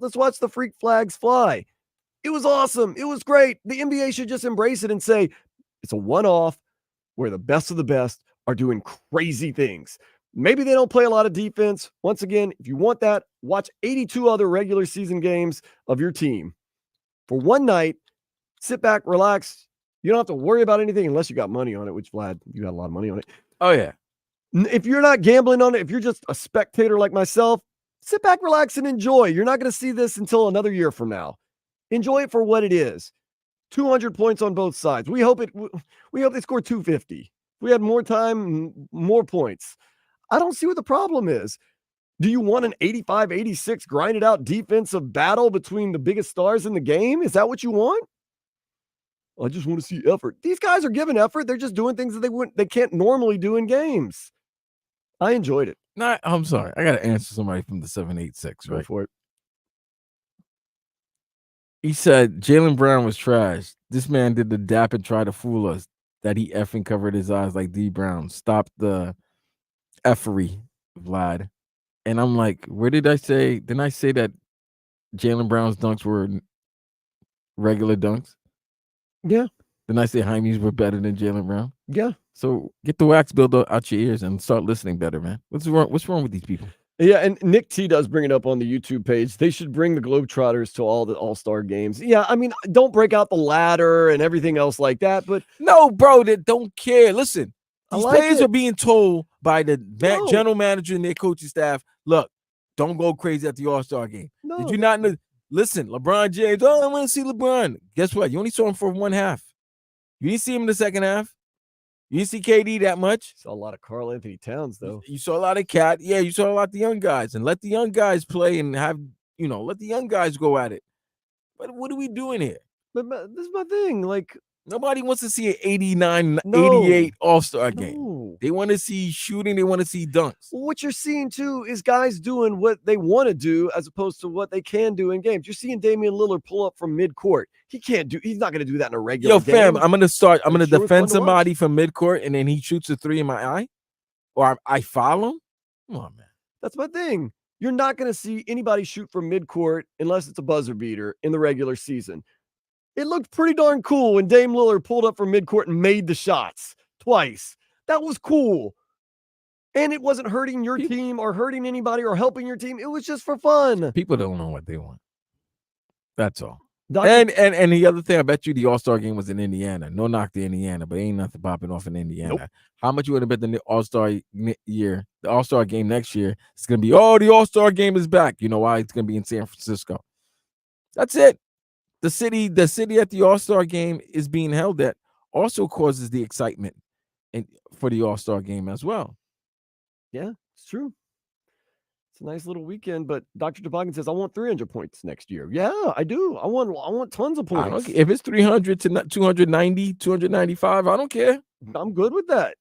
let's watch the freak flags fly. It was awesome. It was great. The NBA should just embrace it and say it's a one-off where the best of the best are doing crazy things. Maybe they don't play a lot of defense. Once again, if you want that, watch 82 other regular season games of your team. For one night, sit back, relax. You don't have to worry about anything unless you got money on it, which, Vlad, you got a lot of money on it. Oh, yeah. If you're not gambling on it, if you're just a spectator like myself, sit back, relax, and enjoy. You're not going to see this until another year from now. Enjoy it for what it is. 200 points on both sides. We hope they score 250. If we had more time, more points. I don't see what the problem is. Do you want an 85-86 grinded out defensive battle between the biggest stars in the game? Is that what you want? I just want to see effort. These guys are giving effort. They're just doing things that they can't normally do in games. I enjoyed it. No, I'm sorry. I got to answer somebody from the 786, right? Go for it. He said Jaylen Brown was trash. This man did the dap and try to fool us that he effing covered his eyes like D Brown. Stop the effery, Vlad. And I'm like, where did I say? Didn't I say that Jaylen Brown's dunks were regular dunks? Yeah. Didn't I say Jaime's were better than Jaylen Brown? Yeah. So get the wax builder out your ears and start listening better, man. What's wrong with these people? Yeah, and Nick T does bring it up on the YouTube page. They should bring the Globetrotters to all the All-Star games. Yeah, I mean, don't break out the ladder and everything else like that, but no, bro, they don't care. Listen, these players it. are being told by the general manager and their coaching staff, look, don't go crazy at the All-Star game. No. Did you not know? Listen, LeBron James, I want to see LeBron. Guess what? You only saw him for one half. You didn't see him in the second half. You didn't see KD that much. Saw a lot of Karl Anthony Towns, though. You saw a lot of Cat. Yeah, you saw a lot of the young guys. And let the young guys play and have, let the young guys go at it. But what are we doing here? But this is my thing. Like, nobody wants to see an 89, 88 All-Star game. No. They want to see shooting. They want to see dunks. What you're seeing, too, is guys doing what they want to do as opposed to what they can do in games. You're seeing Damian Lillard pull up from midcourt. He's not going to do that in a regular game. Yo, fam, I'm going to defend somebody from midcourt and then he shoots a three in my eye? Or I foul him? Come on, man. That's my thing. You're not going to see anybody shoot from midcourt unless it's a buzzer beater in the regular season. It looked pretty darn cool when Dame Lillard pulled up from midcourt and made the shots twice. That was cool. And it wasn't hurting your team or hurting anybody or helping your team. It was just for fun. People don't know what they want. That's all. And the other thing, I bet you the All-Star game was in Indiana. No knock to Indiana, but ain't nothing popping off in Indiana. Nope. How much you would have bet the All-Star year, the All-Star game next year? It's going to be, the All-Star game is back. You know why? It's going to be in San Francisco. That's it. The city at the All-Star game is being held at also causes the excitement for the All-Star game as well. Yeah, it's true. It's a nice little weekend, but Dr. Toboggan says, I want 300 points next year. Yeah, I do. I want tons of points. If it's 300 to 290, 295, I don't care. I'm good with that.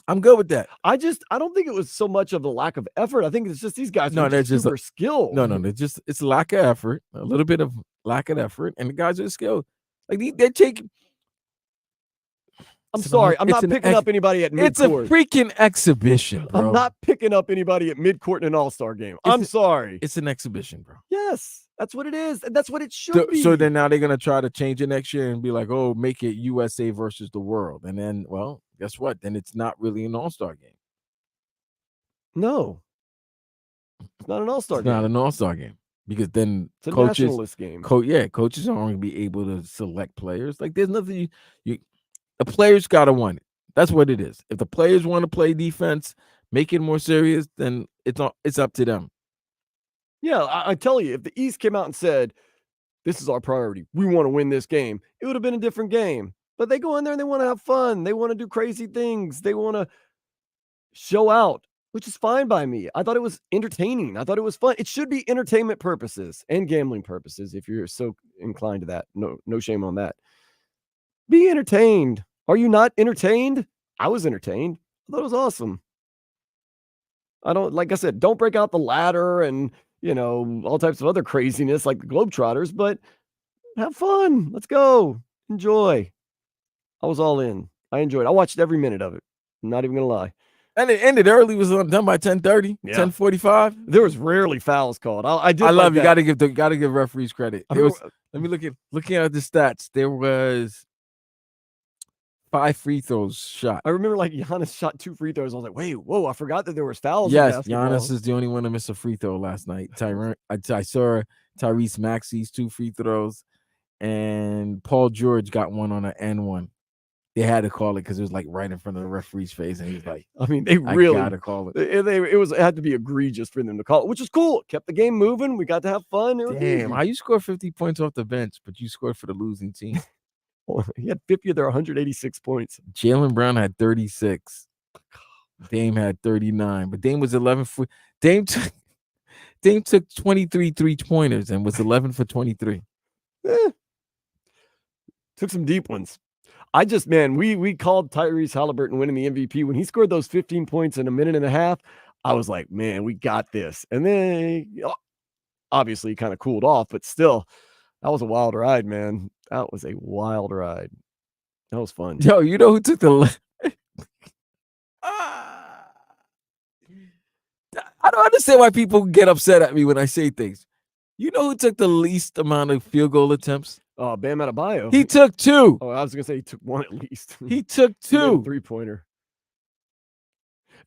I'm good with that. I don't think it was so much of a lack of effort. I think it's just these guys are just super skilled. No, it's lack of effort, a little bit of lack of effort, and the guys are skilled. Like they take. I'm sorry, I'm not picking up anybody at midcourt. It's a freaking exhibition, bro. I'm not picking up anybody at midcourt in an All-Star game. I'm sorry. It's an exhibition, bro. Yes, that's what it is. And that's what it should be. So then now they're going to try to change it next year and be like, oh, make it USA versus the world. And then, well, guess what? Then it's not really an All-Star game. No. It's not an All-Star game. It's not an All-Star game. Because then it's a nationalist game. Coaches aren't going to be able to select players. Like there's nothing the players got to want it. That's what it is. If the players want to play defense, make it more serious, then it's up to them. Yeah, I tell you, if the East came out and said, this is our priority, we want to win this game, it would have been a different game. But they go in there and they want to have fun. They want to do crazy things. They want to show out, which is fine by me. I thought it was entertaining. I thought it was fun. It should be entertainment purposes and gambling purposes if you're so inclined to that. No shame on that. Be entertained. Are you not entertained? I was entertained. I thought it was awesome. Like I said, don't break out the ladder and, all types of other craziness like the Globetrotters, but have fun. Let's go. Enjoy. I was all in. I enjoyed it. I watched every minute of it. I'm not even going to lie. And it ended early. It was done by 10:30, Yeah. 10:45. There was rarely fouls called. I love like you. that. Got to give referees credit. I It mean, was. Let me looking at the stats. There was 5 free throws shot. I remember like Giannis shot 2 free throws. I was like, whoa, I forgot that there was fouls. Yes, in basketball. Giannis is the only one to miss a free throw last night. I saw Tyrese Maxey's 2 free throws, and Paul George got one on an N1. They had to call it because it was like right in front of the referee's face, and he's like, I mean, they I really gotta call it. It had to be egregious for them to call it, which is cool. Kept the game moving. We got to have fun. It was Damn, easy. how you score 50 points off the bench, but you scored for the losing team? He had 50 of their 186 points. Jaylen Brown had 36. Dame had 39, but Dame was 11 for Dame took 23 3-pointers and was 11 for 23. Took some deep ones. We called Tyrese Halliburton winning the MVP when he scored those 15 points in a minute and a half. I was like, man, we got this. And then obviously kind of cooled off, but still, that was a wild ride, man. That was a wild ride. That was fun. Yo, you know who took the I don't understand why people get upset at me when I say things. You know who took the least amount of field goal attempts? Bam Adebayo. He took 2. Oh, I was gonna say he took 1 at least. He took 2. 3-pointer.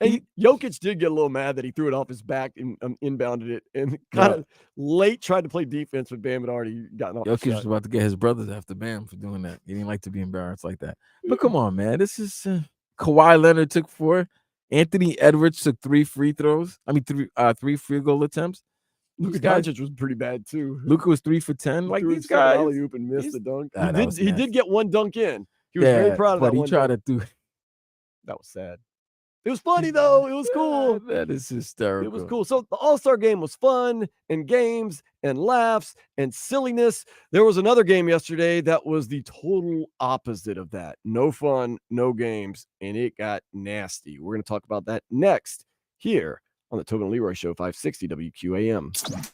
And Jokic did get a little mad that he threw it off his back and inbounded it, and kind of late tried to play defense, but Bam had already gotten off. Jokic was about to get his brothers after Bam for doing that. He didn't like to be embarrassed like that. But come on, man, this is Kawhi Leonard took 4. Anthony Edwards took 3 free throws. I mean, 3 field goal attempts. Luka Doncic was pretty bad too. Luka was 3 for 10. Like these guys, alley-oop and missed the dunk. He nasty. did get 1 dunk in. He was very proud of that. But he tried dunk. to do. That was sad. It was funny though. It was cool. That is hysterical. It was cool. So the All-Star game was fun and games and laughs and silliness. There was another game yesterday that was the total opposite of that. No fun, no games, and it got nasty. We're going to talk about that next here on the Tobin and Leroy Show, 560 WQAM.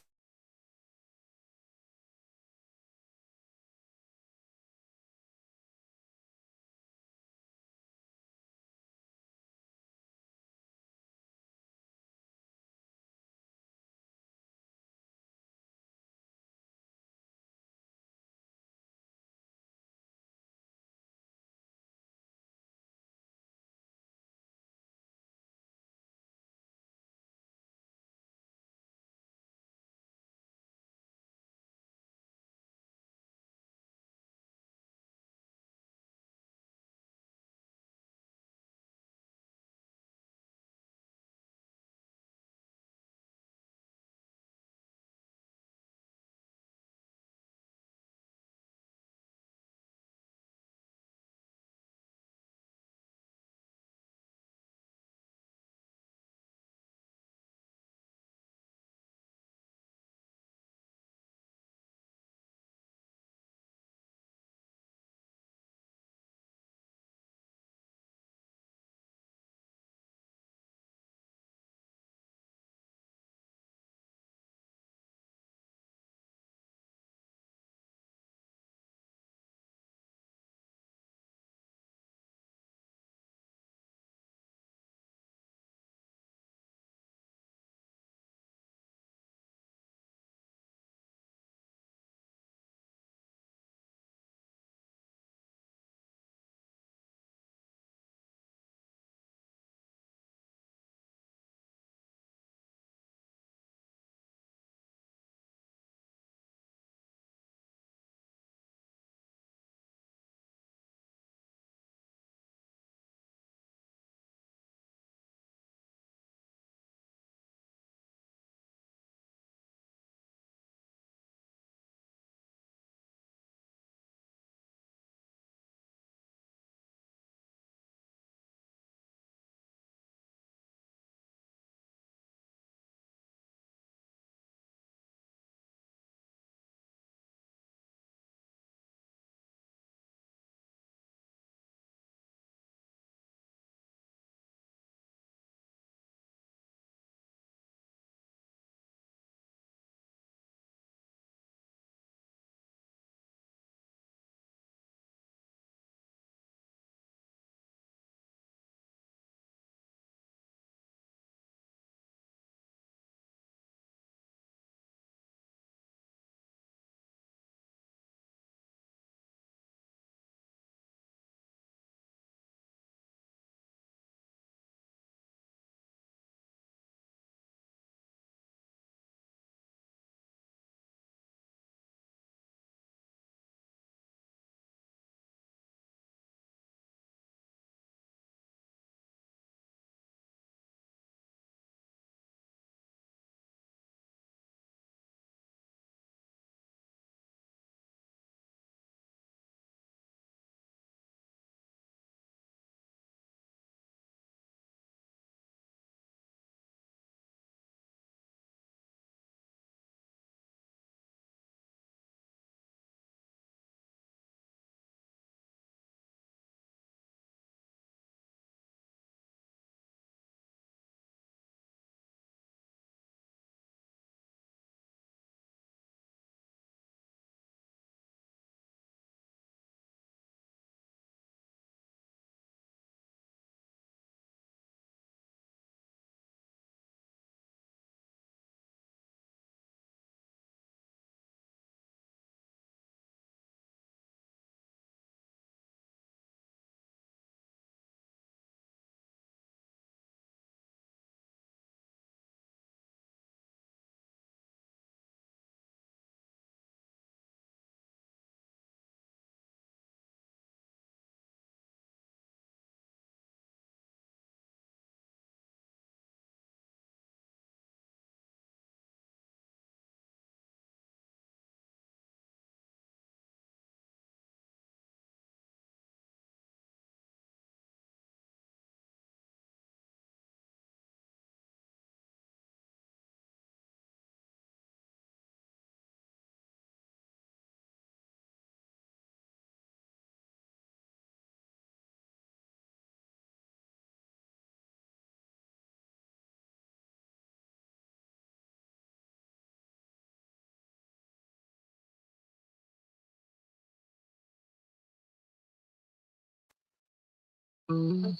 Tobin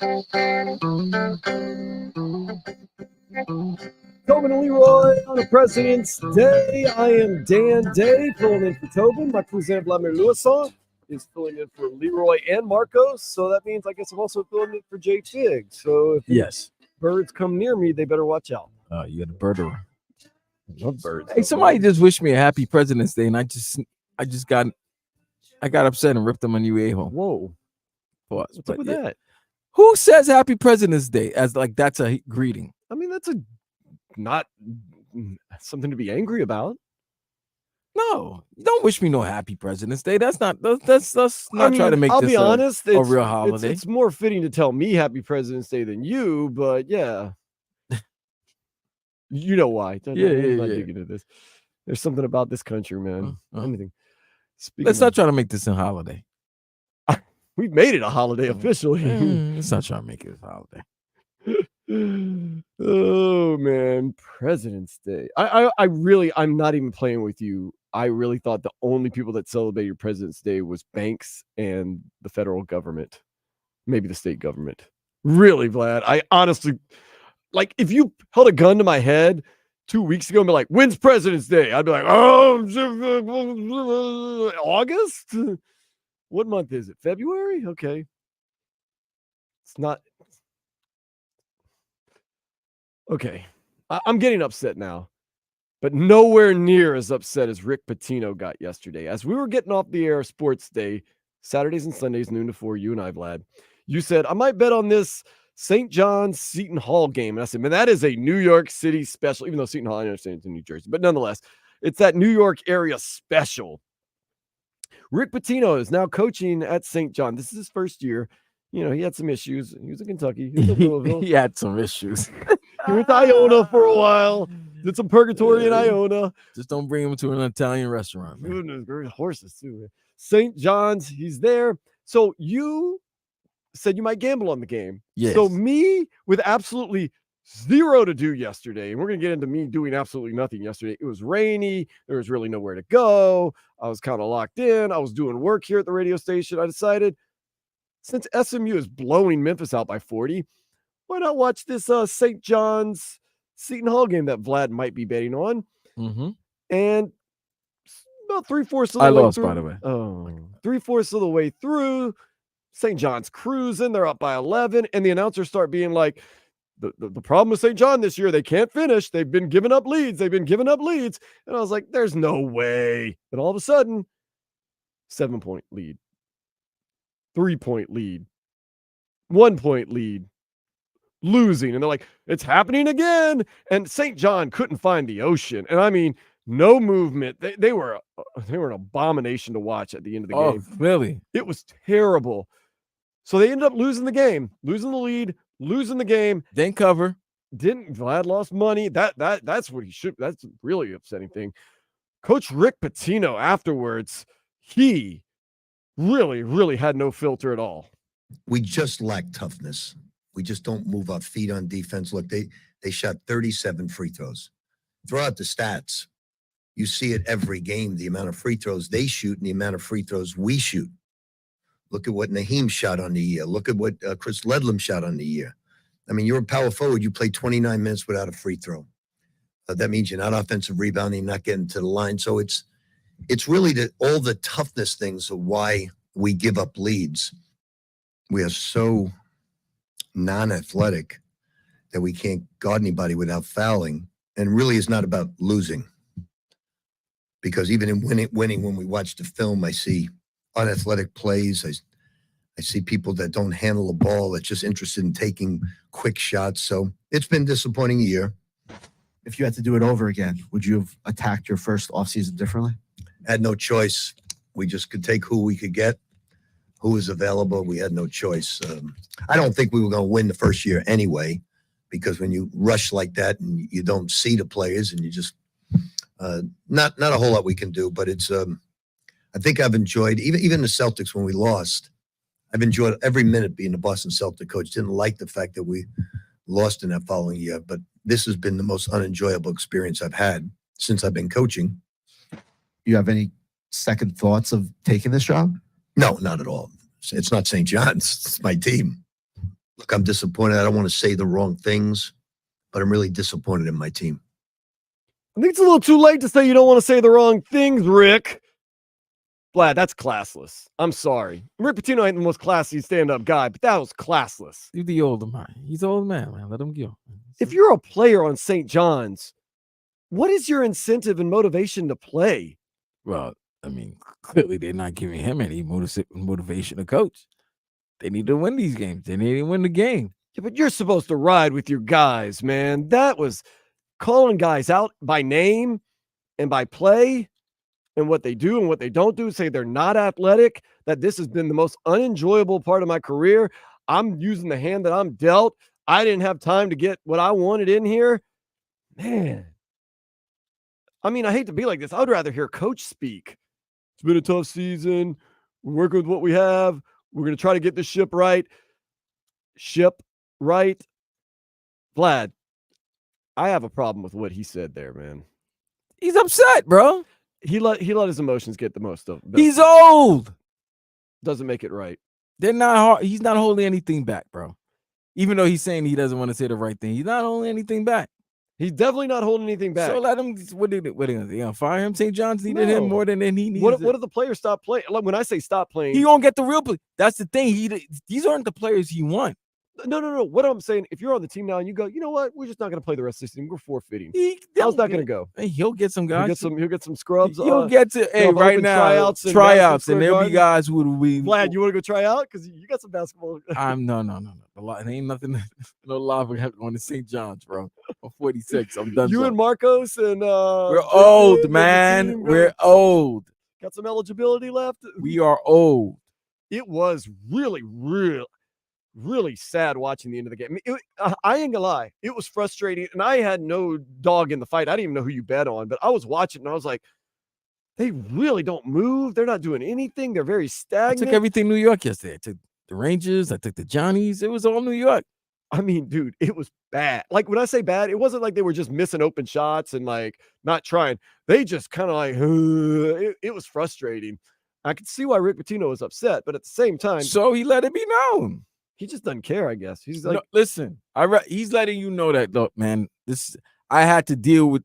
and Leroy on a President's Day. I am Dan Day, filling in for Tobin. My cousin Vladimir Lewisson is filling in for Leroy and Marcos. So that means I guess I'm also filling in for Jay Fig. So if Yes. birds come near me, they better watch out. You got a birderer. I love birds. Hey, somebody just wished me a happy President's Day, and I got upset and ripped them a new a-hole. Whoa. What's What's up with that? Who says Happy President's Day as like that's a greeting? I mean, that's not something to be angry about. No, don't wish me no Happy President's Day. That's not not try to make I'll this be honest, a real holiday. It's more fitting to tell me Happy President's Day than you, but yeah. You know why. I'm not digging into this. There's something about this country, man. Anything. Let's not try to make this a holiday. We've made it a holiday officially. Let's not try to make it a holiday. Oh man, President's Day. I'm not even playing with you. I really thought the only people that celebrated President's Day was banks and the federal government, maybe the state government. Really, Vlad. I honestly, like, if you held a gun to my head 2 weeks ago and be like, "When's President's Day?" I'd be like, "Oh, August." What month is it? February? Okay. It's not. Okay. I'm getting upset now, but nowhere near as upset as Rick Pitino got yesterday. As we were getting off the air Sports Day, Saturdays and Sundays, noon to 4, you and I, Vlad, you said, I might bet on this St. John's Seton Hall game. And I said, man, that is a New York City special, even though Seton Hall, I understand it's in New Jersey, but nonetheless, it's that New York area special. Rick Pitino is now coaching at St. John. This is his first year. You know, he had some issues. He was in Kentucky. He was in Louisville. He had some issues. He went to Iona for a while. Did some purgatory in Iona. Just don't bring him to an Italian restaurant. Man. Goodness, great horses too. Man. St. John's, he's there. So you said you might gamble on the game. Yes. So me with absolutely zero to do yesterday, and we're going to get into me doing absolutely nothing yesterday. It was rainy. There was really nowhere to go. I was kind of locked in. I was doing work here at the radio station. I decided, since SMU is blowing Memphis out by 40, why not watch this St. John's Seton Hall game that Vlad might be betting on? Mm-hmm. And about 3/4 of the way lost, through. by the way. 3/4 of the way through, St. John's cruising. They're up by 11, and the announcers start being like, the problem with St. John this year, they can't finish. They've been giving up leads. And I was like, there's no way. And all of a sudden, 7-point lead, 3-point lead, 1-point lead, losing. And they're like, it's happening again. And St. John couldn't find the ocean. And I mean, no movement. They were an abomination to watch at the end of the game. Oh, really? It was terrible. So they ended up losing the game, losing the lead, losing the game. Didn't cover. Vlad lost money. That's what he should. That's a really upsetting thing. Coach Rick Pitino afterwards, he really, really had no filter at all. We just lack toughness. We just don't move our feet on defense. Look, they shot 37 free throws. Throw out the stats. You see it every game, the amount of free throws they shoot and the amount of free throws we shoot. Look at what Naheem shot on the year. Look at what Chris Ledlam shot on the year. I mean, you're a power forward. You play 29 minutes without a free throw. That means you're not offensive rebounding, not getting to the line. So it's really all the toughness things of why we give up leads. We are so non-athletic that we can't guard anybody without fouling. And really it's not about losing. Because even in winning, when we watch the film, I see unathletic plays. I see people that don't handle the ball, that's just interested in taking quick shots. So it's been a disappointing year. If you had to do it over again, would you have attacked your first offseason differently? Had no choice. We just could take who we could get, who was available. We had no choice. I don't think we were going to win the first year anyway, because when you rush like that and you don't see the players and you just not a whole lot we can do. But it's I think I've enjoyed even the Celtics when we lost. I've enjoyed every minute being the Boston Celtic coach. Didn't like the fact that we lost in that following year, but this has been the most unenjoyable experience I've had since I've been coaching. You have any second thoughts of taking this job? No, not at all. It's not St. John's. It's my team. Look, I'm disappointed. I don't want to say the wrong things, but I'm really disappointed in my team. I think it's a little too late to say you don't want to say the wrong things, Rick. Vlad, that's classless. I'm sorry. Rick Pitino ain't the most classy stand-up guy, but that was classless. He's the older man. He's an old man, man. Let him go. If you're a player on St. John's, what is your incentive and motivation to play? Well, I mean, clearly they're not giving him any motivation to coach. They need to win these games. They need to win the game. Yeah, but you're supposed to ride with your guys, man. That was calling guys out by name and by play and what they do and what they don't do, say they're not athletic, that this has been the most unenjoyable part of my career. I'm using the hand that I'm dealt. I didn't have time to get what I wanted in here. Man. I mean, I hate to be like this. I would rather hear coach speak. It's been a tough season. We're working with what we have. We're going to try to get the ship right. Vlad, I have a problem with what he said there, man. He's upset, bro. He let his emotions get the most of it. He's old. Doesn't make it right. They're not hard. He's not holding anything back, bro. Even though he's saying he doesn't want to say the right thing, he's not holding anything back. He's definitely not holding anything back. So let him. What are they gonna fire him? St. John's needed him more than he needs. What if the players stop playing? Like, when I say stop playing, he won't get the real play. That's the thing. These aren't the players he wants. No. What I'm saying, if you're on the team now and you go, you know what, we're just not going to play the rest of this season. We're forfeiting. How's that going to go? He'll get some guys. He'll get some scrubs. He'll get to right now tryouts, and there'll be guys who will be. Vlad, you want to go try out because you got some basketball? No. It ain't nothing. No lava on the St. John's, bro. I'm 46. I'm done. You and Marcos and we're old, man. We're old. Got some eligibility left. We are old. It was really sad watching the end of the game. I ain't gonna lie. It was frustrating, and I had no dog in the fight. I didn't even know who you bet on, but I was watching, and I was like, they really don't move. They're not doing anything. They're very stagnant. I took everything New York yesterday. I took the Rangers. I took the Johnnies. It was all New York. I mean, dude, it was bad. Like, when I say bad, it wasn't like they were just missing open shots and like not trying. They just kind of like, it was frustrating. I could see why Rick Pitino was upset, but at the same time, so he let it be known. He just doesn't care, I guess. He's like, no, listen, he's letting you know that, look, man, I had to deal with.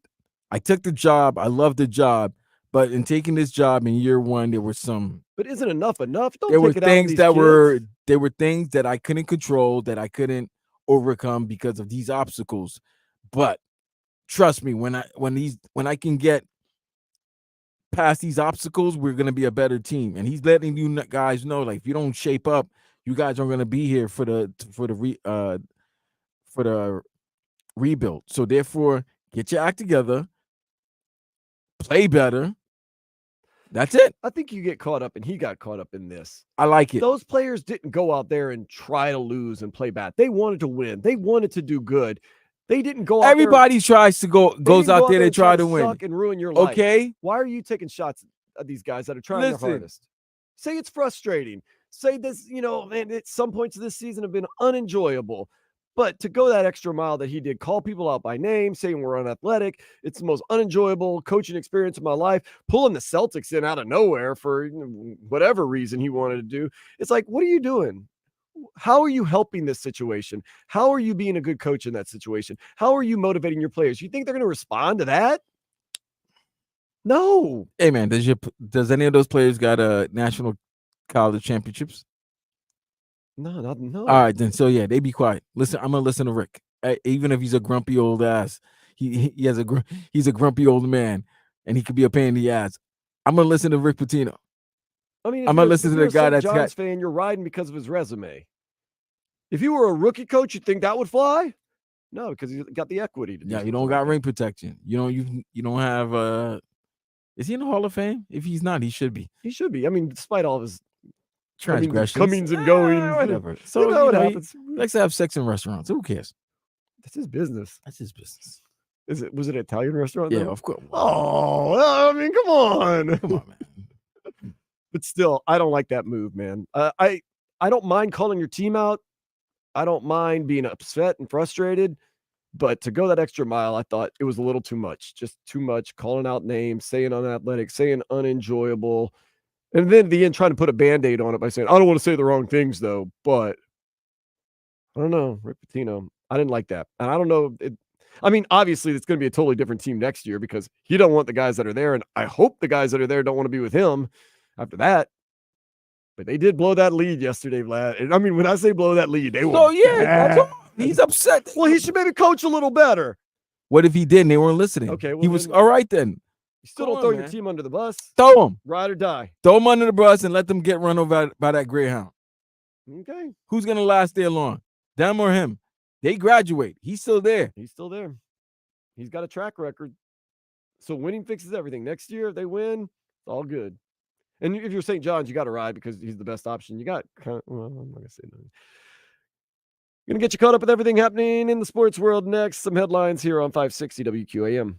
I took the job. I love the job, but in taking this job in year one, there were some. But isn't enough? Don't there were take it things out that kids. were there were things that I couldn't control, that I couldn't overcome because of these obstacles. But trust me, when I can get past these obstacles, we're gonna be a better team. And he's letting you guys know, like, if you don't shape up, you guys aren't going to be here for the rebuild. So therefore, get your act together, play better. That's it. I think you get caught up, and he got caught up in this. I like it. Those players didn't go out there and try to lose and play bad. They wanted to win. They wanted to do good. They didn't go out Everybody tries to goes out there to try to win. Suck and ruin your life. Okay. Why are you taking shots at these guys that are trying their hardest? Say it's frustrating. Say this, man, at some points of this season have been unenjoyable. But to go that extra mile that he did, call people out by name, saying we're unathletic, it's the most unenjoyable coaching experience of my life, pulling the Celtics in out of nowhere for whatever reason he wanted to do. It's like, what are you doing? How are you helping this situation? How are you being a good coach in that situation? How are you motivating your players? You think they're going to respond to that? No. Hey, man, does any of those players got a national college championships? No. All right, then. So yeah, they be quiet. Listen, I'm gonna listen to Rick, even if he's a grumpy old ass. He's a grumpy old man, and he could be a pain in the ass. I'm gonna listen to Rick Pitino. I mean, I'm gonna listen to the guy that's John's fan. You're riding because of his resume. If you were a rookie coach, you think that would fly? No, because he's got the equity to do. Yeah, you don't got ring protection. You don't have. Is he in the Hall of Fame? If he's not, he should be. He should be. I mean, despite all of his transgressions, comings and goings, whatever. So what happens. He likes to have sex in restaurants. Who cares? That's his business. That's his business. Was it an Italian restaurant? Yeah, though? of course. Oh, I mean, come on, man. But still, I don't like that move, man. I don't mind calling your team out. I don't mind being upset and frustrated. But to go that extra mile, I thought it was a little too much. Just too much, calling out names, saying unathletic, saying unenjoyable. And then at the end, trying to put a Band-Aid on it by saying, I don't want to say the wrong things, though. But I don't know. Rick Pitino. I didn't like that. And I don't know. I mean, obviously, it's going to be a totally different team next year because he don't want the guys that are there. And I hope the guys that are there don't want to be with him after that. But they did blow that lead yesterday, Vlad. And I mean, when I say blow that lead, they were. So yeah, bad. that's all. He's upset. Well, he should maybe coach a little better. What if he did and they weren't listening? Okay, well, he was then- all right then. You still Come don't throw on, your man. team under the bus. Throw him. Ride or die. Throw him under the bus and let them get run over by that Greyhound. Okay. Who's gonna last there long? Them or him? They graduate. He's still there. He's still there. He's got a track record. So winning fixes everything. Next year, if they win, it's all good. And if you're St. John's, you got to ride because he's the best option. You got, well, I'm not going to say nothing. Going to get you caught up with everything happening in the sports world next. Some headlines here on 560 WQAM.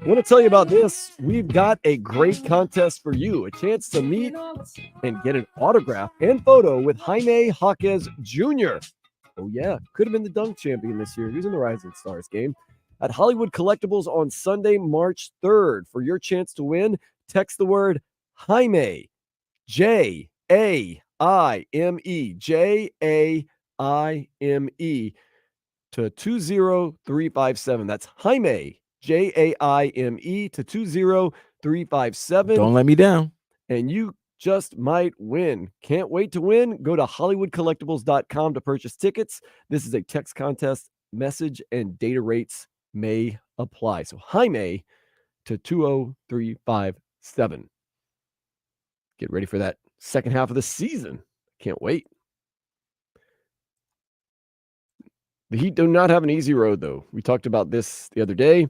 I want to tell you about this. We've got a great contest for you. A chance to meet and get an autograph and photo with Jaime Jaquez Jr. Oh, yeah. Could have been the dunk champion this year. He was in the Rising Stars game. At Hollywood Collectibles on Sunday, March 3rd. For your chance to win, text the word Jaime, Jaime, Jaime, to 20357. That's Jaime, Jaime, to 20357. Don't let me down. And you just might win. Can't wait to win? Go to HollywoodCollectibles.com to purchase tickets. This is a text contest. Message and data rates may apply. So Jaime to 20357. Get ready for that second half of the season. Can't wait. The Heat do not have an easy road, though. We talked about this the other day.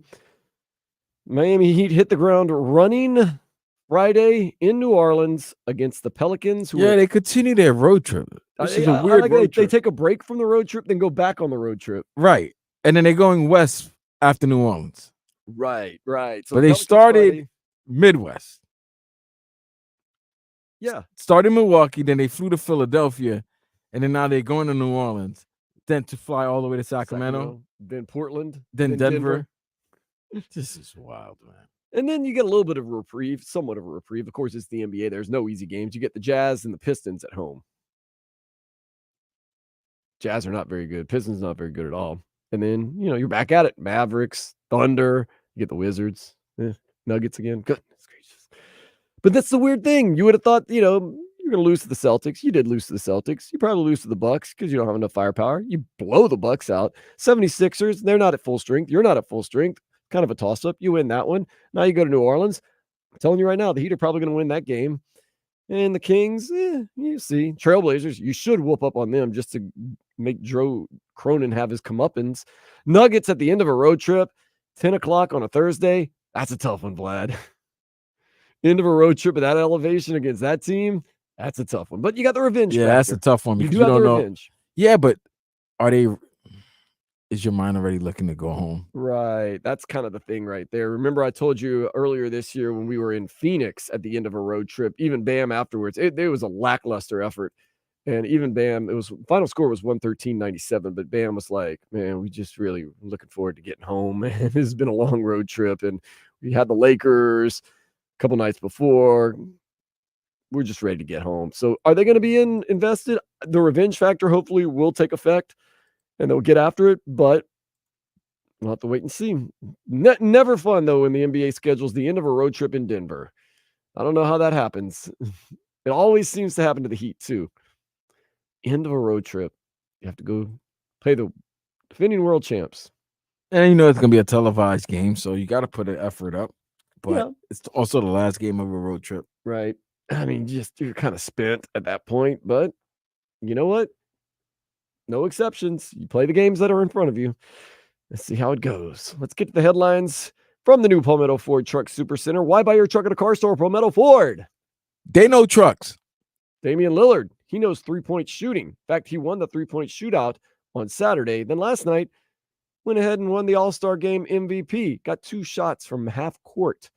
Miami Heat hit the ground running Friday in New Orleans against the Pelicans. They continue their road trip. This is a weird road trip. They take a break from the road trip, then go back on the road trip. Right. And then they're going west after New Orleans. Right. So but they started Midwest. Yeah. Started Milwaukee, then they flew to Philadelphia, and then now they're going to New Orleans, then to fly all the way to Sacramento. Then Portland. Then Denver. This is wild, man. And then you get a little bit of a reprieve, somewhat of a reprieve. Of course, it's the NBA. There's no easy games. You get the Jazz and the Pistons at home. Jazz are not very good. Pistons not very good at all. And then, you're back at it. Mavericks, Thunder. You get the Wizards. Nuggets again. Goodness gracious. But that's the weird thing. You would have thought, you're going to lose to the Celtics. You did lose to the Celtics. You probably lose to the Bucks because you don't have enough firepower. You blow the Bucks out. 76ers, they're not at full strength. You're not at full strength. Kind of a toss-up. You win that one. Now you go to New Orleans. I'm telling you right now, the Heat are probably going to win that game. And the Kings, you see. Trailblazers, you should whoop up on them just to make Joe Cronin have his comeuppance. Nuggets at the end of a road trip, 10 o'clock on a Thursday. That's a tough one, Vlad. End of a road trip at that elevation against that team, that's a tough one. But you got the revenge factor. That's a tough one because you don't know. Revenge. Yeah, but is your mind already looking to go home? Right. That's kind of the thing right there. Remember, I told you earlier this year when we were in Phoenix at the end of a road trip, even Bam afterwards, it was a lackluster effort. And even Bam, final score was 113-97, but Bam was like, man, we just really looking forward to getting home. Man, it's been a long road trip. And we had the Lakers a couple nights before. We're just ready to get home. So are they going to be invested? The revenge factor hopefully will take effect. And they'll get after it, but we'll have to wait and see. Never fun, though, when the NBA schedules the end of a road trip in Denver. I don't know how that happens. It always seems to happen to the Heat, too. End of a road trip. You have to go play the defending world champs. And it's going to be a televised game, so you got to put an effort up. But it's also the last game of a road trip. Right. I mean, you're kind of spent at that point, but you know what? No exceptions. You play the games that are in front of you. Let's see how it goes. Let's get to the headlines from the new Palmetto Ford Truck Super Center. Why buy your truck at a car store? Palmetto Ford. They know trucks. Damian Lillard. He knows three-point shooting. In fact, he won the three-point shootout on Saturday. Then last night, went ahead and won the All-Star Game MVP. Got 2 shots from half court.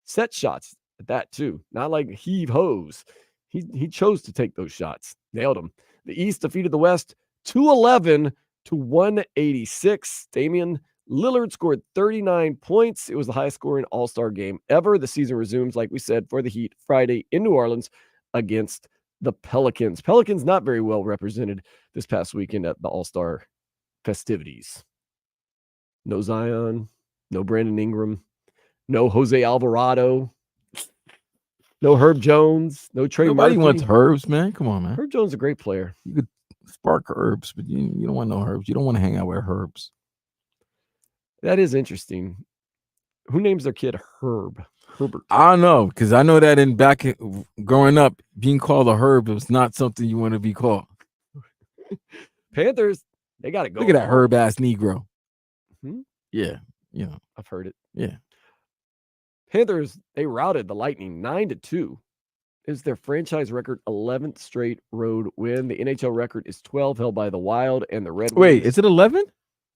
Set shots at that, too. Not like heave hose. He chose to take those shots. Nailed them. The East defeated the West 211-186. Damian Lillard scored 39 points. It was the highest scoring All-Star game ever. The season resumes, like we said, for the Heat Friday in New Orleans against the Pelicans. Pelicans not very well represented this past weekend at the All-Star festivities. No Zion, no Brandon Ingram, no Jose Alvarado, no Herb Jones, no Trey Nobody Murphy. wants Herbs, man. Come on, man. Herb Jones is a great player. You could spark Herbs, but you don't want no Herbs. You don't want to hang out with Herbs. That is interesting. Who names their kid Herb? Herbert. I don't know, because I know that growing up, being called a Herb was not something you want to be called. Panthers, they got to go. Look at that Herb ass Negro. Hmm? Yeah, I've heard it. Yeah. Panthers, they routed the Lightning 9-2. Is their franchise record 11th straight road win. The NHL record is 12, held by the Wild and the Red Wings. Wait, is it 11?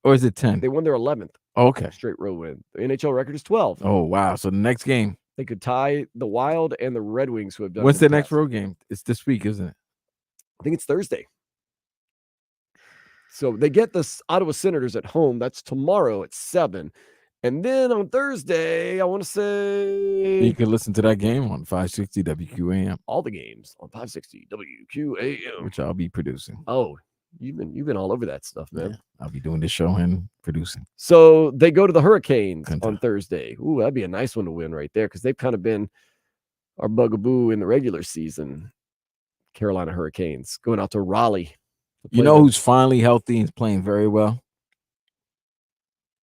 Or is it 10? They won their 11th Okay. straight road win. The NHL record is 12. Oh, wow. So the next game. They could tie the Wild and the Red Wings, who have done. What's it in the next past. road game? It's this week, isn't it? I think it's Thursday. So they get the Ottawa Senators at home. That's tomorrow at 7. And then on Thursday, I want to say You can listen to that game on 560 WQAM, all the games on 560 WQAM, which I'll be producing. Oh, you've been all over that stuff, man. Yeah, I'll be doing this show and producing. So they go to the Hurricanes Kenta. on Thursday. Ooh, that'd be a nice one to win right there because they've kind of been our bugaboo in the regular season. Carolina Hurricanes going out to Raleigh. You know who's finally healthy and is playing very well?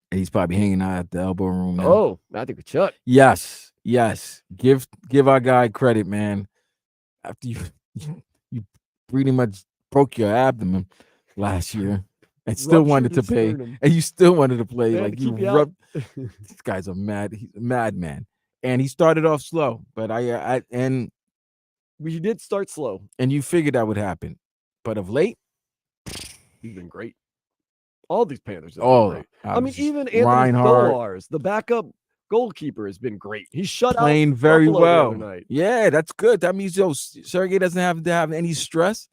He's probably hanging out at the elbow room now. Oh, Matthew Tkachuk. Yes. Give our guy credit, man. After you pretty much broke your abdomen last year and still wanted to play, and you still wanted to play. Man, like to you keep you rubbed. This guy's he's a madman. And he started off slow, but we did start slow, and you figured that would happen, but of late, he's been great. All these Panthers have Oh, been great. I mean, even Anthony Reinhart. Stolarz, the backup goalkeeper, has been great. He shut playing out very Buffalo well. the other night. Yeah, that's good. That means Sergey doesn't have to have any stress,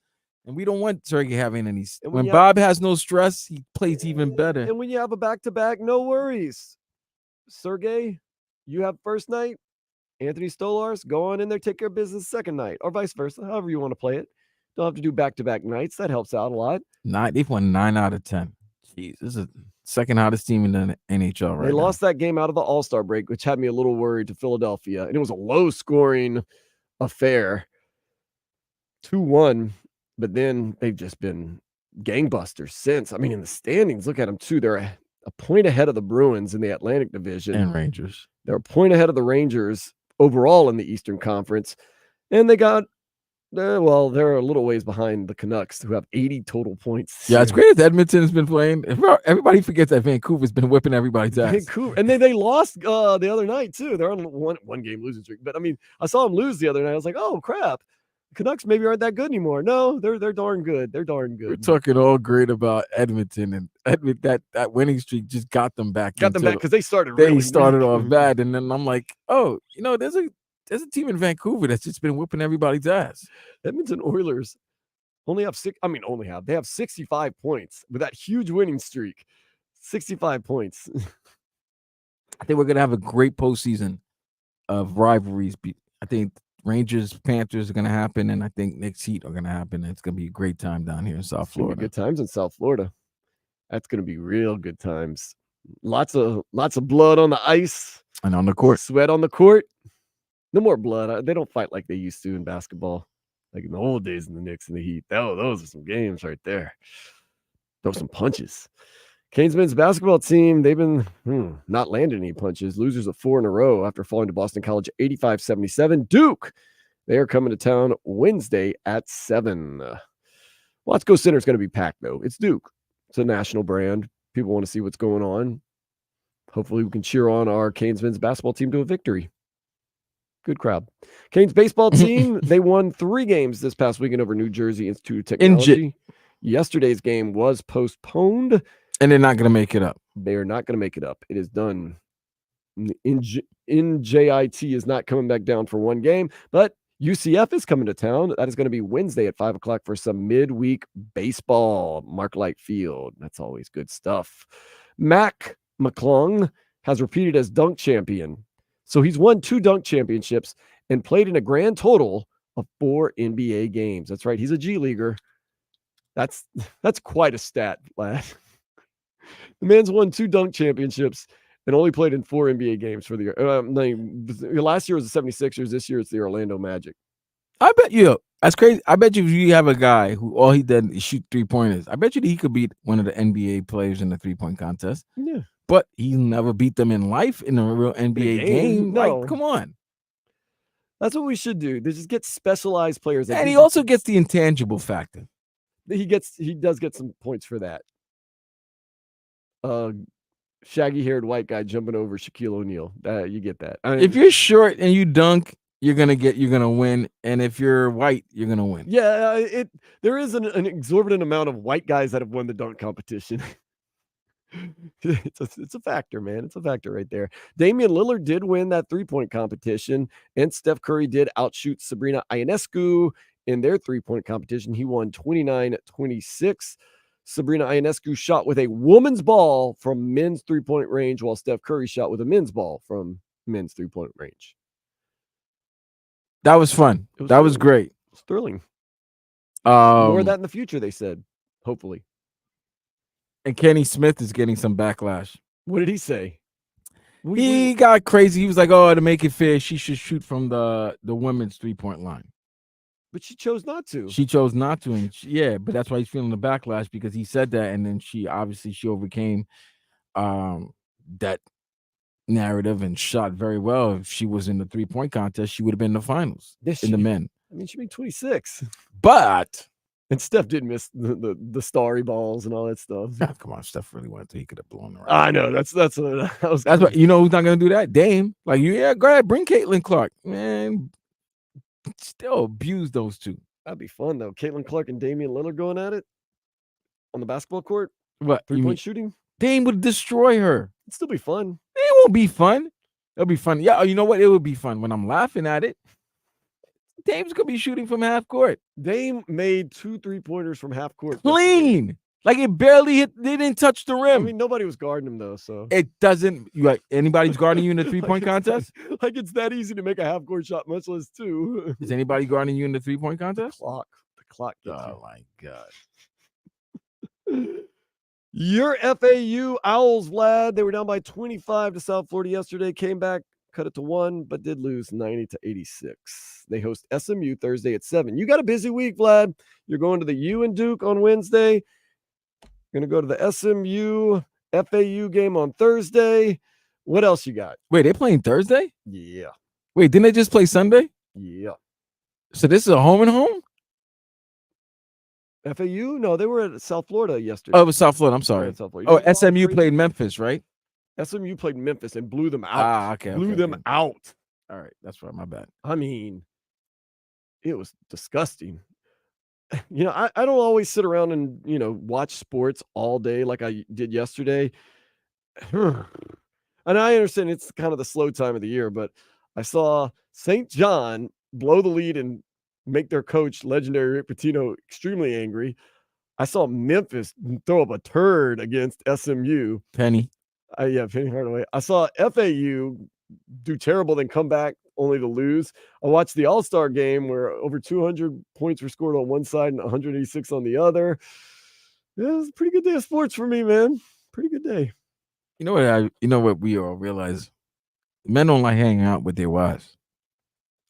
and we don't want Sergey having any. And When when Bob has no stress, he plays even better. And when you have a back-to-back, no worries. Sergey, you have first night. Anthony Stolarz, go on in there, take care of business second night, or vice versa, however you want to play it. Don't have to do back-to-back nights. That helps out a lot. They've won 9 out of 10. Jeez, this is the second hottest team in the NHL right They now. lost that game out of the All-Star break, which had me a little worried to Philadelphia, and it was a low-scoring affair, 2-1, but then they've just been gangbusters since. I mean, in the standings, look at them too. They're a point ahead of the Bruins in the Atlantic Division. And Rangers. They're a point ahead of the Rangers overall in the Eastern Conference, and they got they're a little ways behind the Canucks, who have 80 total points. Yeah, it's great that Edmonton has been playing. Everybody forgets that Vancouver's been whipping everybody's ass. Vancouver, and they lost the other night too. They're on one game losing streak, but I mean, I saw them lose the other night. I was like, oh crap, the Canucks maybe aren't that good anymore. No, they're darn good. They're darn good. We're talking all great about Edmonton, and that winning streak just got them back. Because they started. They really started weak. off bad, and then I'm like, oh, there's a team in Vancouver that's just been whipping everybody's ass. Edmonton Oilers only have they have 65 points with that huge winning streak. 65 points. I think we're gonna have a great postseason of rivalries. I think Rangers, Panthers are gonna happen, and I think Knicks, Heat are gonna happen. It's gonna be a great time down here in South Florida. Good times in South Florida. That's gonna be real good times. Lots of blood on the ice and on the court. Sweat on the court. No more blood. They don't fight like they used to in basketball, like in the old days in the Knicks and the Heat. Those are some games right there. Throw some punches. Canes men's basketball team, they've been not landing any punches. Losers of 4 in a row after falling to Boston College 85-77. Duke, they are coming to town Wednesday at 7. Watsco Center is going to be packed, though. It's Duke. It's a national brand. People want to see what's going on. Hopefully we can cheer on our Canes men's basketball team to a victory. Good crowd. Canes baseball team, they won 3 games this past weekend over New Jersey Institute of Technology. Yesterday's game was postponed. And they're not going to make it up. They are not going to make it up. It is done. NJIT is not coming back down for one game, but UCF is coming to town. That is going to be Wednesday at 5 o'clock for some midweek baseball. Mark Light Field. That's always good stuff. Mac McClung has repeated as dunk champion. So he's won 2 dunk championships and played in a grand total of 4 NBA games. That's right. He's a G Leaguer. That's quite a stat, lad. The man's won 2 dunk championships and only played in 4 NBA games for the year. Last year was the 76ers. This year it's the Orlando Magic. I bet you. That's crazy. I bet you if you have a guy who all he did is shoot 3-pointers, I bet you that he could beat one of the NBA players in the 3-point contest. Yeah. But he never beat them in life in a real NBA game. No. Like, come on. That's what we should do. They just get specialized players. And he also gets the intangible factor. He does get some points for that. Shaggy-haired white guy jumping over Shaquille O'Neal. You get that. If you're short and you dunk, you're gonna win. And if you're white, you're gonna win. Yeah, there is an exorbitant amount of white guys that have won the dunk competition. It's a factor, man. It's a factor right there. Damian Lillard did win that 3-point competition, and Steph Curry did outshoot Sabrina Ionescu in their 3-point competition. He won 29-26. Sabrina Ionescu shot with a woman's ball from men's 3-point range, while Steph Curry shot with a men's ball from men's 3-point range. That was fun. That was great. It's thrilling. More of that in the future, they said. Hopefully. And Kenny Smith is getting some backlash. What did he say? He got crazy. He was like, "Oh, to make it fair, she should shoot from the women's 3-point line." But she chose not to. She chose not to, and but that's why he's feeling the backlash, because he said that, and then she overcame that narrative and shot very well. If she was in the 3-point contest, she would have been in the finals in the men. I mean, she made 26. But and Steph didn't miss the starry balls and all that stuff. Come on, Steph really wanted to. He could have blown her. I know. That's what I was. That's what, you know who's not gonna do that? Dame. Like, go ahead, bring Caitlin Clark. Man, still abuse those two. That'd be fun though. Caitlin Clark and Damian Lillard going at it on the basketball court. What, 3-point shooting? Dame would destroy her. It'd still be fun. It won't be fun. It'll be fun. Yeah, you know what? It would be fun when I'm laughing at it. Dame's gonna be shooting from half court. Dame made 2 3-pointers from half court. Clean. Yesterday. Like, it barely hit. They didn't touch the rim. I mean, nobody was guarding him though, so it doesn't. Like, anybody's guarding you in the 3-point contest? Like, it's that easy to make a half court shot, much less 2. Is anybody guarding you in the 3-point contest? The clock. Oh my god. Your FAU Owls, Vlad. They were down by 25 to South Florida yesterday. Came back, cut it to 1, but did lose 90-86. They host SMU Thursday at 7. You got a busy week, Vlad. You're going to the U and Duke on Wednesday. You're going to go to the SMU FAU game on Thursday. What else you got? Wait, they playing Thursday? Yeah. Wait, didn't they just play Sunday? Yeah. So this is a home and home? FAU? No, they were at South Florida yesterday. Oh, it was South Florida. I'm sorry. South Florida. Oh, SMU played Memphis, right? SMU played Memphis and blew them out. Okay. Blew them out. All right. That's right. My bad. I mean, it was disgusting. You know, I don't always sit around and, watch sports all day like I did yesterday. And I understand it's kind of the slow time of the year, but I saw St. John blow the lead and make their coach, legendary Rick Pitino, extremely angry. I saw Memphis throw up a turd against SMU. Penny. Penny Hardaway. I saw FAU do terrible, then come back only to lose. I watched the All-Star game where over 200 points were scored on one side and 186 on the other. Yeah, it was a pretty good day of sports for me, man. Pretty good day. You know what we all realize? Men don't like hanging out with their wives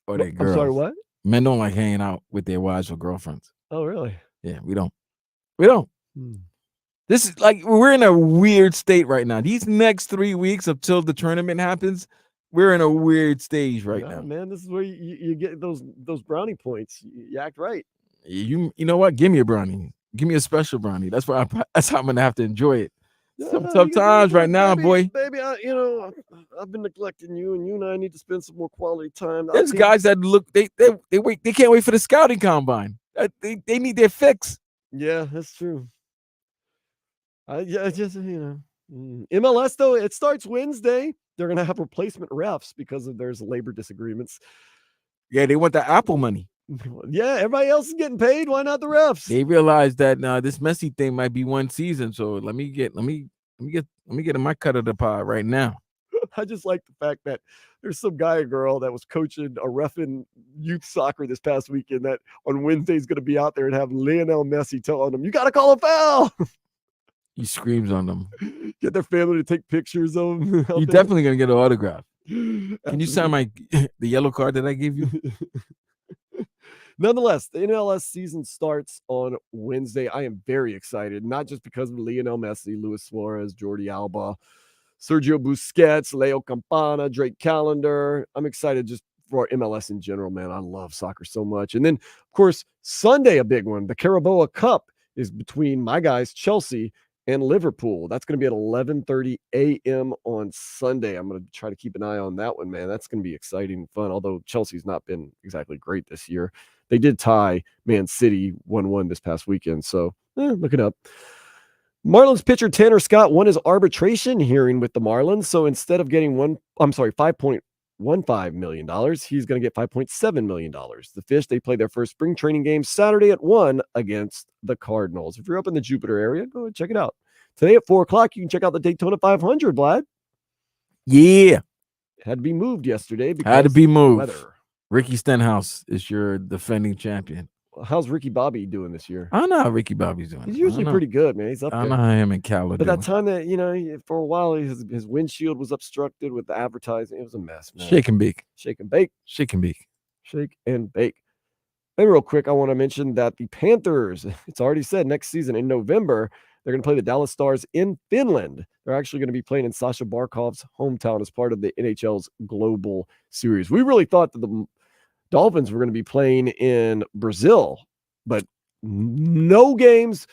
or their girls. I'm sorry, what? Men don't like hanging out with their wives or girlfriends. Oh, really? Yeah, we don't. This is like, we're in a weird state right now. These next 3 weeks until the tournament happens, we're in a weird stage right now. Man, this is where you get those brownie points. You act right. You know what? Give me a brownie. Give me a special brownie. That's how I'm gonna have to enjoy it. Some tough times right now, boy. Baby, I've been neglecting you, and you and I need to spend some more quality time. There's guys that look, they wait, they can't wait for the scouting combine. They need their fix. Yeah, that's true. MLS though, it starts Wednesday. They're gonna have replacement refs because there's labor disagreements. Yeah, they want the Apple money. Yeah, everybody else is getting paid. Why not the refs? They realize that this Messi thing might be one season, so let me get in my cut of the pie right now. I just like the fact that there's some guy or girl that was coaching a ref in youth soccer this past weekend that on Wednesday is going to be out there and have Lionel Messi telling them, "You got to call a foul." He screams on them. Get their family to take pictures of them. You're definitely gonna get an autograph. Can you sign the yellow card that I gave you? Nonetheless, the MLS season starts on Wednesday. I am very excited, not just because of Lionel Messi, Luis Suarez, Jordi Alba, Sergio Busquets, Leo Campana, Drake Callender. I'm excited just for MLS in general, man. I love soccer so much. And then, of course, Sunday, a big one. The Carabao Cup is between my guys, Chelsea and Liverpool. That's going to be at 11:30 a.m. on Sunday. I'm going to try to keep an eye on that one, man. That's going to be exciting and fun, although Chelsea's not been exactly great this year. They did tie Man City 1-1 this past weekend, so look it up. Marlins pitcher Tanner Scott won his arbitration hearing with the Marlins. So instead of getting $5.15 million, he's going to get $5.7 million. The Fish, they play their first spring training game Saturday at 1 against the Cardinals. If you're up in the Jupiter area, go and check it out. Today at 4 o'clock, you can check out the Daytona 500, Vlad. Yeah. It had to be moved yesterday because Had to be of the moved. weather. Ricky Stenhouse is your defending champion. How's Ricky Bobby doing this year? I don't know how Ricky Bobby's doing. He's usually pretty good, man. He's up I there. don't know how him and Cal are But doing. that time that, for a while, his windshield was obstructed with the advertising. It was a mess, man. Shake and bake. Shake and bake. Shake and bake. Shake and bake. And real quick, I want to mention that the Panthers, it's already said next season in November, they're going to play the Dallas Stars in Finland. They're actually going to be playing in Sasha Barkov's hometown as part of the NHL's Global Series. We really thought that the Dolphins were going to be playing in Brazil, but no games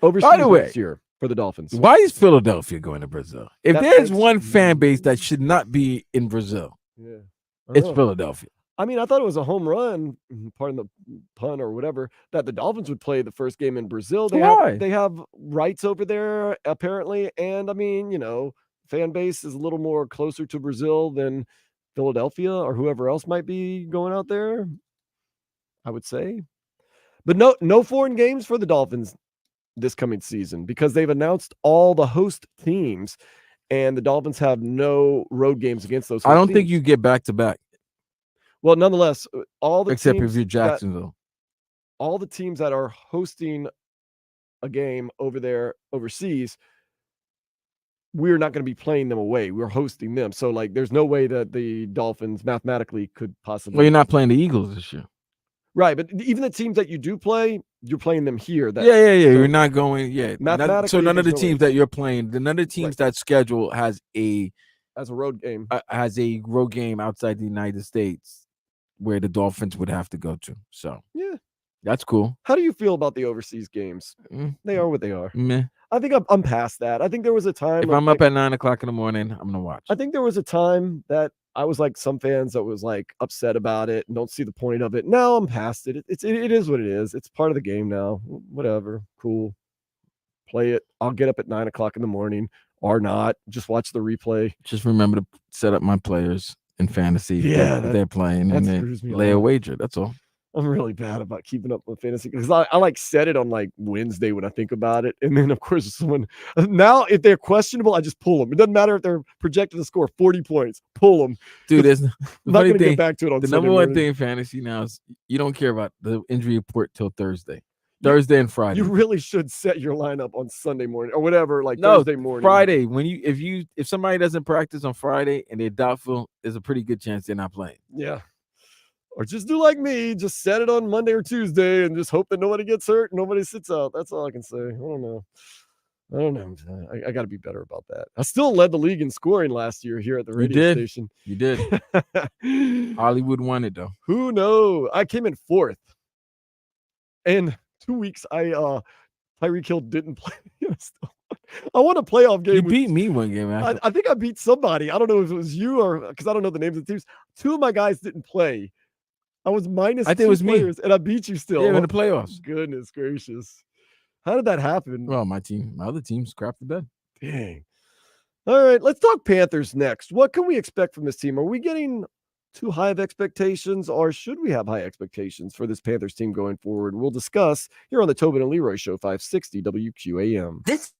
overseas next year for the Dolphins. Why is Philadelphia going to Brazil? If there's one fan base that should not be in Brazil, it's Philadelphia. I mean, I thought it was a home run, pardon the pun or whatever, that the Dolphins would play the first game in Brazil. They have rights over there, apparently. And I mean, fan base is a little more closer to Brazil than Philadelphia or whoever else might be going out there, I would say. But no foreign games for the Dolphins this coming season because they've announced all the host teams, and the Dolphins have no road games against those. I don't think you get back to back. Well, nonetheless, all the except teams if you're Jacksonville, all the teams that are hosting a game over there overseas, we're not going to be playing them away. We're hosting them. So, there's no way that the Dolphins mathematically could possibly. Well, you're not playing the Eagles this year. Right, but even the teams that you do play, you're playing them here. Yeah. You're not going. Yeah, mathematically. So none of the teams that you're playing, none of the teams that schedule has a road game. Has a road game outside the United States where the Dolphins would have to go to. So yeah, that's cool. How do you feel about the overseas games? They are what they are. Meh. I think I'm past that. I think there was a time. If I'm up at 9 o'clock in the morning, I'm gonna watch. I think there was a time that I was like some fans that was upset about it and don't see the point of it. Now I'm past it. It is what it is. It's part of the game now. Whatever. Cool. Play it. I'll get up at 9 o'clock in the morning or not. Just watch the replay. Just remember to set up my players in fantasy. Yeah, they're playing and then lay a wager. That's all. I'm really bad about keeping up with fantasy because I set it on Wednesday when I think about it. And then, of course, now if they're questionable, I just pull them. It doesn't matter if they're projected to score 40 points. Pull them. Dude, I'm not going to get back to it on the Sunday number one morning. thing in fantasy now is you don't care about the injury report till Thursday. Thursday and Friday. You really should set your lineup on Sunday morning or whatever, Thursday morning. Friday. If somebody doesn't practice on Friday and they're doubtful, there's a pretty good chance they're not playing. Yeah. Or just do like me, just set it on Monday or Tuesday and just hope that nobody gets hurt, nobody sits out. That's all I can say. I don't know. I got to be better about that. I still led the league in scoring last year here at the radio station. You did. Hollywood won it though. Who knows? I came in 4th. And 2 weeks, Tyreek Hill didn't play. I won a playoff game. You beat me one game. I think I beat somebody. I don't know if it was you or because I don't know the names of the teams. 2 of my guys didn't play. I was minus. I think it was players, and I beat you still. Yeah, in the playoffs. Goodness gracious. How did that happen? Well, my other teams crapped the bed. Dang. All right, let's talk Panthers next. What can we expect from this team? Are we getting too high of expectations, or should we have high expectations for this Panthers team going forward? We'll discuss here on the Tobin and Leroy Show, 560 WQAM. This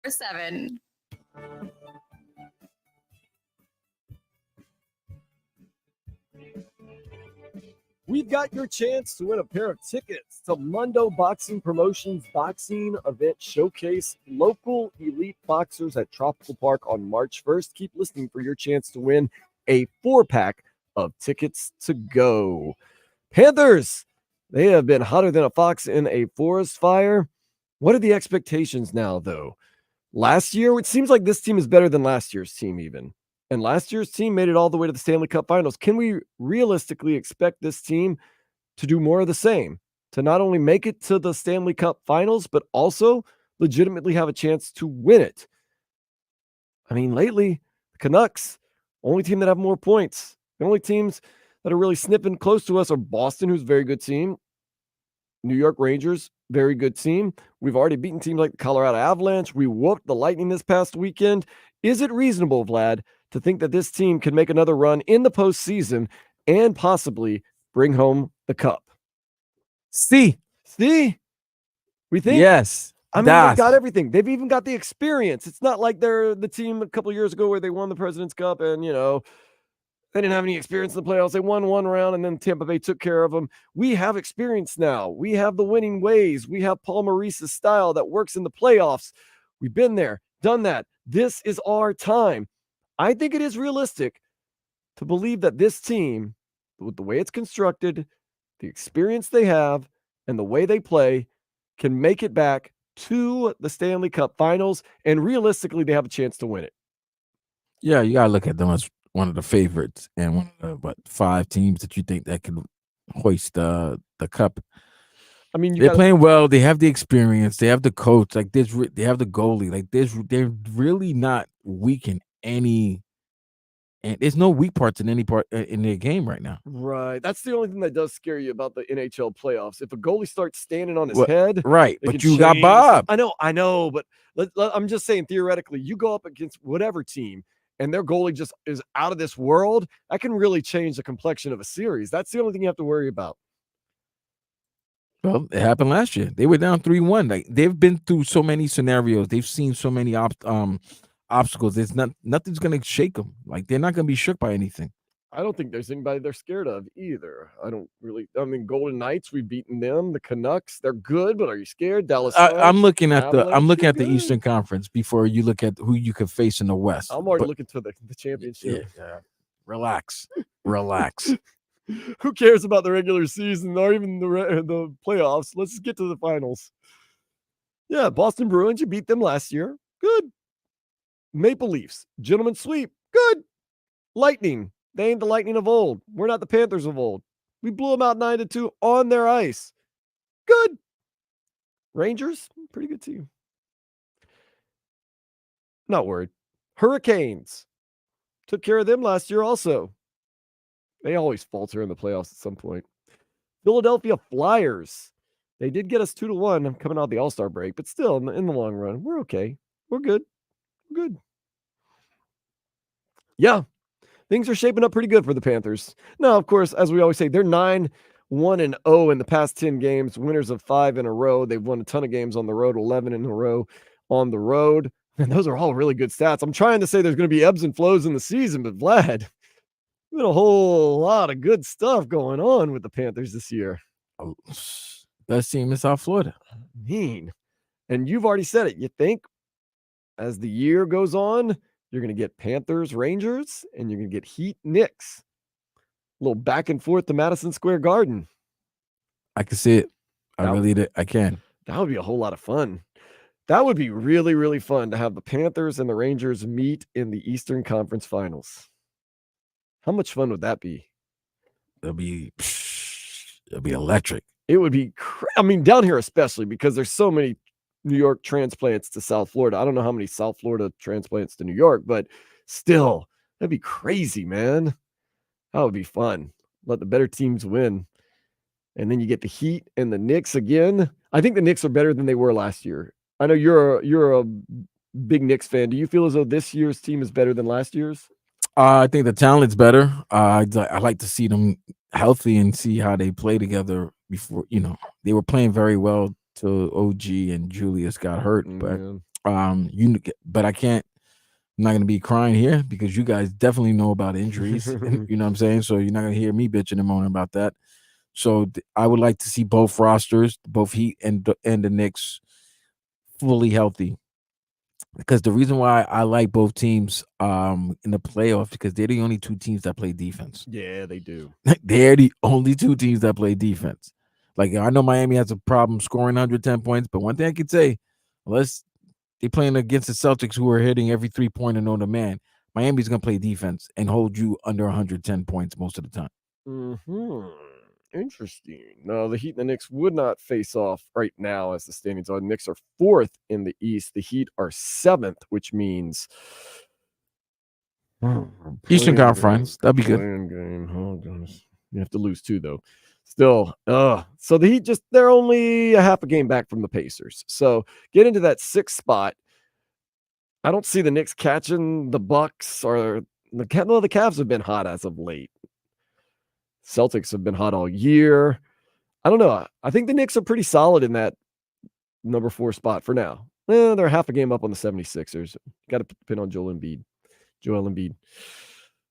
7. We've got your chance to win a pair of tickets to Mundo Boxing Promotions Boxing Event Showcase. Local elite boxers at Tropical Park on March 1st. Keep listening for your chance to win a 4-pack of tickets to go. Panthers, they have been hotter than a fox in a forest fire. What are the expectations now, though? Last year, it seems like this team is better than last year's team even. And last year's team made it all the way to the Stanley Cup Finals. Can we realistically expect this team to do more of the same? To not only make it to the Stanley Cup Finals, but also legitimately have a chance to win it? I mean, lately, the Canucks, only team that have more points. The only teams that are really sniffing close to us are Boston, who's a very good team. New York Rangers, very good team. We've already beaten teams like the Colorado Avalanche. We whooped the Lightning this past weekend. Is it reasonable, Vlad, to think that this team can make another run in the postseason and possibly bring home the cup? See, we think. Yes. I mean, they've got everything. They've even got the experience. It's not like they're the team a couple years ago where they won the President's Cup and, they didn't have any experience in the playoffs. They won one round and then Tampa Bay took care of them. We have experience now. We have the winning ways. We have Paul Maurice's style that works in the playoffs. We've been there, done that. This is our time. I think it is realistic to believe that this team, with the way it's constructed, the experience they have, and the way they play, can make it back to the Stanley Cup Finals, and realistically, they have a chance to win it. Yeah, you gotta look at them as one of the favorites and one of the 5 teams that you think that can hoist the cup. I mean, they're playing well. They have the experience. They have the coach. Like this, they have the goalie. Like this, they're really not weak in any. And there's no weak parts in any part in their game right now. Right. That's the only thing that does scare you about the NHL playoffs. If a goalie starts standing on his head, right? But you got Bob. I know. But I'm just saying, theoretically, you go up against whatever team, and their goalie just is out of this world. That can really change the complexion of a series. That's the only thing you have to worry about. Well, it happened last year. They were down 3-1. Like they've been through so many scenarios. They've seen so many obstacles. There's nothing's gonna shake them. Like they're not gonna be shook by anything. I don't think there's anybody they're scared of either. I mean, Golden Knights, we've beaten them. The Canucks, they're good, but are you scared? Dallas. I'm looking at the Eastern Conference before you look at who you could face in the West. I'm already looking to the championship. Yeah. Relax. Who cares about the regular season or even the playoffs? Let's just get to the finals. Yeah, Boston Bruins, you beat them last year. Good. Maple Leafs, gentlemen sweep. Good. Lightning, they ain't the Lightning of old. We're not the Panthers of old. We blew them out 9-2 on their ice. Good. Rangers, pretty good team. Not worried. Hurricanes, took care of them last year also. They always falter in the playoffs at some point. Philadelphia Flyers, they did get us 2-1 coming out of the All-Star break, but still in the long run, we're okay. We're good. Yeah, things are shaping up pretty good for the Panthers. Now, of course, as we always say, they're 9-1-0 in the past 10 games, winners of 5 in a row. They've won a ton of games on the road, 11 in a row on the road. And those are all really good stats. I'm trying to say there's going to be ebbs and flows in the season, but Vlad, there's been a whole lot of good stuff going on with the Panthers this year. Best team in South Florida. And you've already said it. You think as the year goes on, you're going to get Panthers, Rangers, and you're going to get Heat, Knicks. A little back and forth to Madison Square Garden. I can see it. I can. That would be a whole lot of fun. That would be really, really fun to have the Panthers and the Rangers meet in the Eastern Conference Finals. How much fun would that be? It'll be electric. It would be, down here especially because there's so many New York transplants to South Florida. I don't know how many South Florida transplants to New York, but still, that'd be crazy, man. That would be fun. Let the better teams win. And then you get the Heat and the Knicks again. I think the Knicks are better than they were last year. I know you're a big Knicks fan. Do you feel as though this year's team is better than last year's? I think the talent's better. I like to see them healthy and see how they play together before, they were playing very well till OG and Julius got hurt. But But I can't. I'm not gonna be crying here because you guys definitely know about injuries. You know what I'm saying? So you're not gonna hear me bitching and moaning about that. So I would like to see both rosters, both Heat and the Knicks, fully healthy. Because the reason why I like both teams in the playoffs because they're the only two teams that play defense. Yeah, they do. They're the only two teams that play defense. Like I know Miami has a problem scoring 110 points, but one thing I could say, unless they're playing against the Celtics who are hitting every 3-pointer known to man, Miami's gonna play defense and hold you under 110 points most of the time. Mm-hmm. Interesting. No, the Heat and the Knicks would not face off right now as the standings are. The Knicks are 4th in the East. The Heat are 7th, which means Eastern Conference. That'd be good. Game. Oh gosh. You have to lose 2 though. Still, so the Heat they're only a half a game back from the Pacers. So get into that 6th spot. I don't see the Knicks catching the Bucks or the Cavs have been hot as of late. Celtics have been hot all year. I don't know. I think the Knicks are pretty solid in that number 4 spot for now. They're half a game up on the 76ers. Got to depend on Joel Embiid.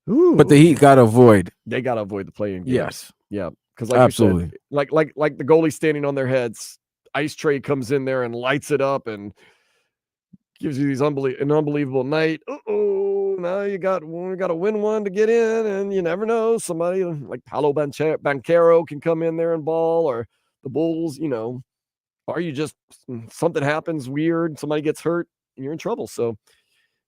Ooh. But the Heat got to avoid. They got to avoid the play-in games. Yes. Yeah. Because like absolutely, said, like the goalie standing on their heads, Ice Tray comes in there and lights it up and gives you an unbelievable night. Now we got to win one to get in, and you never know. Somebody like Paolo Banchero can come in there and ball, or the Bulls, or you just something happens weird, somebody gets hurt, and you're in trouble. So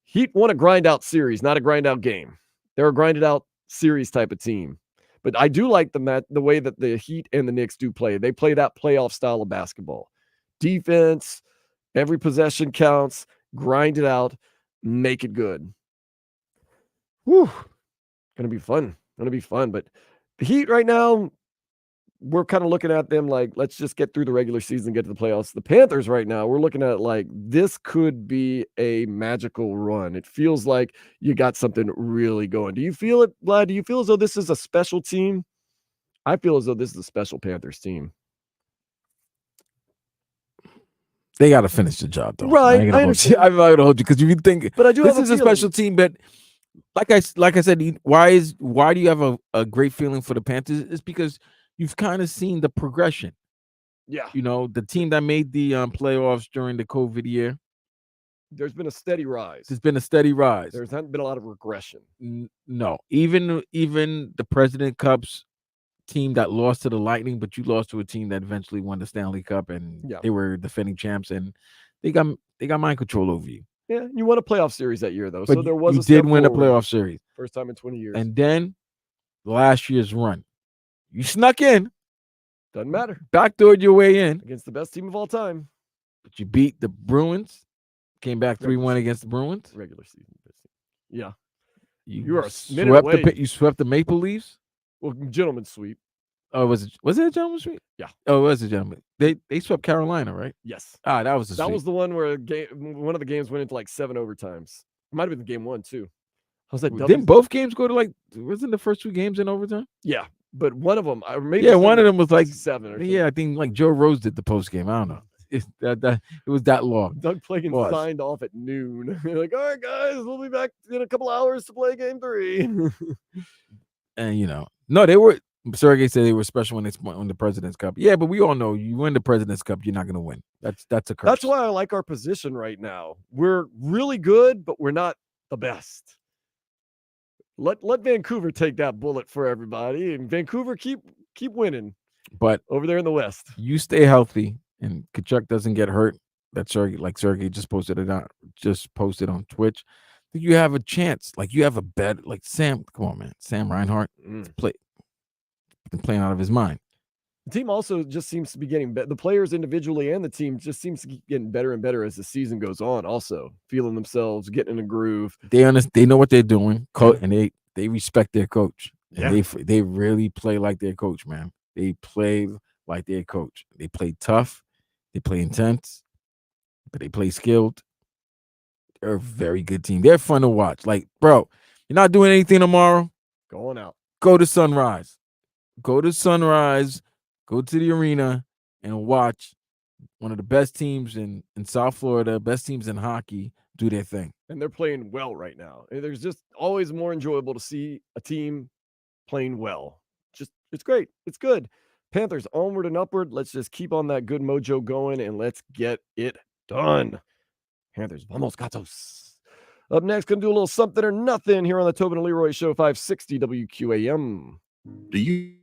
Heat want a grind out series, not a grind out game. They're a grinded out series type of team. But I do like the way that the Heat and the Knicks do play. They play that playoff style of basketball. Defense, every possession counts, grind it out, make it good. Whew. Gonna be fun. But the Heat right now, we're kind of looking at them like, let's just get through the regular season, get to the playoffs. The Panthers right now, we're looking at it like this could be a magical run. It feels like you got something really going. Do you feel it, Vlad? Do you feel as though this is a special team? I feel as though this is a special Panthers team. They got to finish the job, though. Right. I'm not going to hold you because you think but I do this is a special team. But like I said, why do you have a great feeling for the Panthers? It's because you've kind of seen the progression. Yeah. The team that made the playoffs during the COVID year. There's been a steady rise. There's been a steady rise. There hasn't been a lot of regression. No. Even the President Cup's team that lost to the Lightning, but you lost to a team that eventually won the Stanley Cup, and they were defending champs, and they got mind control over you. Yeah, you won a playoff series that year, though. But so there was you did win a playoff series. First time in 20 years. And then last year's run. You snuck in. Doesn't matter. Backdoored your way in. Against the best team of all time. But you beat the Bruins. Came back 3-1 against the Bruins. Regular season. Yeah. You are swept the Maple Leafs? Well, gentleman's sweep. Oh, was it a gentleman's sweep? Yeah. Oh, it was a gentleman. They swept Carolina, right? Yes. That was that was the one where one of the games went into like 7 overtimes. It might have been game 1 too. Didn't both games go to wasn't the first 2 games in overtime? Yeah, but one of them, one of them was like 7 or something. Yeah, I think like Joe Rose did the post game. I don't know. It was that long. Doug Plagan signed off at noon. Like, all right, guys, we'll be back in a couple hours to play game 3. And no, they were. Sergey said they were special when they won the President's Cup. Yeah, but we all know you win the President's Cup, you're not going to win. That's a curse. That's why I like our position right now. We're really good, but we're not the best. Let Vancouver take that bullet for everybody, and Vancouver keep winning. But over there in the West, you stay healthy, and Kachuk doesn't get hurt. That Sergey just posted on Twitch. You have a chance. Like you have a bet. Like Sam, come on, man. Sam Reinhart playing out of his mind. The team also just seems to be getting better. The players individually and the team just seems to be getting better and better as the season goes on. Also feeling themselves, getting in a groove. They know what they're doing, and they respect their coach. Yeah. And they really play like their coach, man. They play like their coach. They play tough. They play intense, but they play skilled. They're a very good team. They're fun to watch. Like, bro, you're not doing anything tomorrow. Going out. Go to Sunrise. Go to the arena and watch one of the best teams in South Florida, best teams in hockey, do their thing. And they're playing well right now. And there's just always more enjoyable to see a team playing well. Just it's great. It's good. Panthers onward and upward. Let's just keep on that good mojo going and let's get it done. Panthers, vamos gatos. Up next, gonna do a little something or nothing here on the Tobin and Leroy Show, 560 WQAM. Do you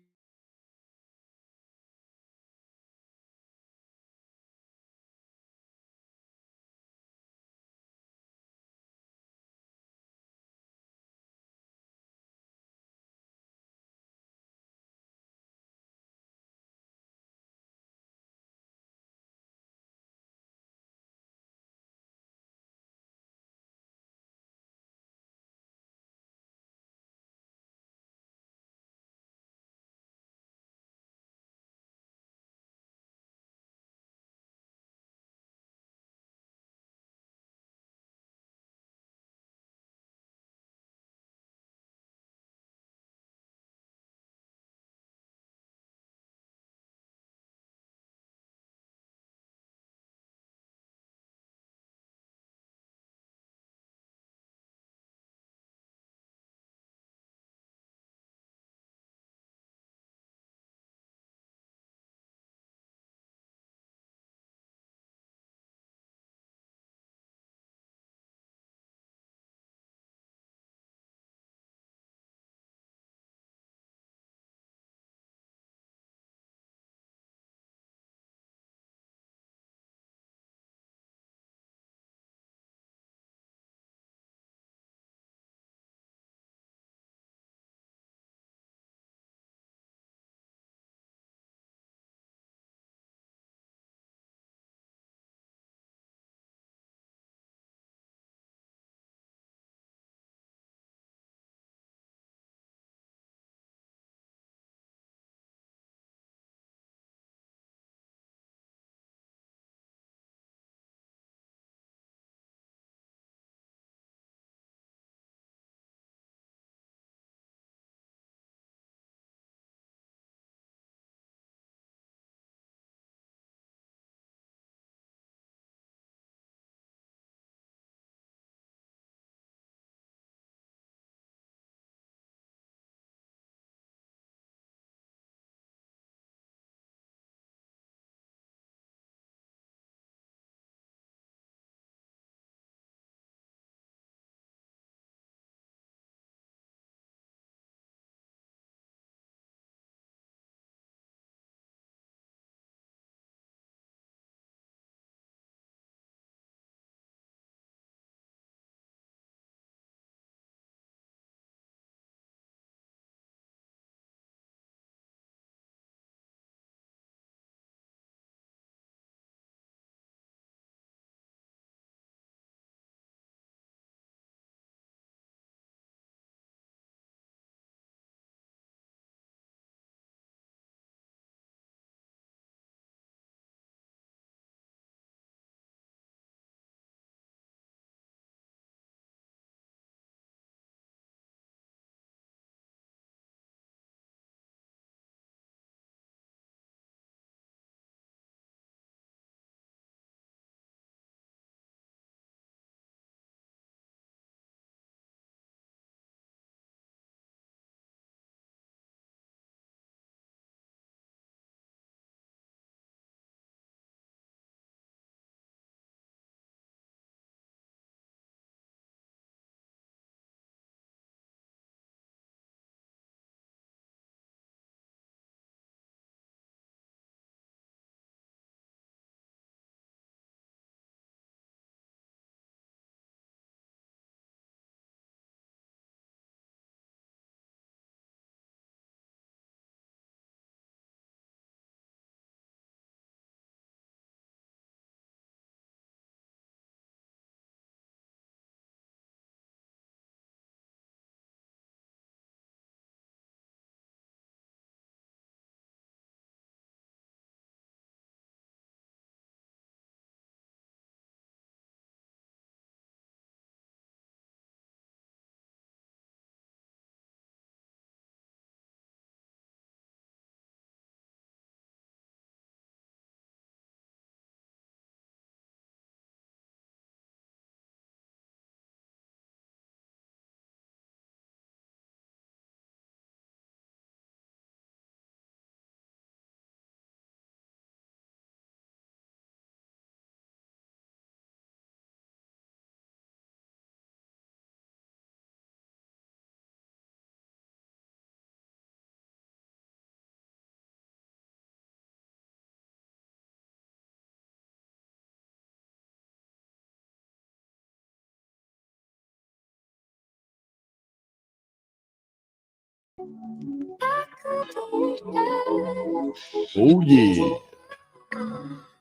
Oh, yeah.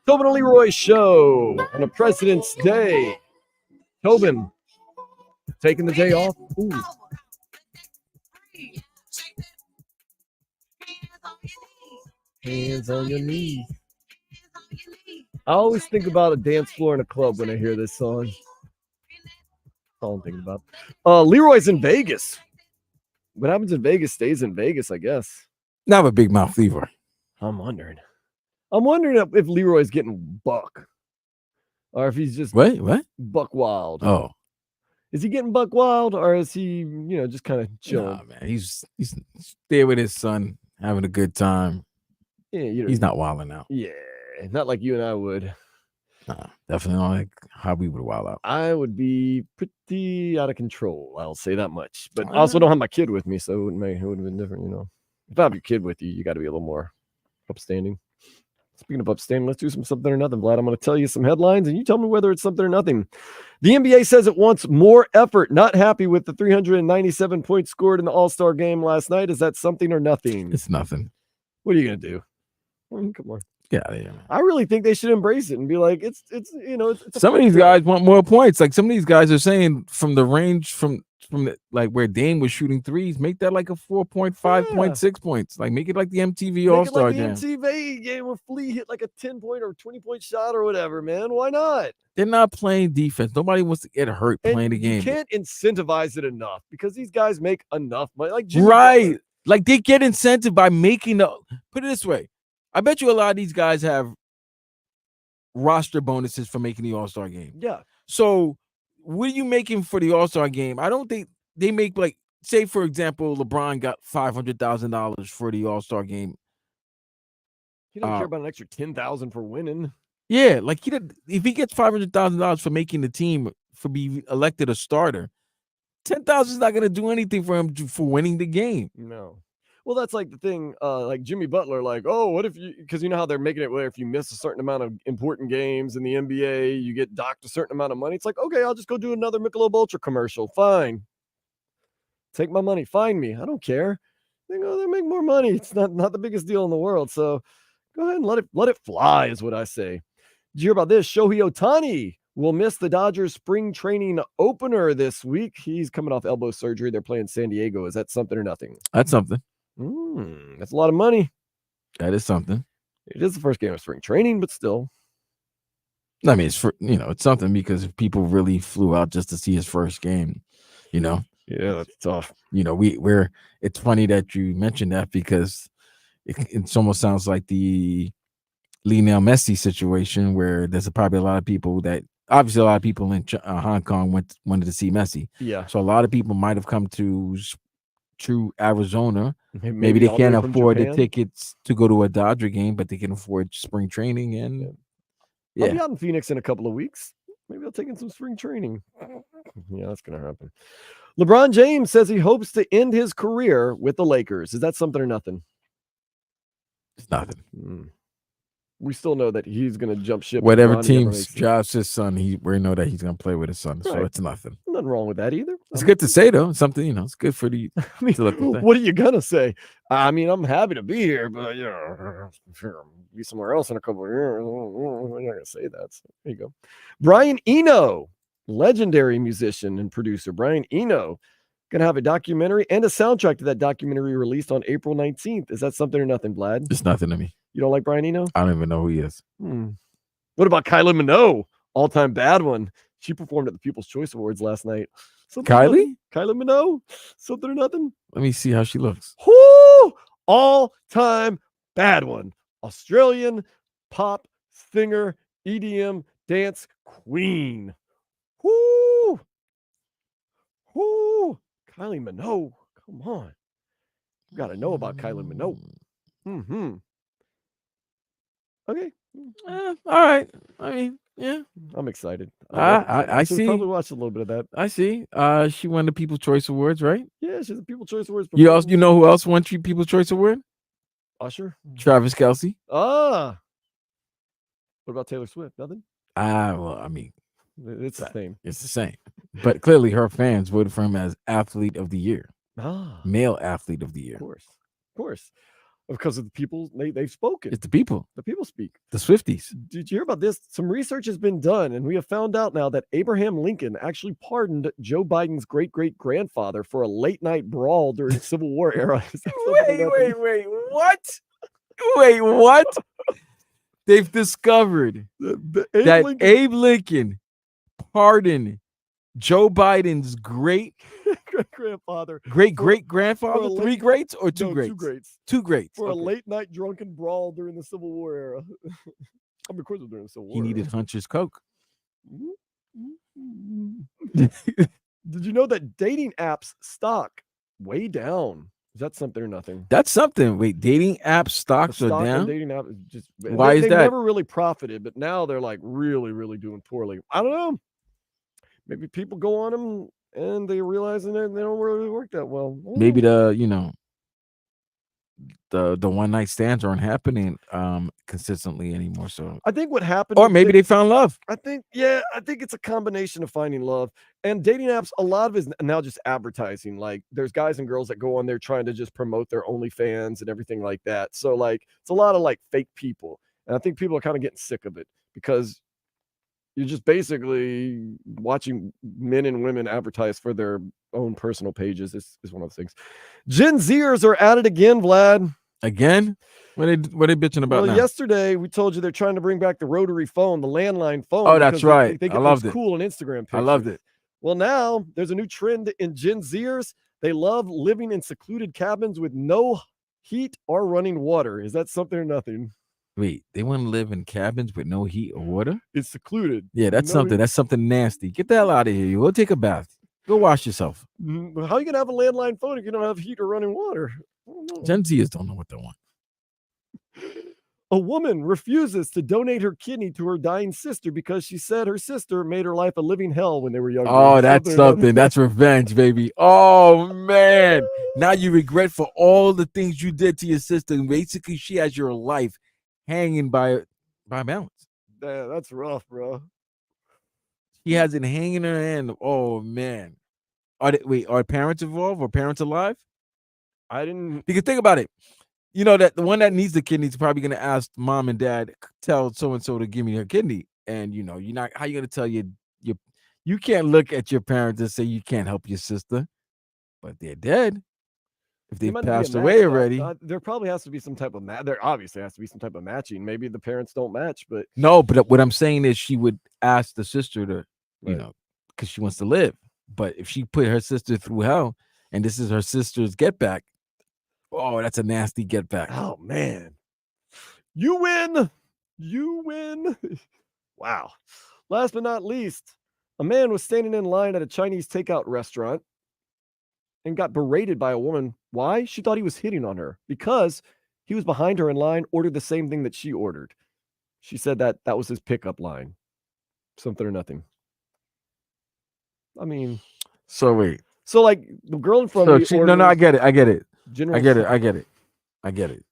Tobin and Leroy show on a President's Day. Tobin taking the day off. Ooh. Hands on your knees. I always think about a dance floor in a club when I hear this song. That's all I'm thinking about. Leroy's in Vegas. What happens in Vegas stays in Vegas, I guess. Not a big mouth Leroy. I'm wondering if Leroy's getting buck. Or if he's just What? buck wild. Oh. Is he getting buck wild, or is he, just kind of chilling? Nah, man. He's there with his son, having a good time. Yeah, he's not wilding out. Yeah, not like you and I would. Nah, definitely not like how we would wild out. I would be pretty out of control. I'll say that much. But I also don't have my kid with me, so it would have been different. If I have your kid with you, you got to be a little more upstanding. Speaking of upstanding, let's do something or nothing, Vlad. I'm going to tell you some headlines, and you tell me whether it's something or nothing. The NBA says it wants more effort. Not happy with the 397 points scored in the All-Star game last night. Is that something or nothing? It's nothing. What are you going to do? Come on. Yeah. I really think they should embrace it and be like, it's some of these guys want more points. Like some of these guys are saying from the range from like where Dame was shooting threes, make that like a 4.5.6 points. Like make it like the MTV All-Star like game. MTV game where Flea hit like a 10-point or 20-point shot or whatever, man. Why not? They're not playing defense. Nobody wants to get hurt playing the game. You can't incentivize it enough because these guys make enough money. Like Jimmy Butler. Like they get incentive by making put it this way. I bet you a lot of these guys have roster bonuses for making the All-Star game. Yeah. So what are you making for the All-Star game? I don't think they make, like, say, for example, LeBron got $500,000 for the All-Star game. He doesn't care about an extra $10,000 for winning. Yeah, like if he gets $500,000 for making the team, for being elected a starter, $10,000 is not going to do anything for him for winning the game. No. Well, that's like the thing, like Jimmy Butler, like, oh, what if because you know how they're making it where if you miss a certain amount of important games in the NBA, you get docked a certain amount of money. It's like, okay, I'll just go do another Michelob Ultra commercial. Fine. Take my money. Fine me. I don't care. They make more money. It's not the biggest deal in the world. So go ahead and let it fly is what I say. Did you hear about this? Shohei Ohtani will miss the Dodgers spring training opener this week. He's coming off elbow surgery. They're playing San Diego. Is that something or nothing? That's something. That's a lot of money. That is something. It is the first game of spring training, but still. I mean, it's something because people really flew out just to see his first game. Yeah, that's tough. It's funny that you mentioned that because it almost sounds like the Lionel Messi situation where there's probably a lot of people in Hong Kong wanted to see Messi. Yeah. So a lot of people might have come to Arizona. Maybe they can't afford the tickets to go to a Dodger game, but they can afford spring training. And I'll be out in Phoenix in a couple of weeks. Maybe I'll take in some spring training. Yeah, that's going to happen. LeBron James says he hopes to end his career with the Lakers. Is that something or nothing? It's nothing. We still know that he's going to jump ship. Whatever team drafts his son, we know that he's going to play with his son. Right. So it's nothing. Nothing wrong with that either. It's good to say, though. Something, it's good for the. What are you going to say? I mean, I'm happy to be here, but be somewhere else in a couple of years. I'm not going to say that. So there you go. Brian Eno, legendary musician and producer. Brian Eno going to have a documentary and a soundtrack to that documentary released on April 19th. Is that something or nothing, Vlad? It's nothing to me. You don't like Brian Eno? I don't even know who he is. What about Kylie Minogue? All-time bad one. She performed at the People's Choice Awards last night. Kylie Minogue? Something or nothing? Let me see how she looks. Whoo! All-time bad one. Australian pop singer, EDM dance queen. Whoo! Whoo! Kylie Minogue. Come on. You got to know about Kylie Minogue. Okay. All right. I mean, yeah. I'm excited. I see. Probably watched a little bit of that. I see. She won the People's Choice Awards, right? Yeah, she's the People's Choice Awards. You know who else won People's Choice Award? Usher. Travis Kelce. What about Taylor Swift? Nothing? Well, I mean, it's the same. It's the same. But clearly her fans voted for him as Athlete of the Year. Male athlete of the year. Of course, because of the people they've spoken. It's the people. The people speak. The Swifties. Did you hear about this? Some research has been done, and we have found out now that Abraham Lincoln actually pardoned Joe Biden's great-great-grandfather for a late-night brawl during the Civil War era. Wait, what? Wait, what? They've discovered that Abe Lincoln pardoned Joe Biden's great-grandfather, great-great-grandfather, 3 greats or 2 no, greats? 2 greats. 2 greats. For a Okay. late-night drunken brawl during the Civil War era. I mean, of course, it was during the Civil War. He needed Hunter's Coke. Did you know that dating apps stock way down? Is that something or nothing? That's something. Wait, dating app stocks The are stock on down? dating app is just Why is they that? never really profited, but now they're like really, really doing poorly. I don't know. Maybe people go on them and they realize that they don't really work that well. Maybe the one night stands aren't happening consistently anymore. So I think what happened, or maybe they found love. I think it's a combination of finding love and dating apps. A lot of it is now just advertising. Like there's guys and girls that go on there trying to just promote their OnlyFans and everything like that. So like it's a lot of like fake people, and I think people are kind of getting sick of it because you're just basically watching men and women advertise for their own personal pages. Is one of the things. Gen Zers are at it again, Vlad. Again? What are they bitching about now? Yesterday we told you they're trying to bring back the rotary phone, the landline phone. Oh, that's right. They I get loved those it. cool on Instagram pictures. I loved it. Well, now there's a new trend in Gen Zers. They love living in secluded cabins with no heat or running water. Is that something or nothing? Wait, they want to live in cabins with no heat or water? It's secluded. Yeah, that's No something. heat. That's something nasty. Get the hell out of here. You go take a bath. Go wash yourself. But how are you gonna have a landline phone if you don't have heat or running water? I don't know. Gen Zers don't know what they want. A woman refuses to donate her kidney to her dying sister because she said her sister made her life a living hell when they were younger. Oh, that's something. That's revenge, baby. Oh, man. Now you regret for all the things you did to your sister. And basically, she has your life hanging by balance. Yeah, that's rough, bro. She has it hanging in her hand. Oh, man. Are parents involved or parents alive? I didn't. Because think about it. You know that the one that needs the kidney is probably going to ask mom and dad, tell so-and-so to give me her kidney. And, you're not, how you going to tell you can't look at your parents and say you can't help your sister, but they're dead. If they passed away already. There probably has to be some type of there obviously has to be some type of matching. Maybe the parents don't match, but no, but what I'm saying is she would ask the sister to, because she wants to live. But if she put her sister through hell and this is her sister's get back, oh, that's a nasty get back. Oh, man. You win. You win. Wow. Last but not least, a man was standing in line at a Chinese takeout restaurant and got berated by a woman. Why? She thought he was hitting on her because he was behind her in line, ordered the same thing that she ordered. She said that was his pickup line. Something or nothing. I mean. So wait. So like the girl in front of me. No, I get it. I get it.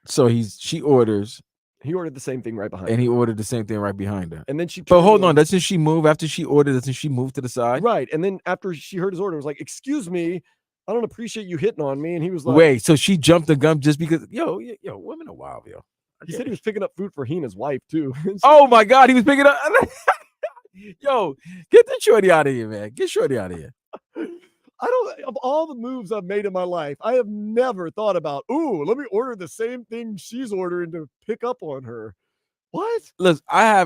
So she orders. He ordered the same thing right behind her. And he her. ordered the same thing right behind her. And then she. But hold on, doesn't she move after she ordered? Doesn't she move to the side? Right. And then after she heard his order, it was like, "Excuse me, I don't appreciate you hitting on me." And he was like, "Wait." So she jumped the gun just because? Yo, women are wild, yo. He said he was picking up food for he and his wife too. Oh my God, he was picking up. Yo, get the shorty out of here, man. Get shorty out of here. Of all the moves I've made in my life, I have never thought about, ooh, let me order the same thing she's ordering to pick up on her. What? Look, I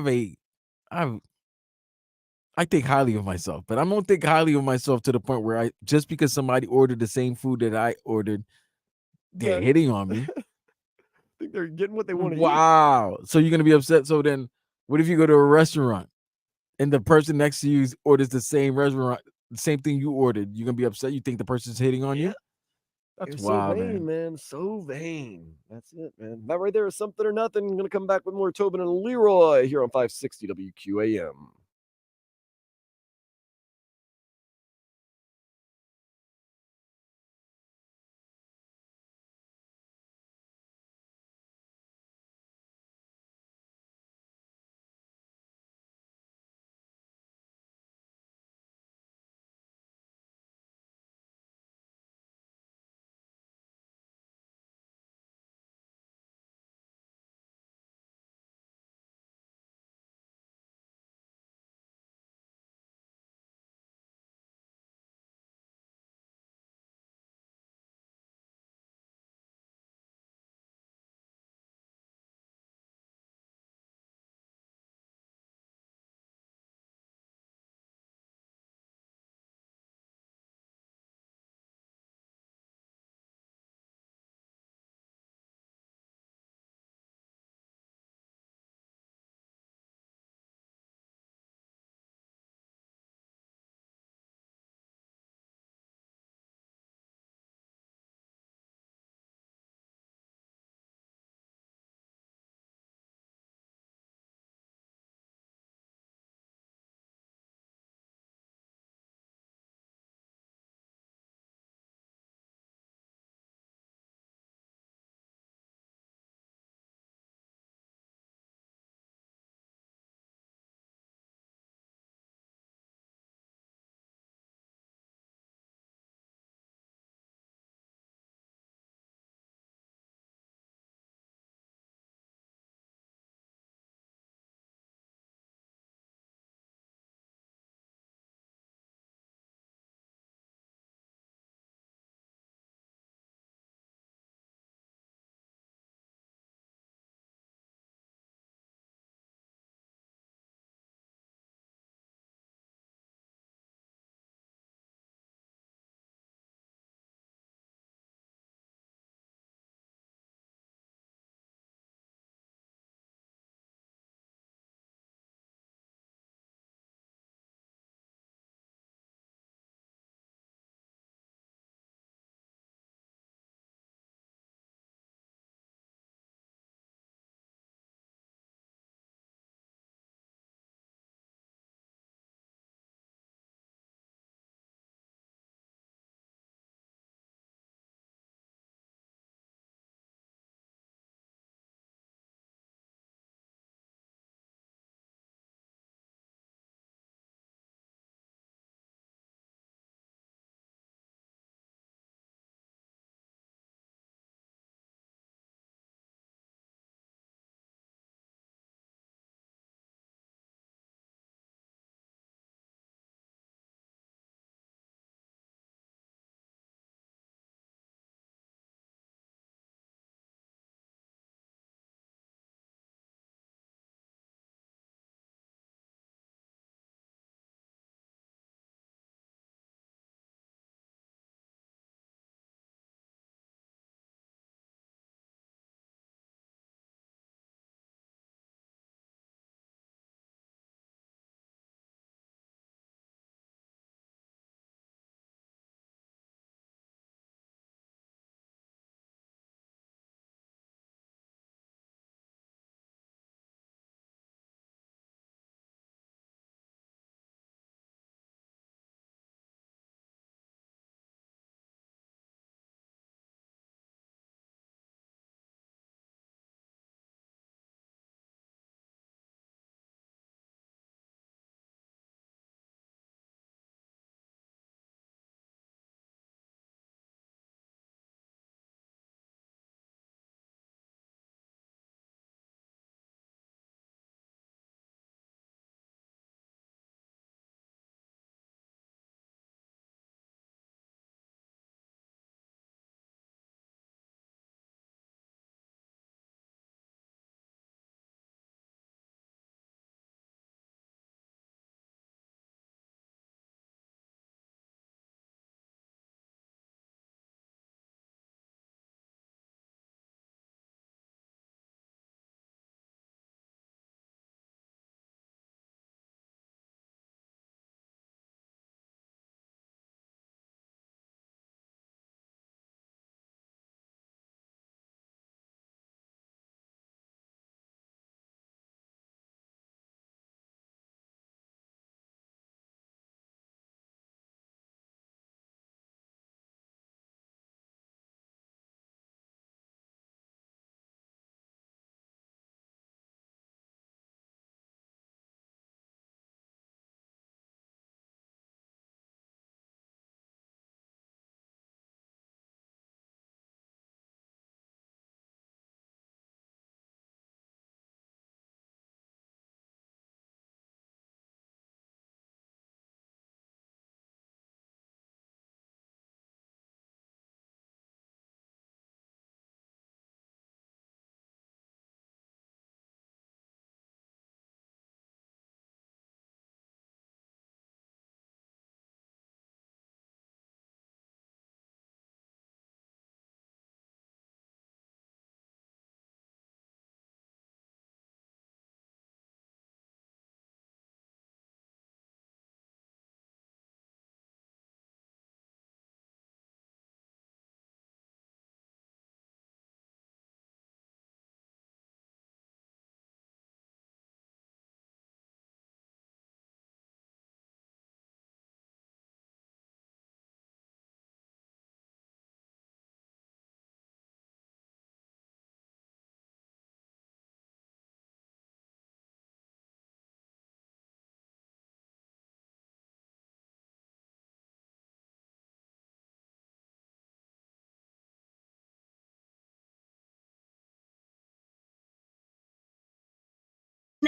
think highly of myself, but I don't think highly of myself to the point where just because somebody ordered the same food that I ordered, they're hitting on me. I think they're getting what they want to eat. Wow. So you're going to be upset. So then what if you go to a restaurant and the person next to you orders the same thing you ordered? You're going to be upset. You think the person's hitting on you? That's wild, so vain, man. So vain. That's it, man. That right there is something or nothing. I'm going to come back with more Tobin and Leroy here on 560 WQAM.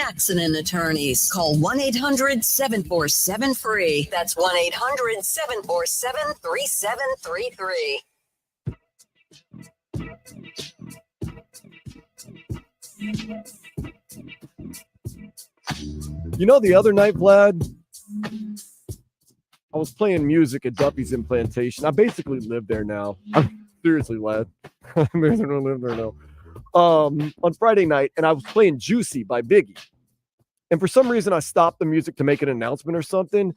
Naxonin Attorneys. Call 1-800-747-FREE. That's 1-800-747-3733. You know, the other night, Vlad, I was playing music at Duffy's in Plantation. I basically live there now. Seriously, Vlad. I basically live there now. On Friday night, and I was playing Juicy by Biggie. And for some reason, I stopped the music to make an announcement or something.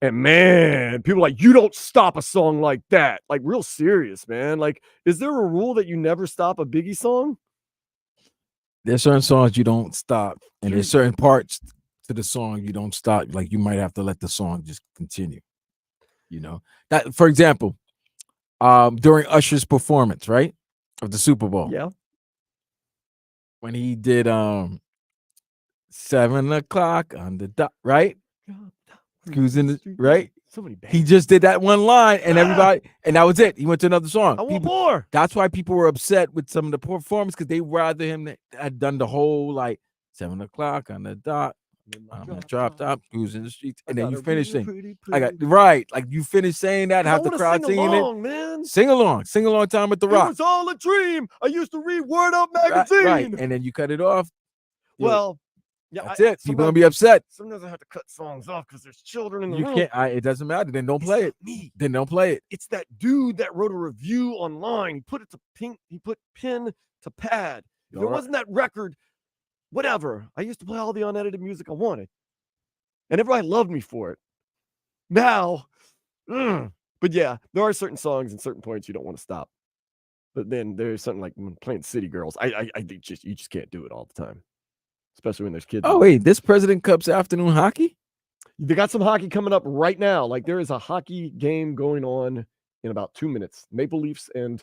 And man, people are like, you don't stop a song like that. Like, real serious, man. Like, is there a rule that you never stop a Biggie song? There's certain songs you don't stop, and there's certain parts to the song you don't stop. Like, you might have to let the song just continue. You know, that, for example, during Usher's performance, right, of the Super Bowl. Yeah. When he did 7 o'clock on the dot, right? Who's in the right? He just did that one line, and everybody, and that was it. He went to another song. I want more. That's why people were upset with some of the performance, because they rather him that had done the whole like 7 o'clock on the dot. Drop top, who's in the streets, and then you finish saying, "I got right." Like, you finish saying that, have the crowd singing along, it. Man. Sing along time with the It Rock. was all a dream. I used to read Word Up magazine. Right, and then you cut it off. Well, yeah, that's it. People gonna be upset. Sometimes I have to cut songs off because there's children in the You room. can't. It doesn't matter. Then don't play it. Me. Then don't play it. It's that dude that wrote a review online. He put it to pink. He put pen to pad. If it wasn't that record, whatever. I used to play all the unedited music I wanted, and everybody loved me for it. Now, but yeah, there are certain songs and certain points you don't want to stop. But then there's something like playing City Girls. I think you just can't do it all the time, especially when there's kids. Oh wait, this President Cup's afternoon hockey? They got some hockey coming up right now. Like, there is a hockey game going on in about 2 minutes. Maple Leafs and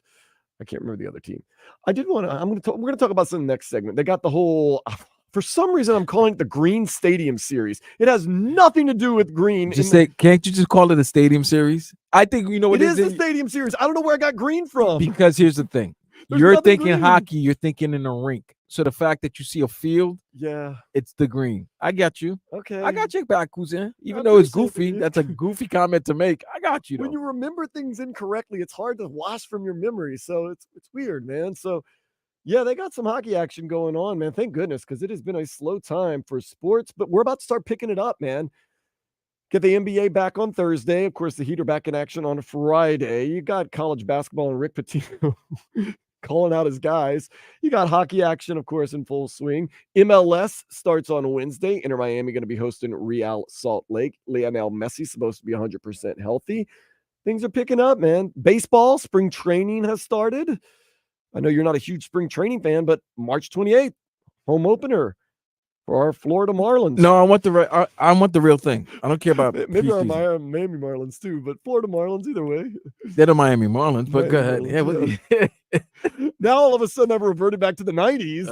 I can't remember the other team. I did want to. We're going to talk about some next segment. They got the whole. For some reason, I'm calling it the Green Stadium Series. It has nothing to do with green. Can't you just call it a Stadium Series? I think you know what it is. The Stadium Series. I don't know where I got green from. Because here's the thing: you're thinking green. Hockey. You're thinking in a rink. So the fact that you see a field, yeah, it's the green. I got you. Okay, I got you back, cousin. Even though it's goofy, that's a goofy comment to make. I got you. Though. When you remember things incorrectly, it's hard to wash from your memory. So it's weird, man. So. Yeah, they got some hockey action going on, man. Thank goodness, because it has been a slow time for sports, but we're about to start picking it up, man. Get the NBA back on Thursday. Of course, the Heat are back in action on Friday. You got college basketball and Rick Pitino calling out his guys. You got hockey action, of course, in full swing. MLS starts on Wednesday. Inter Miami going to be hosting Real Salt Lake. Lionel Messi supposed to be 100% healthy. Things are picking up, man. Baseball, spring training has started. I know you're not a huge spring training fan, but March 28th, home opener for our Florida Marlins. No, I want the real thing. I don't care about maybe our Miami Marlins too, but Florida Marlins either way. They're the Miami Marlins, but go ahead. Yeah. Now all of a sudden I've reverted back to the 90s.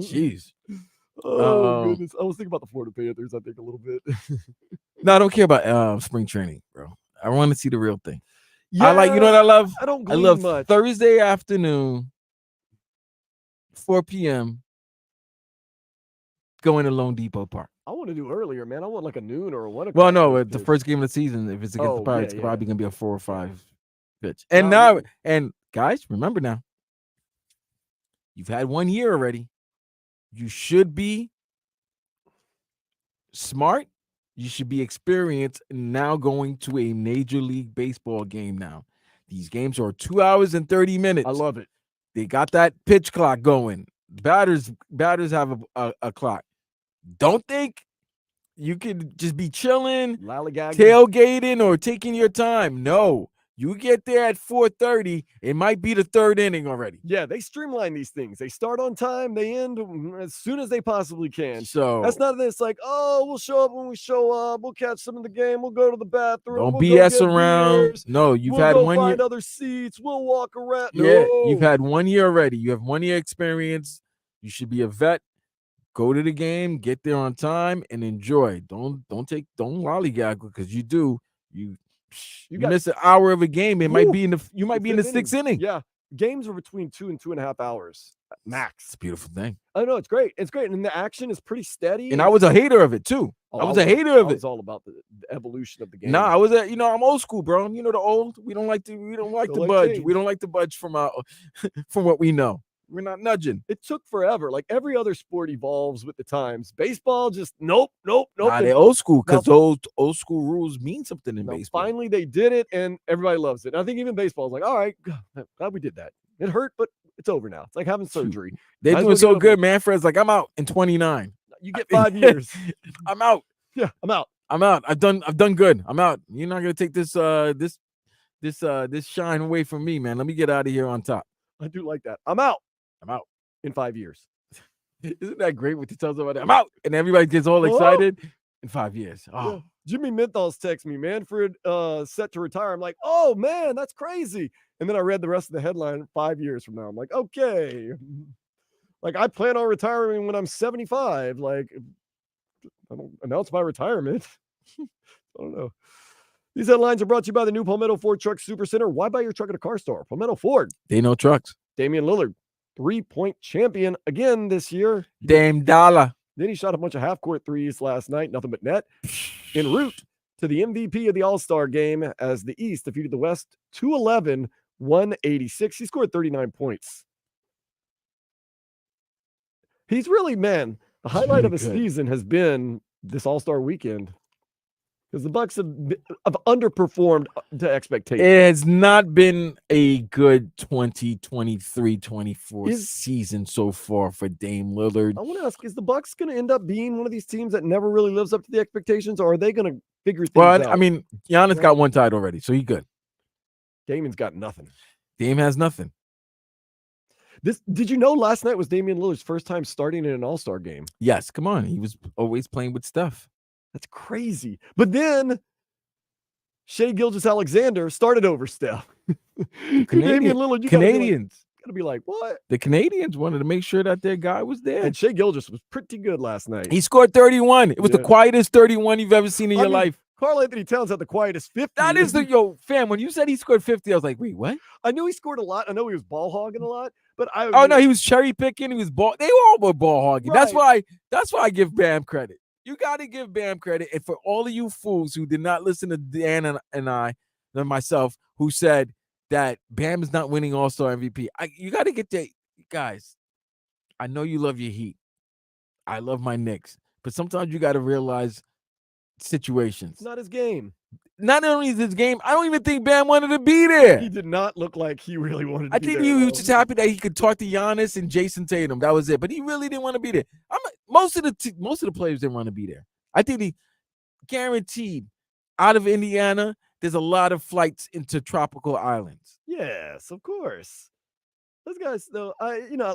Jeez. Goodness. I was thinking about the Florida Panthers, I think, a little bit. No, I don't care about spring training, bro. I want to see the real thing. Yeah, you know what I love? I love much. Thursday afternoon, 4 p.m. going to Lone Depot Park. I want to do earlier, man. I want like a noon or a 1 o'clock. Well, no, the first game of the season, if it's against the Pirates, it's probably gonna be a 4 or 5 pitch. And guys, remember now, you've had 1 year already. You should be smart. You should be experienced. Now going to a Major League Baseball game now. These games are 2 hours and 30 minutes. I love it. They got that pitch clock going. Batters have a clock. Don't think you could just be chilling, tailgating, or taking your time. No. You get there at 4:30, it might be the third inning already. Yeah, they streamline these things. They start on time, they end as soon as they possibly can. So that's not this like, oh, we'll show up when we show up. We'll catch some of the game. We'll go to the bathroom. Don't we'll BS around. Beers. No, you've we'll had go 1 find year. Other seats. We'll walk around. Yeah, no. you've had 1 year already. You have 1 year experience. You should be a vet. Go to the game, get there on time, and enjoy. Don't lollygag, because you do. You miss an hour of a game. You might be in the 6th inning. Yeah, games are between 2 and 2.5 hours. max. It's a beautiful thing. I know it's great. It's great, and the action is pretty steady. And I was a hater of it too. Oh, I was a hater of I it. was all about the evolution of the game. Nah, I was I'm old school, bro. You know the old. We don't like to budge. change. We don't like to budge from from what we know. We're not nudging. It took forever. Like every other sport evolves with the times. Baseball just nope. Nah, they're old school because those old school rules mean something in baseball. Finally, they did it, and everybody loves it. And I think even baseball is like, all right, glad we did that. It hurt, but it's over now. It's like having surgery. They're doing so good, man. Fred's like, I'm out in 29. You get 5 years. I'm out. Yeah, I'm out. I'm out. I've done good. I'm out. You're not gonna take this shine away from me, man. Let me get out of here on top. I do like that. I'm out. I'm out in 5 years. Isn't that great what you tell somebody? I'm out, and everybody gets all excited in 5 years. Oh, yeah. Jimmy Menthal's text me, Manfred set to retire. I'm like, oh man, that's crazy. And then I read the rest of the headline 5 years from now. I'm like, okay. Like I plan on retiring when I'm 75. Like I don't announce my retirement. I don't know. These headlines are brought to you by the new Palmetto Ford Truck Super Center. Why buy your truck at a car store? Palmetto Ford. They know trucks. Damian Lillard, 3-point champion again this year. Dame Dollar. Then he shot a bunch of half-court threes last night, nothing but net. En route to the MVP of the All-Star game as the East defeated the West 211-186. He scored 39 points. He's really, man, the highlight of the season has been this All-Star weekend. Because the Bucks have underperformed to expectations. It has not been a good 2023-24 season so far for Dame Lillard. I want to ask, is the Bucks going to end up being one of these teams that never really lives up to the expectations, or are they going to figure things out? I mean, Giannis got one tied already, so he's good. Damian's got nothing. Dame has nothing. Did you know last night was Damian Lillard's first time starting in an All-Star game? Yes, come on. He was always playing with Steph. That's crazy. But then Shai Gilgeous-Alexander started over Steph. Damian Lillard, Canadians. Gotta be like, what? The Canadians wanted to make sure that their guy was there. And Shai Gilgeous was pretty good last night. He scored 31. It was the quietest 31 you've ever seen in your life. Karl Anthony Towns had the quietest 50. That is fam, when you said he scored 50, I was like, wait, what? I knew he scored a lot. I know he was ball hogging a lot, but no, he was cherry picking. He was they all were ball hogging. Right. That's why I give Bam credit. You got to give Bam credit. And for all of you fools who did not listen to Dan and myself, who said that Bam is not winning All-Star MVP, you got to get that. Guys, I know you love your Heat. I love my Knicks. But sometimes you got to realize situations. It's not his game. Not only is his game, I don't even think Bam wanted to be there. He did not look like he really wanted to be there. I think he was just happy that he could talk to Giannis and Jason Tatum. That was it. But he really didn't want to be there. Most of the players didn't want to be there. I think he guaranteed out of Indiana, there's a lot of flights into tropical islands. Yes, of course. Those guys, though,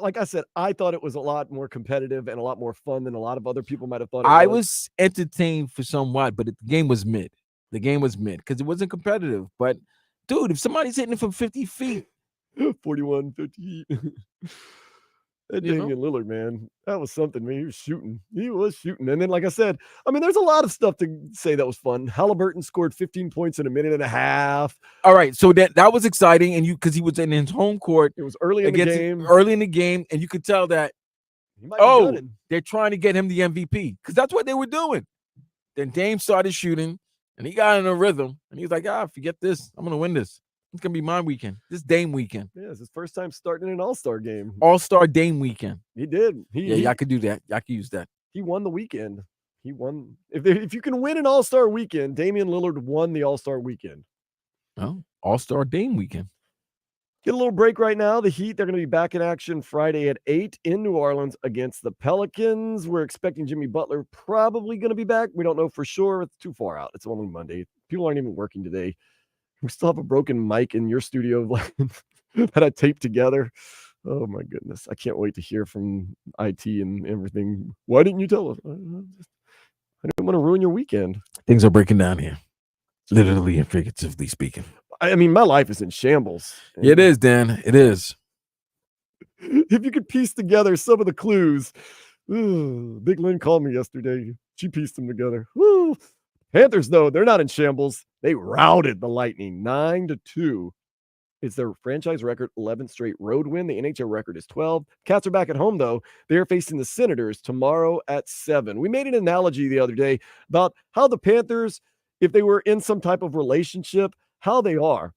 like I said, I thought it was a lot more competitive and a lot more fun than a lot of other people might have thought it was. I was entertained for somewhat, but the game was mid. The game was mid because it wasn't competitive. But, dude, if somebody's hitting it from 50 feet. 41, 50. That Damian Lillard, man, that was something, man. He was shooting. And then, like I said, I mean, there's a lot of stuff to say that was fun. Halliburton scored 15 points in a minute and a half. All right, so that was exciting, and because he was in his home court. It was early in the game. Early in the game, and you could tell that, they're trying to get him the MVP because that's what they were doing. Then Dame started shooting, and he got in a rhythm, and he was like, forget this. I'm going to win this. It's going to be my weekend. This Dame weekend. Yeah, it's his first time starting in an All-Star game. All-Star Dame weekend. He did. Y'all could do that. Y'all could use that. He won the weekend. He won. If you can win an All-Star weekend, Damian Lillard won the All-Star weekend. Oh, All-Star Dame weekend. Get a little break right now. The Heat, they're going to be back in action Friday at 8 in New Orleans against the Pelicans. We're expecting Jimmy Butler probably going to be back. We don't know for sure. It's too far out. It's only Monday. People aren't even working today. We still have a broken mic in your studio that I taped together. Oh, my goodness. I can't wait to hear from IT and everything. Why didn't you tell us? I didn't want to ruin your weekend. Things are breaking down here, literally and figuratively speaking. I mean, my life is in shambles. It is, Dan. It is. If you could piece together some of the clues. Big Lynn called me yesterday. She pieced them together. Woo. Panthers, though, they're not in shambles. They routed the Lightning 9-2. It's their franchise record 11th straight road win. The NHL record is 12. Cats are back at home, though. They are facing the Senators tomorrow at 7. We made an analogy the other day about how the Panthers, if they were in some type of relationship, how they are.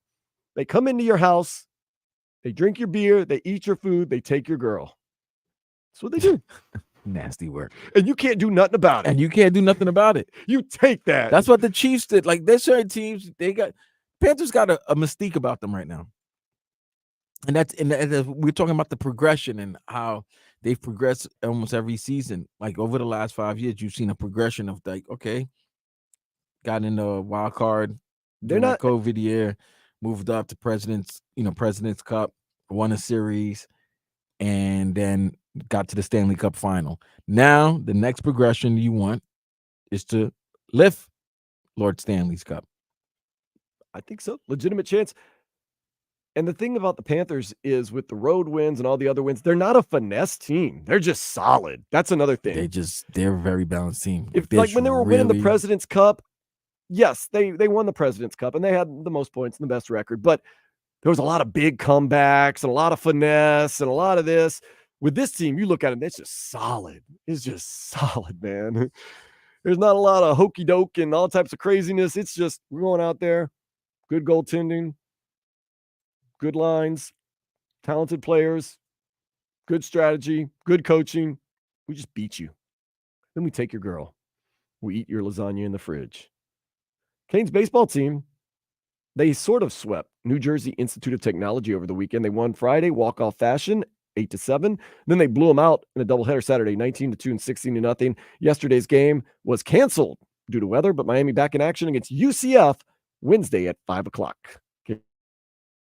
They come into your house, they drink your beer, they eat your food, they take your girl. That's what they do. Nasty work. And you can't do nothing about it. And you can't do nothing about it. You take that. That's what the Chiefs did. Like, there's certain teams, Panthers got a mystique about them right now. And we're talking about the progression and how they've progressed almost every season. Like, over the last 5 years, you've seen a progression of, like, okay, got in the wild card. They're not COVID year, moved up to President's Cup, won a series, and then got to the Stanley Cup final. Now, the next progression you want is to lift Lord Stanley's Cup. I think so. Legitimate chance. And the thing about the Panthers is with the road wins and all the other wins, they're not a finesse team. They're just solid. That's another thing. They're a very balanced team. Like when they were winning the President's Cup, yes, they won the President's Cup and they had the most points and the best record, but there was a lot of big comebacks and a lot of finesse and a lot of this. With this team, you look at it, it's just solid. It's just solid, man. There's not a lot of hokey doke and all types of craziness. It's just we're going out there, good goaltending, good lines, talented players, good strategy, good coaching. We just beat you. Then we take your girl. We eat your lasagna in the fridge. Canes baseball team, they sort of swept New Jersey Institute of Technology over the weekend. They won Friday, walk-off fashion, 8-7. Then they blew them out in a doubleheader Saturday, 19-2 and 16-0. Yesterday's game was canceled due to weather, but Miami back in action against UCF Wednesday at 5 o'clock.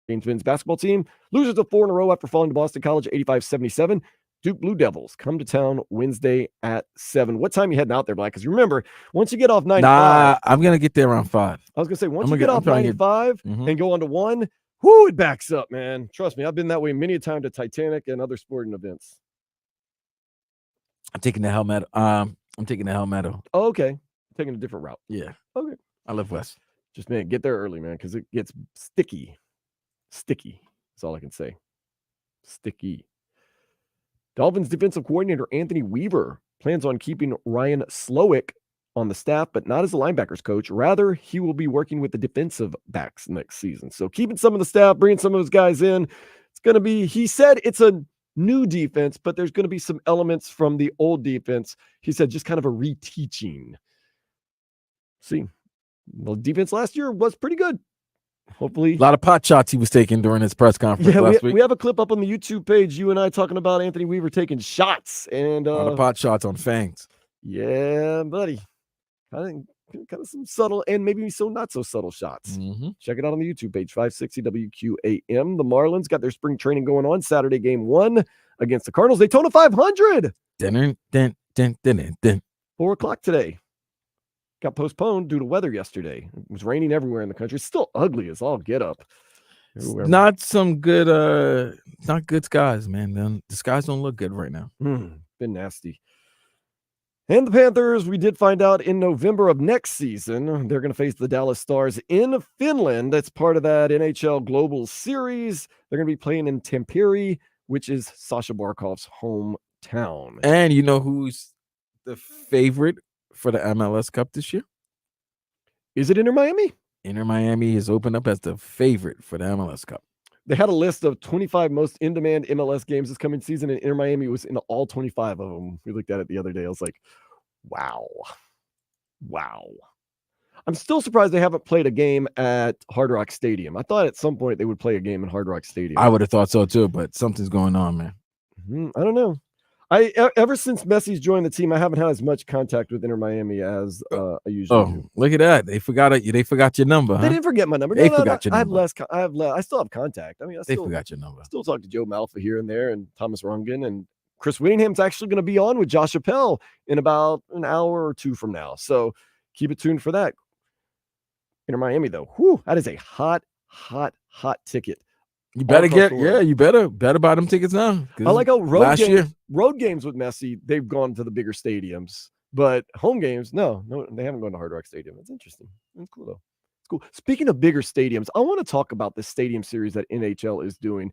Canes men's basketball team, losers of 4 in a row after falling to Boston College 85-77. Duke Blue Devils come to town Wednesday at 7. What time are you heading out there, Black? Because remember, once you get off 95. Nah, I'm going to get there around 5. I was going to say, once you get off 95 and go on to 1, it backs up, man. Trust me, I've been that way many a time to Titanic and other sporting events. I'm taking the Helmet. I'm taking the Helmet. Oh, okay. Taking a different route. Yeah. Okay. I live west. Just, man, get there early, man, because it gets sticky. Sticky. That's all I can say. Sticky. Dolphins defensive coordinator Anthony Weaver plans on keeping Ryan Slowick on the staff, but not as a linebackers coach. Rather, he will be working with the defensive backs next season. So keeping some of the staff, bringing some of those guys in. It's going to be, he said it's a new defense, but there's going to be some elements from the old defense. He said just kind of a reteaching. See, the defense last year was pretty good. Hopefully. A lot of pot shots he was taking during his press conference last week. We have a clip up on the YouTube page, you and I talking about Anthony Weaver taking shots. And a lot of pot shots on Fangs. Yeah, buddy. Kind of some subtle and maybe some not so subtle shots. Mm-hmm. Check it out on the YouTube page, 560 WQAM. The Marlins got their spring training going on. Saturday game 1 against the Cardinals. Daytona 500. 4 o'clock today. Got postponed due to weather yesterday. It was raining everywhere in the country. It's still ugly as all get up. Not some good, not good skies, man. The skies don't look good right now. Been nasty. And the Panthers, we did find out in November of next season, they're going to face the Dallas Stars in Finland. That's part of that NHL Global Series. They're going to be playing in Tampere, which is Sasha Barkov's hometown. And you know who's the favorite for the MLS Cup this year? Is it Inter Miami? Inter Miami is opened up as the favorite for the MLS Cup. They had a list of 25 most in-demand MLS games this coming season, and Inter Miami was in all 25 of them. We looked at it the other day. I was like, wow. I'm still surprised they haven't played a game at Hard Rock Stadium. I thought at some point they would play a game in Hard Rock Stadium. I would have thought so too, but something's going on, man. I don't know. Ever since Messi's joined the team, I haven't had as much contact with Inter Miami as I usually do. Look at that! They forgot it. They forgot your number. They didn't forget my number. They forgot your number. I still have contact. I mean, they forgot your number. Still talk to Joe Malfa here and there, and Thomas Rungan, and Chris Whittingham's actually going to be on with Josh Appel in about an hour or two from now. So keep it tuned for that. Inter Miami, though, that is a hot ticket. You better you better buy them tickets now. I like how road games with Messi, they've gone to the bigger stadiums, but home games, no, they haven't gone to Hard Rock Stadium. That's interesting. That's cool though. Cool. Speaking of bigger stadiums, I want to talk about the stadium series that NHL is doing.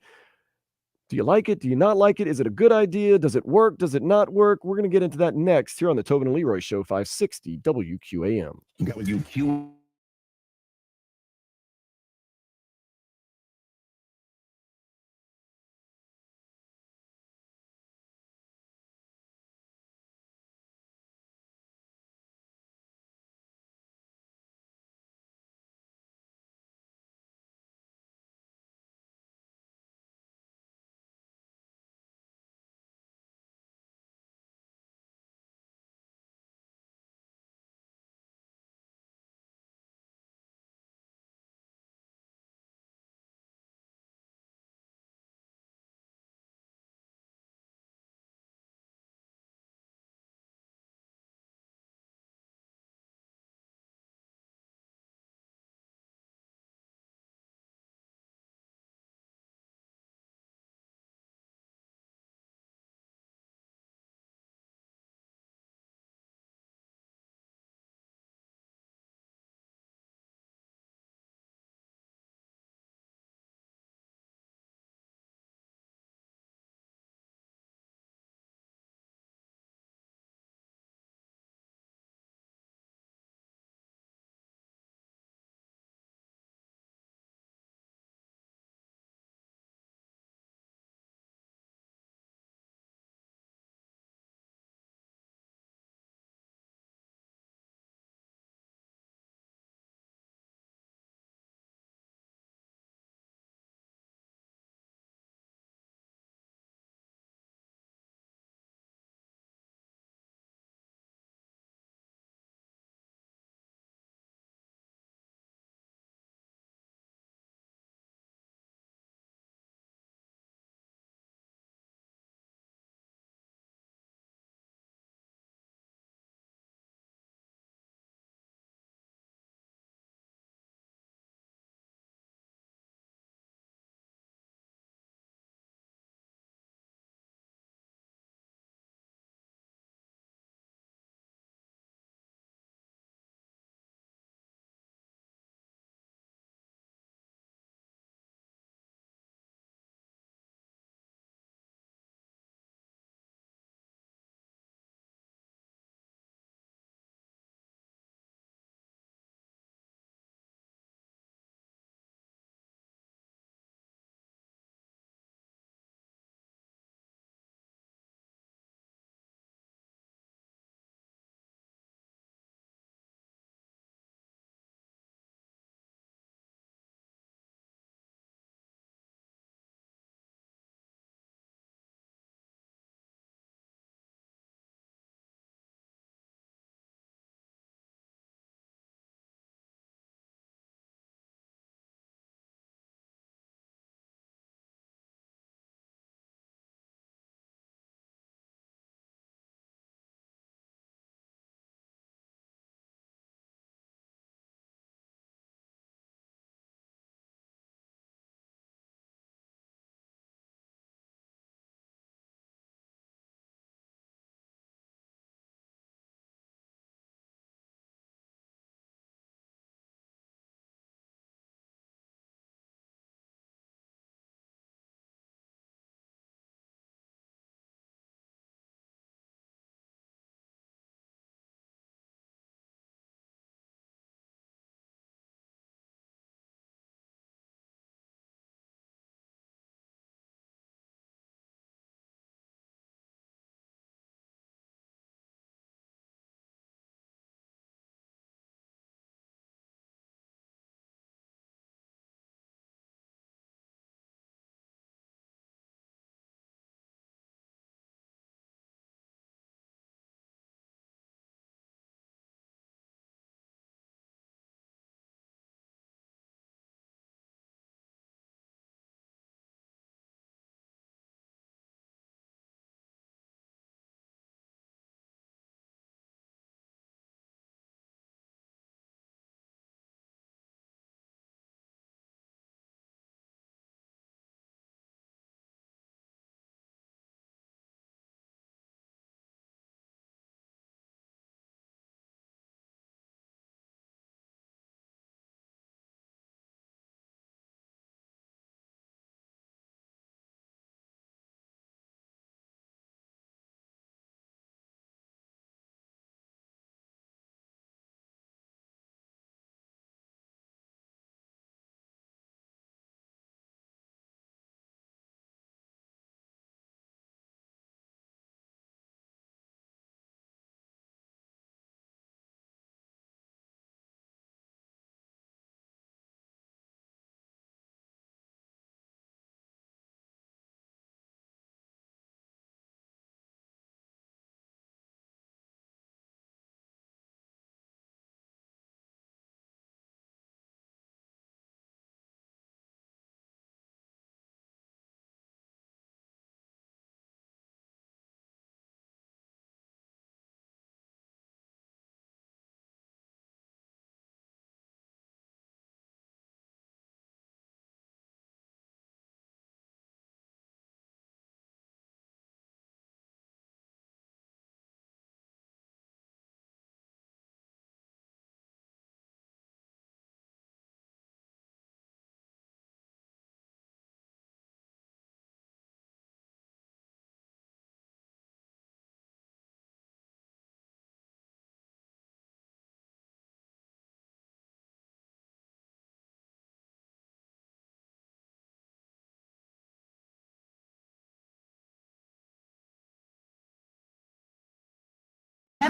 Do you like it? Do you not like it? Is it a good idea? Does it work? Does it not work? We're going to get into that next here on the Tobin and Leroy Show, 560 WQAM. WQ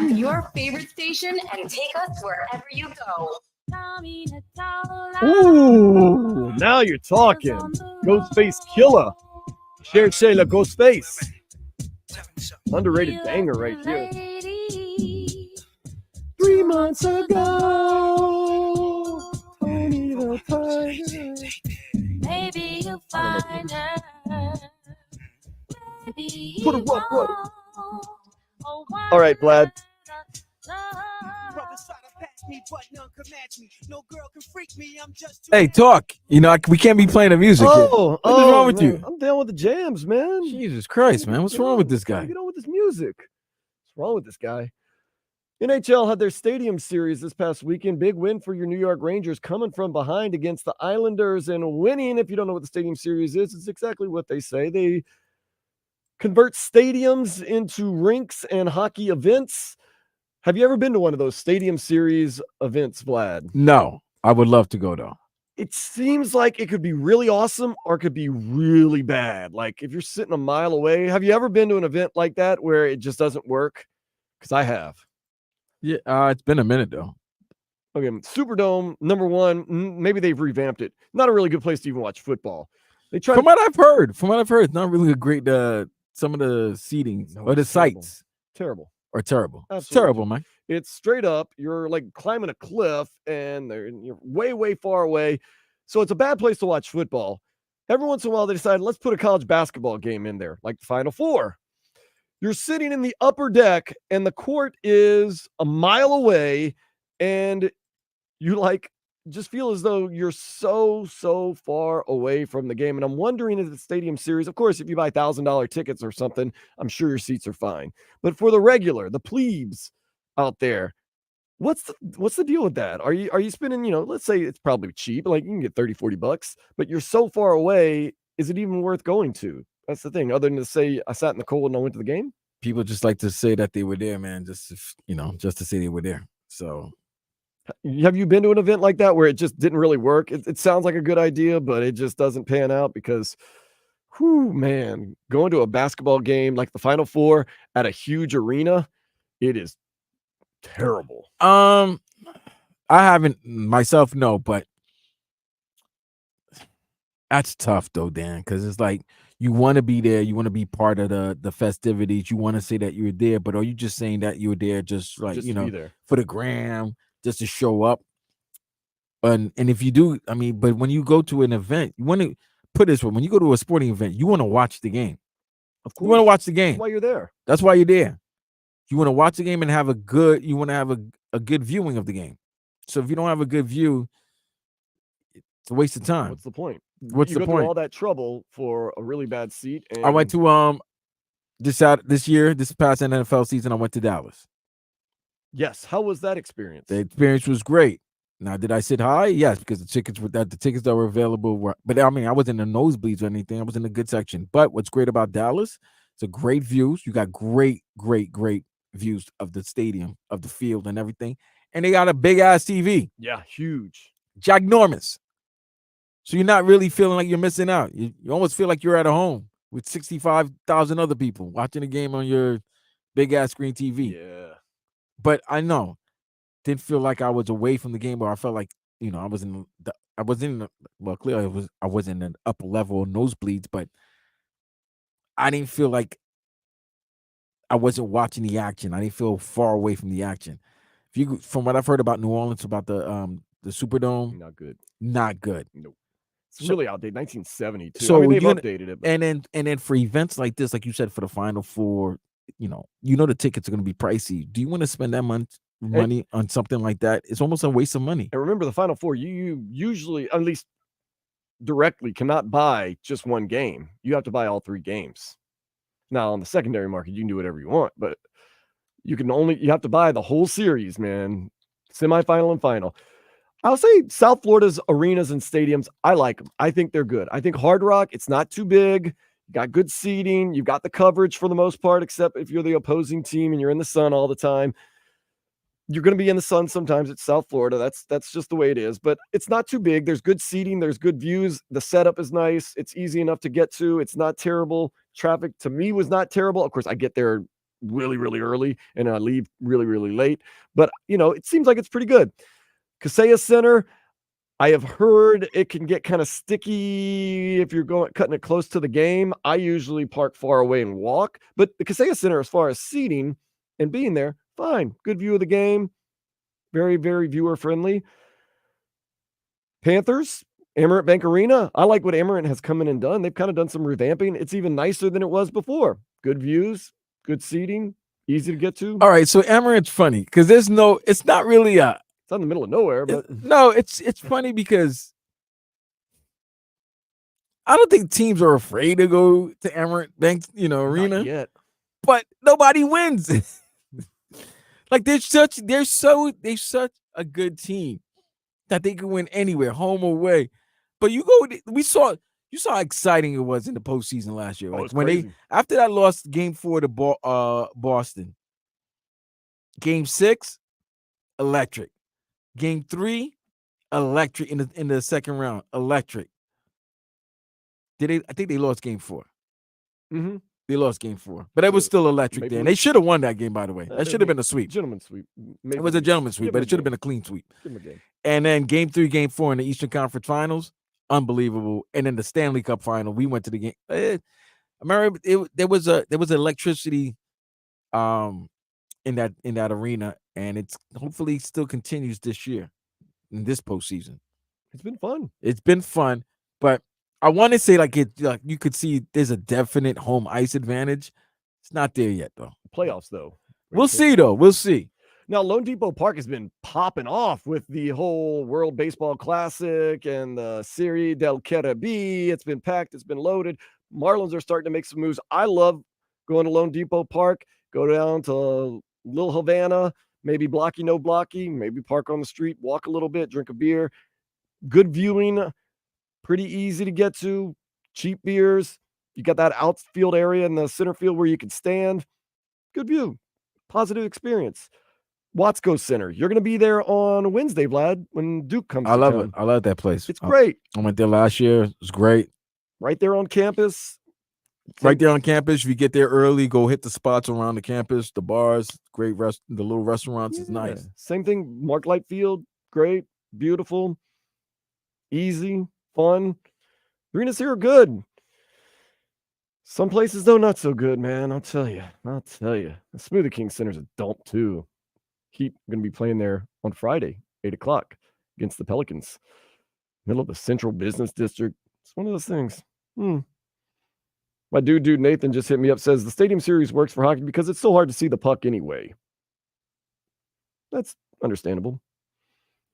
Your favorite station and take us wherever you go. Ooh, now you're talking. Ghostface Killer. Cherche la Ghostface. Underrated banger right here. 3 months ago, told me the time. Maybe you'll find her. Maybe Put it up, put it. All right, Vlad. Hey, talk. You know, we can't be playing the music here. What is wrong with man. you? I'm down with the jams, man. Jesus Christ, man. What's wrong with this guy? Get on with this music. What's wrong with this guy? NHL had their Stadium Series this past weekend. Big win for your New York Rangers, coming from behind against the Islanders and winning. If you don't know what the Stadium Series is, it's exactly what they say. They convert stadiums into rinks and hockey events. Have you ever been to one of those Stadium Series events, Vlad? No, I would love to go though. It seems like it could be really awesome or it could be really bad. Like if you're sitting a mile away, have you ever been to an event like that where it just doesn't work? Because I have. Yeah, it's been a minute though. Okay, Superdome, number one, maybe they've revamped it. Not a really good place to even watch football. They try From what I've heard, it's not really a great some of the seating or the sites terrible. are terrible. It's Absolutely. terrible, man. It's straight up. You're like climbing a cliff and you're way, way far away. So it's a bad place to watch football. Every once in a while, they decide, let's put a college basketball game in there, like the Final Four. You're sitting in the upper deck and the court is a mile away and you like just feel as though you're so far away from the game. And I'm wondering if the Stadium Series, of course, if you buy $1,000 tickets or something, I'm sure your seats are fine. But for the plebes out there, what's the deal with that? Are you spending, let's say it's probably cheap, like you can get $30-$40, but you're so far away, is it even worth going to? That's the thing. Other than to say I sat in the cold and I went to the game. People just like to say that they were there, man, just to say they were there. So have you been to an event like that where it just didn't really work? It sounds like a good idea, but it just doesn't pan out because, man, going to a basketball game like the Final Four at a huge arena, it is terrible. I haven't myself, no, but that's tough though, Dan, because it's like you want to be there, you want to be part of the festivities, you want to say that you're there, but are you just saying that you're there just like Just to be there. for the gram, just to show up? And if you do, I mean, but when you go to an event, you want to put this way: when you go to a sporting event, you want to watch the game. Of course, you want to watch the game. That's why you're there. That's why you're there. You want to watch the game and have a good viewing of the game. So if you don't have a good view, it's a waste of time. What's the point? What's you the go point? through all that trouble for a really bad seat. And I went to this past NFL season. I went to Dallas. Yes. How was that experience? The experience was great. Now, did I sit high? Yes, because the tickets that were available were. But I mean, I wasn't in the nosebleeds or anything. I was in a good section. But what's great about Dallas? It's a great views. You got great views of the stadium, of the field, and everything. And they got a big ass TV. Yeah, huge, ginormous. So you're not really feeling like you're missing out. You almost feel like you're at a home with 65,000 other people watching the game on your big ass screen TV. Yeah. But I know, didn't feel like I was away from the game, or I felt like I was in an upper level nosebleeds, but I didn't feel like I wasn't watching the action. I didn't feel far away from the action. From what I've heard about New Orleans, about the Superdome, not good. Nope. It's really outdated. 1972. So they've updated it. But. And then for events like this, like you said, for the Final Four, the tickets are going to be pricey. Do you want to spend that money on something like that? It's almost a waste of money. And remember, the Final Four, you usually, at least directly, cannot buy just one game. You have to buy all 3 games. Now, on the secondary market, you can do whatever you want, but you have to buy the whole series, man. Semifinal and final. I'll say South Florida's arenas and stadiums, I like them. I think they're good. I think Hard Rock, it's not too big. You got good seating. You've got the coverage for the most part, except if you're the opposing team and you're in the sun all the time. You're going to be in the sun sometimes. It's South Florida. That's just the way it is. But it's not too big. There's good seating. There's good views. The setup is nice. It's easy enough to get to. It's not terrible. Traffic to me was not terrible. Of course, I get there really, really early and I leave really, really late. But, it seems like it's pretty good. Kaseya Center, I have heard it can get kind of sticky if you're cutting it close to the game. I usually park far away and walk, but the Kaseya Center, as far as seating and being there, fine. Good view of the game. Very, very viewer friendly. Panthers, Amerant Bank Arena. I like what Amerant has come in and done. They've kind of done some revamping. It's even nicer than it was before. Good views, good seating, easy to get to. All right, so Amerant's funny because it's not really It's not in the middle of nowhere, but it's funny because I don't think teams are afraid to go to Amerant Bank, Arena. Not yet. But nobody wins. Like they're such a good team that they can win anywhere, home or away. But you saw how exciting it was in the postseason last year. Like when crazy. after that lost game 4 to Boston, game 6, electric. Game 3, electric in the second round, electric. I think they lost game 4. Mm-hmm. They lost game 4, but it was still electric there. And they should have won that game, by the way. That should have been a sweep. Gentleman's sweep. It was a gentleman's sweep, but it should have been a clean sweep. Give 'em a game. And then game 3, game 4 in the Eastern Conference Finals, unbelievable. And then the Stanley Cup Final, we went to the game. I remember there was electricity in that arena, and it's hopefully still continues this year in this postseason. It's been fun. It's been fun, but I want to say like you could see there's a definite home ice advantage. It's not there yet though. Playoffs though. We'll see though. We'll see. Now, Lone Depot Park has been popping off with the whole World Baseball Classic and the Serie del Caribe. It's been packed. It's been loaded. Marlins are starting to make some moves. I love going to Lone Depot Park, go down to Little Havana, maybe blocky, no blocky, maybe park on the street, walk a little bit, drink a beer. Good viewing, pretty easy to get to, cheap beers. You got that outfield area in the center field where you can stand. Good view, positive experience. Watsco Center. You're going to be there on Wednesday, Vlad, when Duke comes. I love it. I love that place. It's great. I went there last year. It was great. Right there on campus. Right there on campus. If you get there early, go hit the spots around the campus, the bars, the little restaurants. It's nice. Same thing. Mark Light Field. Great. Beautiful. Easy. Fun. Arenas here are good. Some places, though, not so good, man. I'll tell you. The Smoothie King Center's a dump, too. Heat going to be playing there on Friday, 8 o'clock, against the Pelicans. Middle of the Central Business District. It's one of those things. My dude Nathan just hit me up, says the Stadium Series works for hockey because it's so hard to see the puck anyway. That's understandable.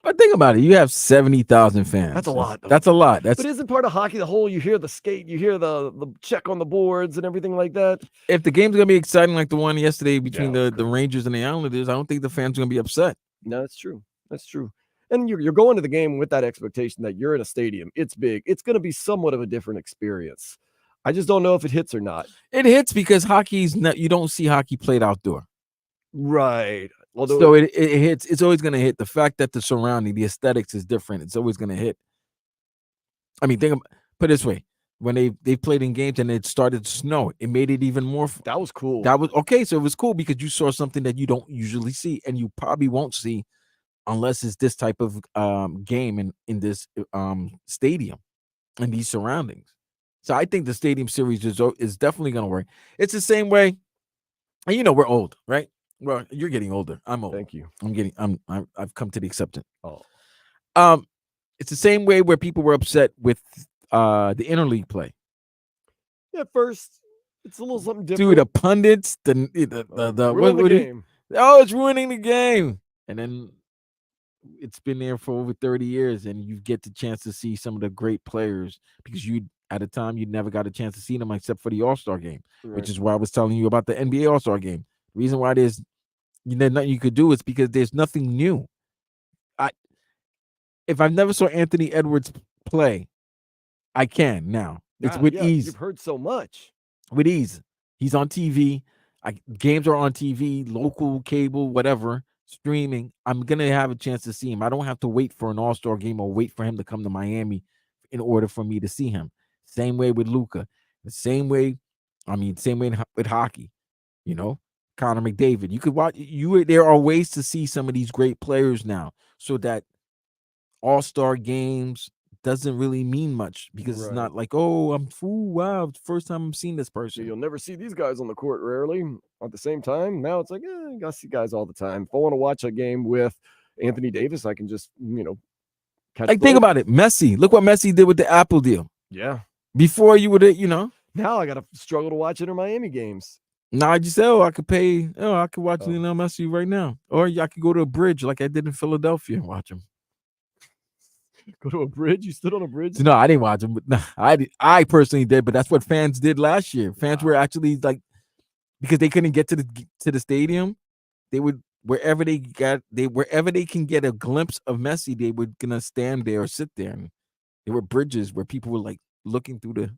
But think about it. You have 70,000 fans. That's a lot. That's a lot. But isn't part of hockey the whole, you hear the skate, you hear the check on the boards and everything like that? If the game's going to be exciting like the one yesterday between the Rangers and the Islanders, I don't think the fans are going to be upset. No, that's true. That's true. And you're going to the game with that expectation that you're in a stadium. It's big. It's going to be somewhat of a different experience. I just don't know if it hits or not. It hits because you don't see hockey played outdoor. Right. Although so it hits. It's always going to hit. The fact that the surrounding, the aesthetics is different. It's always going to hit. I mean, put it this way. When they played in games and it started to snow, it made it even more. That was cool. That was okay. So it was cool because you saw something that you don't usually see, and you probably won't see unless it's this type of game in this stadium and these surroundings. So I think the Stadium Series is definitely going to work. It's the same way, and we're old, right? Well, you're getting older. I'm old. Thank you. I've come to the acceptance. Oh. It's the same way where people were upset with the interleague play. Yeah, first it's a little something different. Dude, the pundits, the game. It's ruining the game. And then it's been there for over 30 years, and you get the chance to see some of the great players because at a time you never got a chance to see them except for the All-Star game, which is why I was telling you about the NBA All-Star game. The reason why there's nothing you could do is because there's nothing new. If I've never saw Anthony Edwards play, I can now. It's with ease. You've heard so much. With ease. He's on TV. Games are on TV, local, cable, whatever, streaming. I'm going to have a chance to see him. I don't have to wait for an All-Star game or wait for him to come to Miami in order for me to see him. Same way with Luka. Same way with hockey. Connor McDavid. You could watch. There are ways to see some of these great players now, so that all-star games doesn't really mean much because it's not like, oh, wow, first time I'm seeing this person. You'll never see these guys on the court rarely. At the same time, now it's like, you gotta see guys all the time. If I want to watch a game with Anthony Davis, I can just, catch. Like, think about it. Messi. Look what Messi did with the Apple deal. Yeah. Before you would, Now I gotta struggle to watch Inter Miami games. Now I just say, I could watch Lionel Messi right now, or I could go to a bridge like I did in Philadelphia and watch him. Go to a bridge? You stood on a bridge? No, I didn't watch him. But no, I personally did, but that's what fans did last year. Fans were actually like, because they couldn't get to the stadium, they would wherever they can get a glimpse of Messi, they were gonna stand there or sit there. And there were bridges where people were like looking through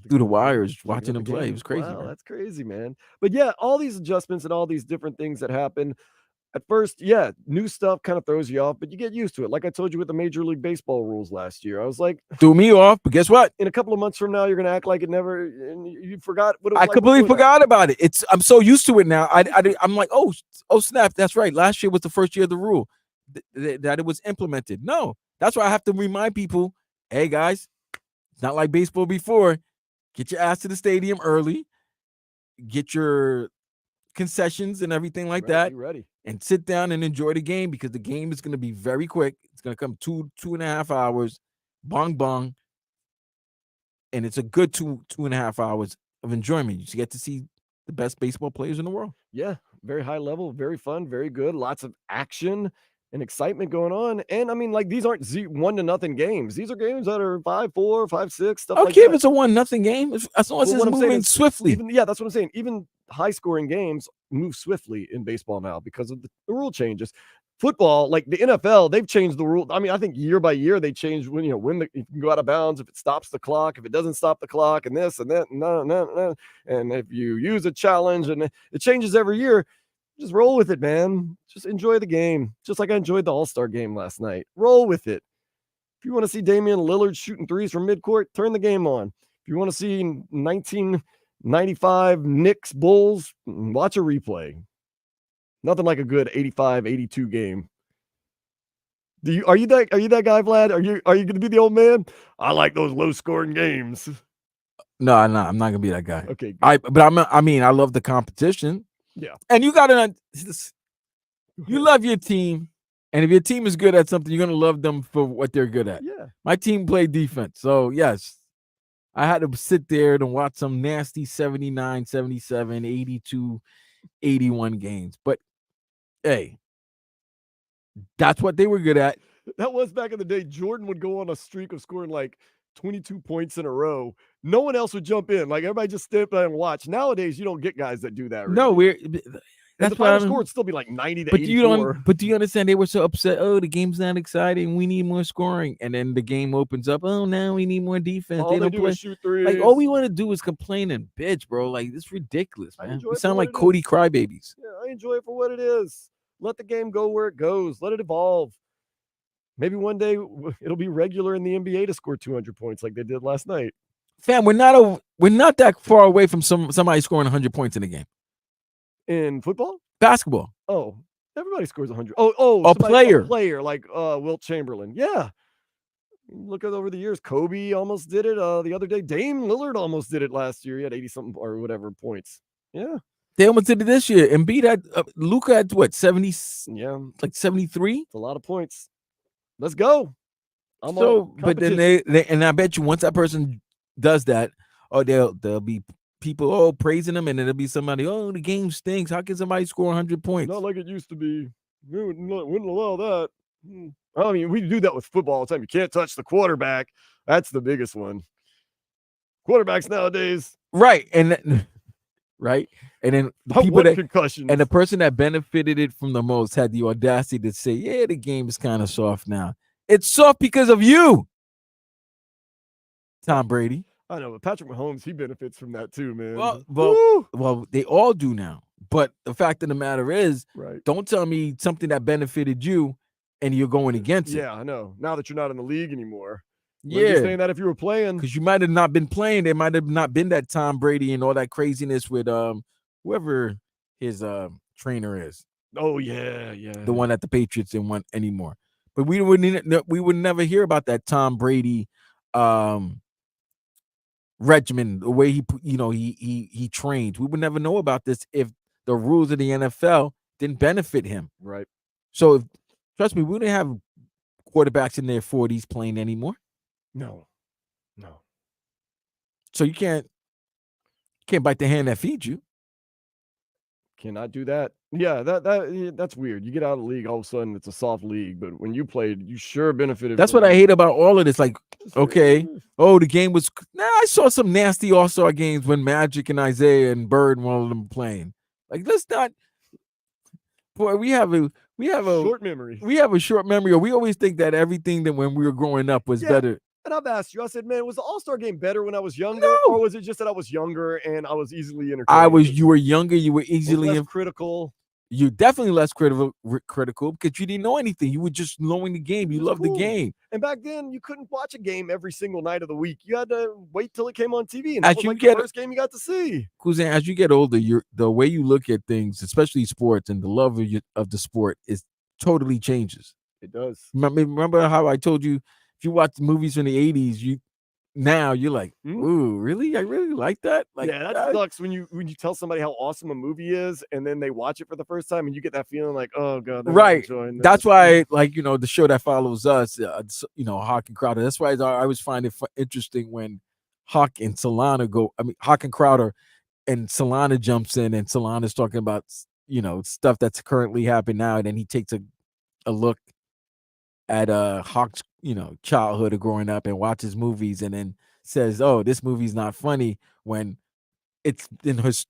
the wires, watching him play. It was crazy. Wow, that's crazy, man. But yeah, all these adjustments and all these different things that happen. At first, yeah, new stuff kind of throws you off, but you get used to it. Like I told you with the Major League Baseball rules last year, I was like, threw me off. But guess what? In a couple of months from now, you're gonna act like it never. And you forgot what it was. I completely forgot about it. I'm so used to it now. I'm like, oh snap, that's right. Last year was the first year of the rule that it was implemented. No, that's why I have to remind people, hey guys, it's not like baseball before. Get your ass to the stadium early. Get your concessions and everything like that. Ready. And sit down and enjoy the game, because the game is going to be very quick. It's going to come 2.5 hours, bong bong, and it's a good 2.5 hours of enjoyment. You get to see the best baseball players in the world. Yeah, very high level, very fun, very good. Lots of action and excitement going on. And I mean, like, these aren't 1-0 games. These are games that are 5-4, 5-6, stuff like that. Okay, if it's a 1-0 game, as long as it's moving swiftly. That's what I'm saying. Even high-scoring games move swiftly in baseball now because of the rule changes. Football, like the NFL, they've changed the rule. I mean, I think year by year they change when you can go out of bounds, if it stops the clock, if it doesn't stop the clock, and this and that, no. And if you use a challenge, and it changes every year. Just roll with it, man. Just enjoy the game. Just like I enjoyed the All-Star game last night. Roll with it. If you want to see Damian Lillard shooting threes from midcourt, turn the game on. If you want to see 1995 Knicks Bulls, watch a replay. Nothing like a good 85-82 game. Are you that guy, Vlad? Are you going to be the old man? I like those low-scoring games. No, I'm not going to be that guy. Okay. I love the competition. Yeah. And you love your team. And if your team is good at something, you're going to love them for what they're good at. Yeah. My team played defense. So, yes, I had to sit there and watch some nasty 79, 77, 82, 81 games. But, hey, that's what they were good at. That was back in the day. Jordan would go on a streak of scoring like 22 points in a row. No one else would jump in. Like, everybody just stay up there and watch. Nowadays, you don't get guys that do that. Really. No, that's the final score would still be like 90 to 84. But do you understand? They were so upset. Oh, the game's not exciting. We need more scoring. And then the game opens up. Oh, now we need more defense. All they do is shoot threes. Like, all we want to do is complain and bitch, bro. Like, it's ridiculous, man. We sound like Cody Crybabies. Yeah, I enjoy it for what it is. Let the game go where it goes. Let it evolve. Maybe one day it'll be regular in the NBA to score 200 points like they did last night. Fam, we're not that far away from somebody scoring 100 points in a game. In football? Basketball. Oh, everybody scores 100. Oh, a player like Wilt Chamberlain. Yeah. Look at over the years. Kobe almost did it the other day. Dame Lillard almost did it last year. He had 80-something or whatever points. Yeah. They almost did it this year. And beat Luka at what, 70? Yeah. Like 73? It's a lot of points. Let's go. But then they and I bet you once that person does that, there'll be people praising them, and then there'll be somebody, the game stinks. How can somebody score 100 points? Not like it used to be. We wouldn't allow that. I mean, we do that with football all the time. You can't touch the quarterback. That's the biggest one. Quarterbacks nowadays. Right. And right. And then the people concussions. And the person that benefited it from the most had the audacity to say, yeah, the game is kind of soft now. It's soft because of you, Tom Brady. I know, but Patrick Mahomes, he benefits from that too, man. Well, they all do now. But the fact of the matter is, right. Don't tell me something that benefited you and you're going against it. Yeah, I know. Now that you're not in the league anymore. Yeah. You're saying that if you were playing. Because you might have not been playing. There might have not been that Tom Brady and all that craziness with whoever his trainer is, Oh yeah, the one at the Patriots didn't want anymore. But we would never hear about that Tom Brady regimen, the way he trains. We would never know about this if the rules of the NFL didn't benefit him. Right. So trust me, we wouldn't have quarterbacks in their 40s playing anymore. No. So you can't bite the hand that feeds you. Cannot do that. Yeah, that's weird. You get out of the league, all of a sudden it's a soft league. But when you played, you sure benefited. That's from what I it. hate about all of this. Like, okay, the game was. I saw some nasty All-Star games when Magic and Isaiah and Bird and all of them playing. Like, let's not. Boy, we have a short memory. We have a short memory. Or we always think that everything that when we were growing up was better. And I've asked you, I said, man, was the All-Star game better when I was younger? Or was it just that I was younger and I was easily entertained? You were younger, you were easily less critical. You're definitely less critical because you didn't know anything. You were just knowing the game. You loved the game. And back then, you couldn't watch a game every single night of the week. You had to wait till it came on TV. And that was like the first game you got to see. Kuzan, as you get older, the way you look at things, especially sports, and the love of the sport is totally changes. It does. Remember how I told you, if you watch movies from the 80s, now you're like, ooh, really? I really like that. Like, yeah, that sucks when you tell somebody how awesome a movie is, and then they watch it for the first time, and you get that feeling like, oh god, they're not enjoying this. That's why, like, the show that follows us, Hawk and Crowder. That's why I always find it interesting when Hawk and Crowder and Solana jumps in, and Solana's talking about stuff that's currently happening now, and then he takes a look at Hawk's childhood of growing up and watches movies and then says, oh, this movie's not funny, when it's in his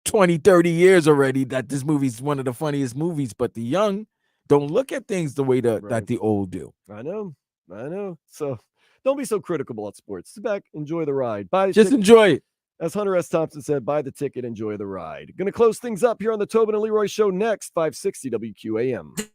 20 30 years already that this movie's one of the funniest movies. But the young don't look at things the way that the old do. I know. So don't be so critical about sports. Sit back, enjoy the ride. Enjoy it. As Hunter S. Thompson said, buy the ticket, enjoy the ride. Going to close things up here on the Tobin and Leroy Show next, 560 WQAM.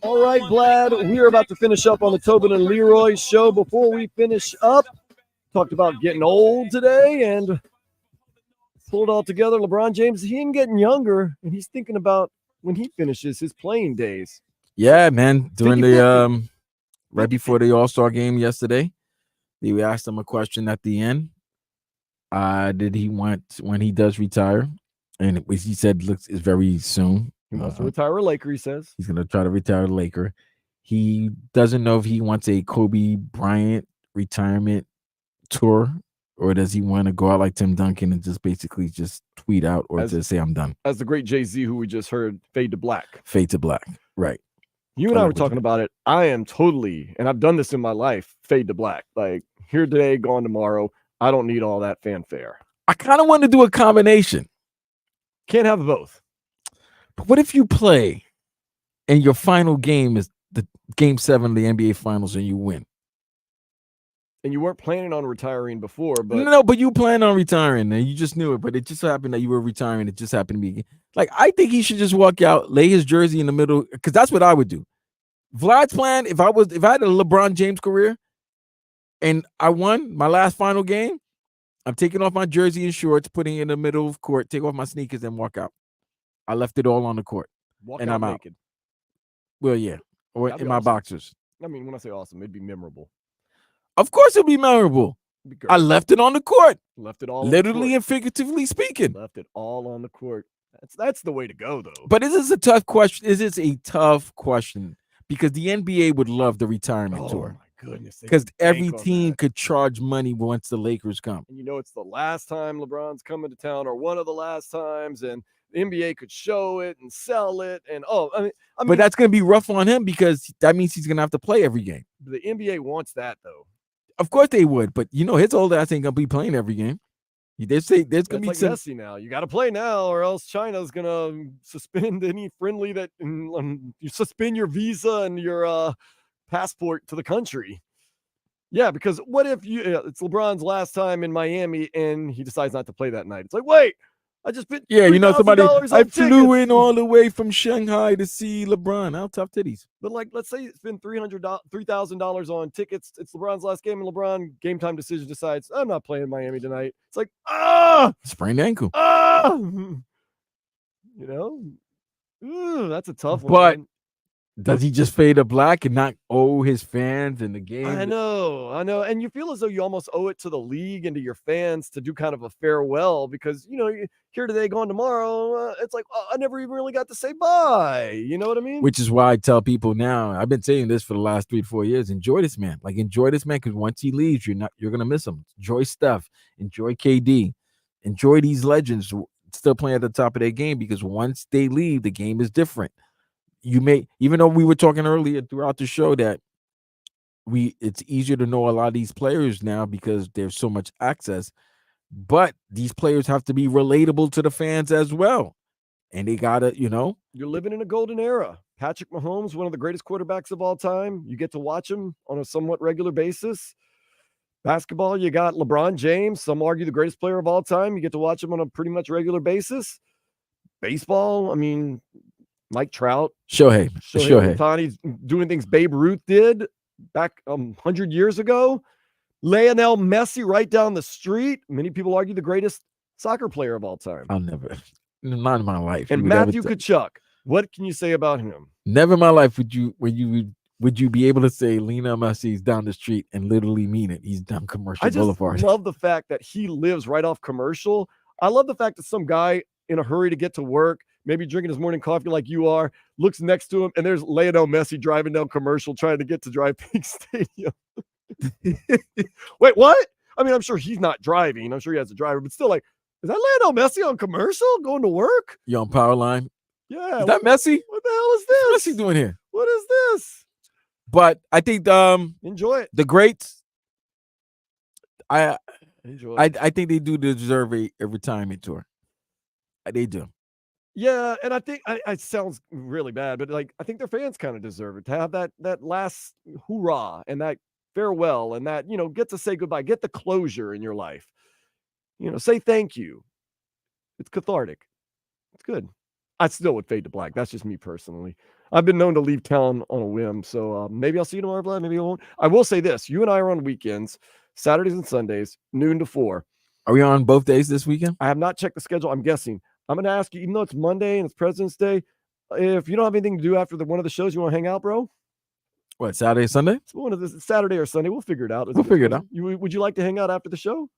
All right, Vlad, we are about to finish up on the Tobin and Leroy show. Before we finish up, talked about getting old today and pulled all together. LeBron James, he ain't getting younger, and he's thinking about when he finishes his playing days. Yeah, man. During 50-50. the right before the All-Star game yesterday, we asked him a question at the end. Did he want when he does retire? And he said, "Looks is very soon. He wants to retire a Laker." He says he's going to try to retire a Laker. He doesn't know if he wants a Kobe Bryant retirement tour, or does he want to go out like Tim Duncan and just basically just tweet out or just say, "I'm done." As the great Jay-Z, who we just heard, fade to black. Fade to black, right? You and I were talking about it. I am totally, and I've done this in my life, fade to black. Like here today, gone tomorrow. I don't need all that fanfare. I kind of want to do a combination. Can't have both. But what if you play and your final game is the game 7 of the NBA Finals and you win? And you weren't planning on retiring before, but no, but you planned on retiring and you just knew it. But it just happened that you were retiring. It just happened to be like, I think he should just walk out, lay his jersey in the middle, because that's what I would do. Vlad's plan, if I had a LeBron James career and I won my last final game, I'm taking off my jersey and shorts, putting it in the middle of court, take off my sneakers, and walk out. I left it all on the court. and I'm naked. Out. Well, yeah. Or in my boxers. I mean, when I say awesome, it'd be memorable. Of course it'll be memorable. I left it on the court. Left it all literally and figuratively speaking. Left it all on the court. That's the way to go, though. But is this a tough question? Is this a tough question? Because the NBA would love the retirement tour. Oh, my goodness. Because every team could charge money once the Lakers come. And you know, it's the last time LeBron's coming to town, or one of the last times, and the NBA could show it and sell it. And I mean, but that's going to be rough on him because that means he's going to have to play every game. The NBA wants that, though. Of course they would, but you know his old ass ain't gonna be playing every game. They say there's gonna be like Messi now. You got to play now, or else China's gonna suspend any friendly that you suspend your visa and your passport to the country. Yeah, because what if it's LeBron's last time in Miami and he decides not to play that night? It's like, wait, I just spent somebody I flew tickets. in all the way from Shanghai to see LeBron. How tough titties. But like, let's say you spend $3,000 on tickets. It's LeBron's last game, and LeBron game time decision decides I'm not playing Miami tonight. It's like sprained ankle. You know, that's a tough one. But does he just fade to black and not owe his fans in the game? I know. And you feel as though you almost owe it to the league and to your fans to do kind of a farewell because, you know, here today, gone tomorrow. It's like, I never even really got to say bye. You know what I mean? Which is why I tell people now, I've been saying this for the last 3 to 4 years, enjoy this man. Like, enjoy this man because once he leaves, you're going to miss him. Enjoy Steph. Enjoy KD. Enjoy these legends still playing at the top of their game because once they leave, the game is different. You may, even though we were talking earlier throughout the show that it's easier to know a lot of these players now because there's so much access, but these players have to be relatable to the fans as well. And they gotta, you're living in a golden era. Patrick Mahomes, one of the greatest quarterbacks of all time. You get to watch him on a somewhat regular basis. Basketball, you got LeBron James, some argue the greatest player of all time. You get to watch him on a pretty much regular basis. Baseball, I mean, Mike Trout, Shohei Ohtani's doing things Babe Ruth did back 100 years ago. Lionel Messi right down the street. Many people argue the greatest soccer player of all time. I'll never, not in my life. And Matthew Tkachuk, what can you say about him? Never in my life would you be able to say Lionel Messi's down the street and literally mean it. He's down Commercial Boulevard. I love the fact that he lives right off Commercial. I love the fact that some guy in a hurry to get to work, maybe drinking his morning coffee like you are, looks next to him, and there's Lionel Messi driving down Commercial trying to get to Drive Pink Stadium. Wait, what? I mean, I'm sure he's not driving. I'm sure he has a driver, but still, like, is that Lionel Messi on Commercial going to work? You on power line? Yeah. Is that Messi? What the hell is this? What's he doing here? What is this? But I think enjoy it. The greats, enjoy it. I think they do deserve a retirement tour. They do. Yeah, and I think it sounds really bad, but like I think their fans kind of deserve it to have that last hoorah and that farewell and that, get to say goodbye, get the closure in your life. Say thank you. It's cathartic. It's good. I still would fade to black. That's just me personally. I've been known to leave town on a whim, so maybe I'll see you tomorrow, Vlad. Maybe I won't. I will say this: you and I are on weekends, Saturdays and Sundays, noon to 4. Are we on both days this weekend? I have not checked the schedule. I'm guessing. I'm going to ask you, even though it's Monday and it's President's Day, if you don't have anything to do after one of the shows, you want to hang out, bro? What, Saturday, Sunday? It's one of the Saturday or Sunday. We'll figure it out. We'll figure it out. Would you like to hang out after the show?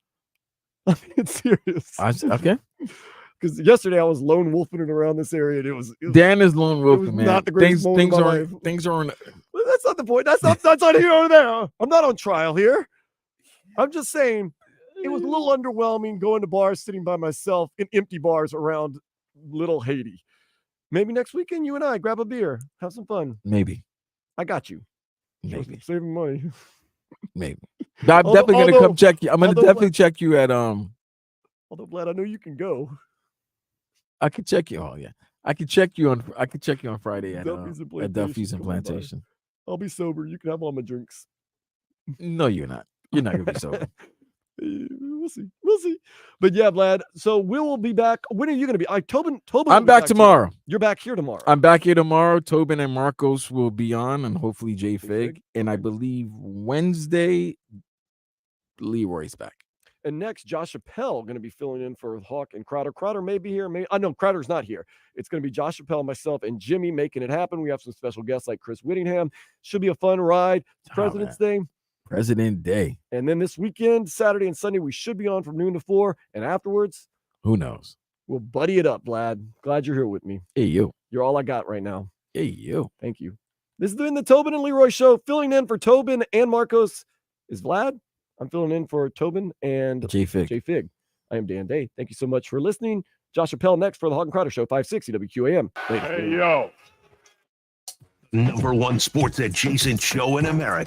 I'm being serious. Okay. Because yesterday I was lone wolfing it around this area, and it was Dan is lone wolfing, man. Not the greatest moment of my life. Things are on. Well, that's not the point. That's not here or there. I'm not on trial here. I'm just saying it was a little underwhelming going to bars, sitting by myself in empty bars around Little Haiti. Maybe next weekend you and I grab a beer, have some fun. Maybe. I got you. Maybe. Saving money. Maybe. I'm definitely gonna come check you. I'm gonna definitely check you at Although Vlad, I know you can go. I could check you. Oh yeah, I could check you on Friday at Duffy's and Plantation. I'll be sober. You can have all my drinks. No, you're not. You're not gonna be sober. We'll see. But yeah, Vlad. So we will be back. When are you gonna be? Tobin. I'm back tomorrow. You're back here tomorrow. I'm back here tomorrow. Tobin and Marcos will be on, and hopefully Jay Fig. And I believe Wednesday, Leroy's back. And next, Josh Appel going to be filling in for Hawk and Crowder. Crowder may be here. No, Crowder's not here. It's going to be Josh Appel, myself, and Jimmy making it happen. We have some special guests like Chris Whittingham. Should be a fun ride. It's President's Day. President Day. And then this weekend, Saturday and Sunday, we should be on from noon to 4. And afterwards, who knows? We'll buddy it up, Vlad. Glad you're here with me. Hey, you. You're all I got right now. Hey, you. Thank you. This has been the Tobin and Leroy Show. Filling in for Tobin and Marcos is Vlad. I'm filling in for Tobin and Jay Fig. I am Dan Day. Thank you so much for listening. Josh Appel next for the Hawk and Crowder Show, 560 WQAM. Hey, yo. #1 sports adjacent show in America.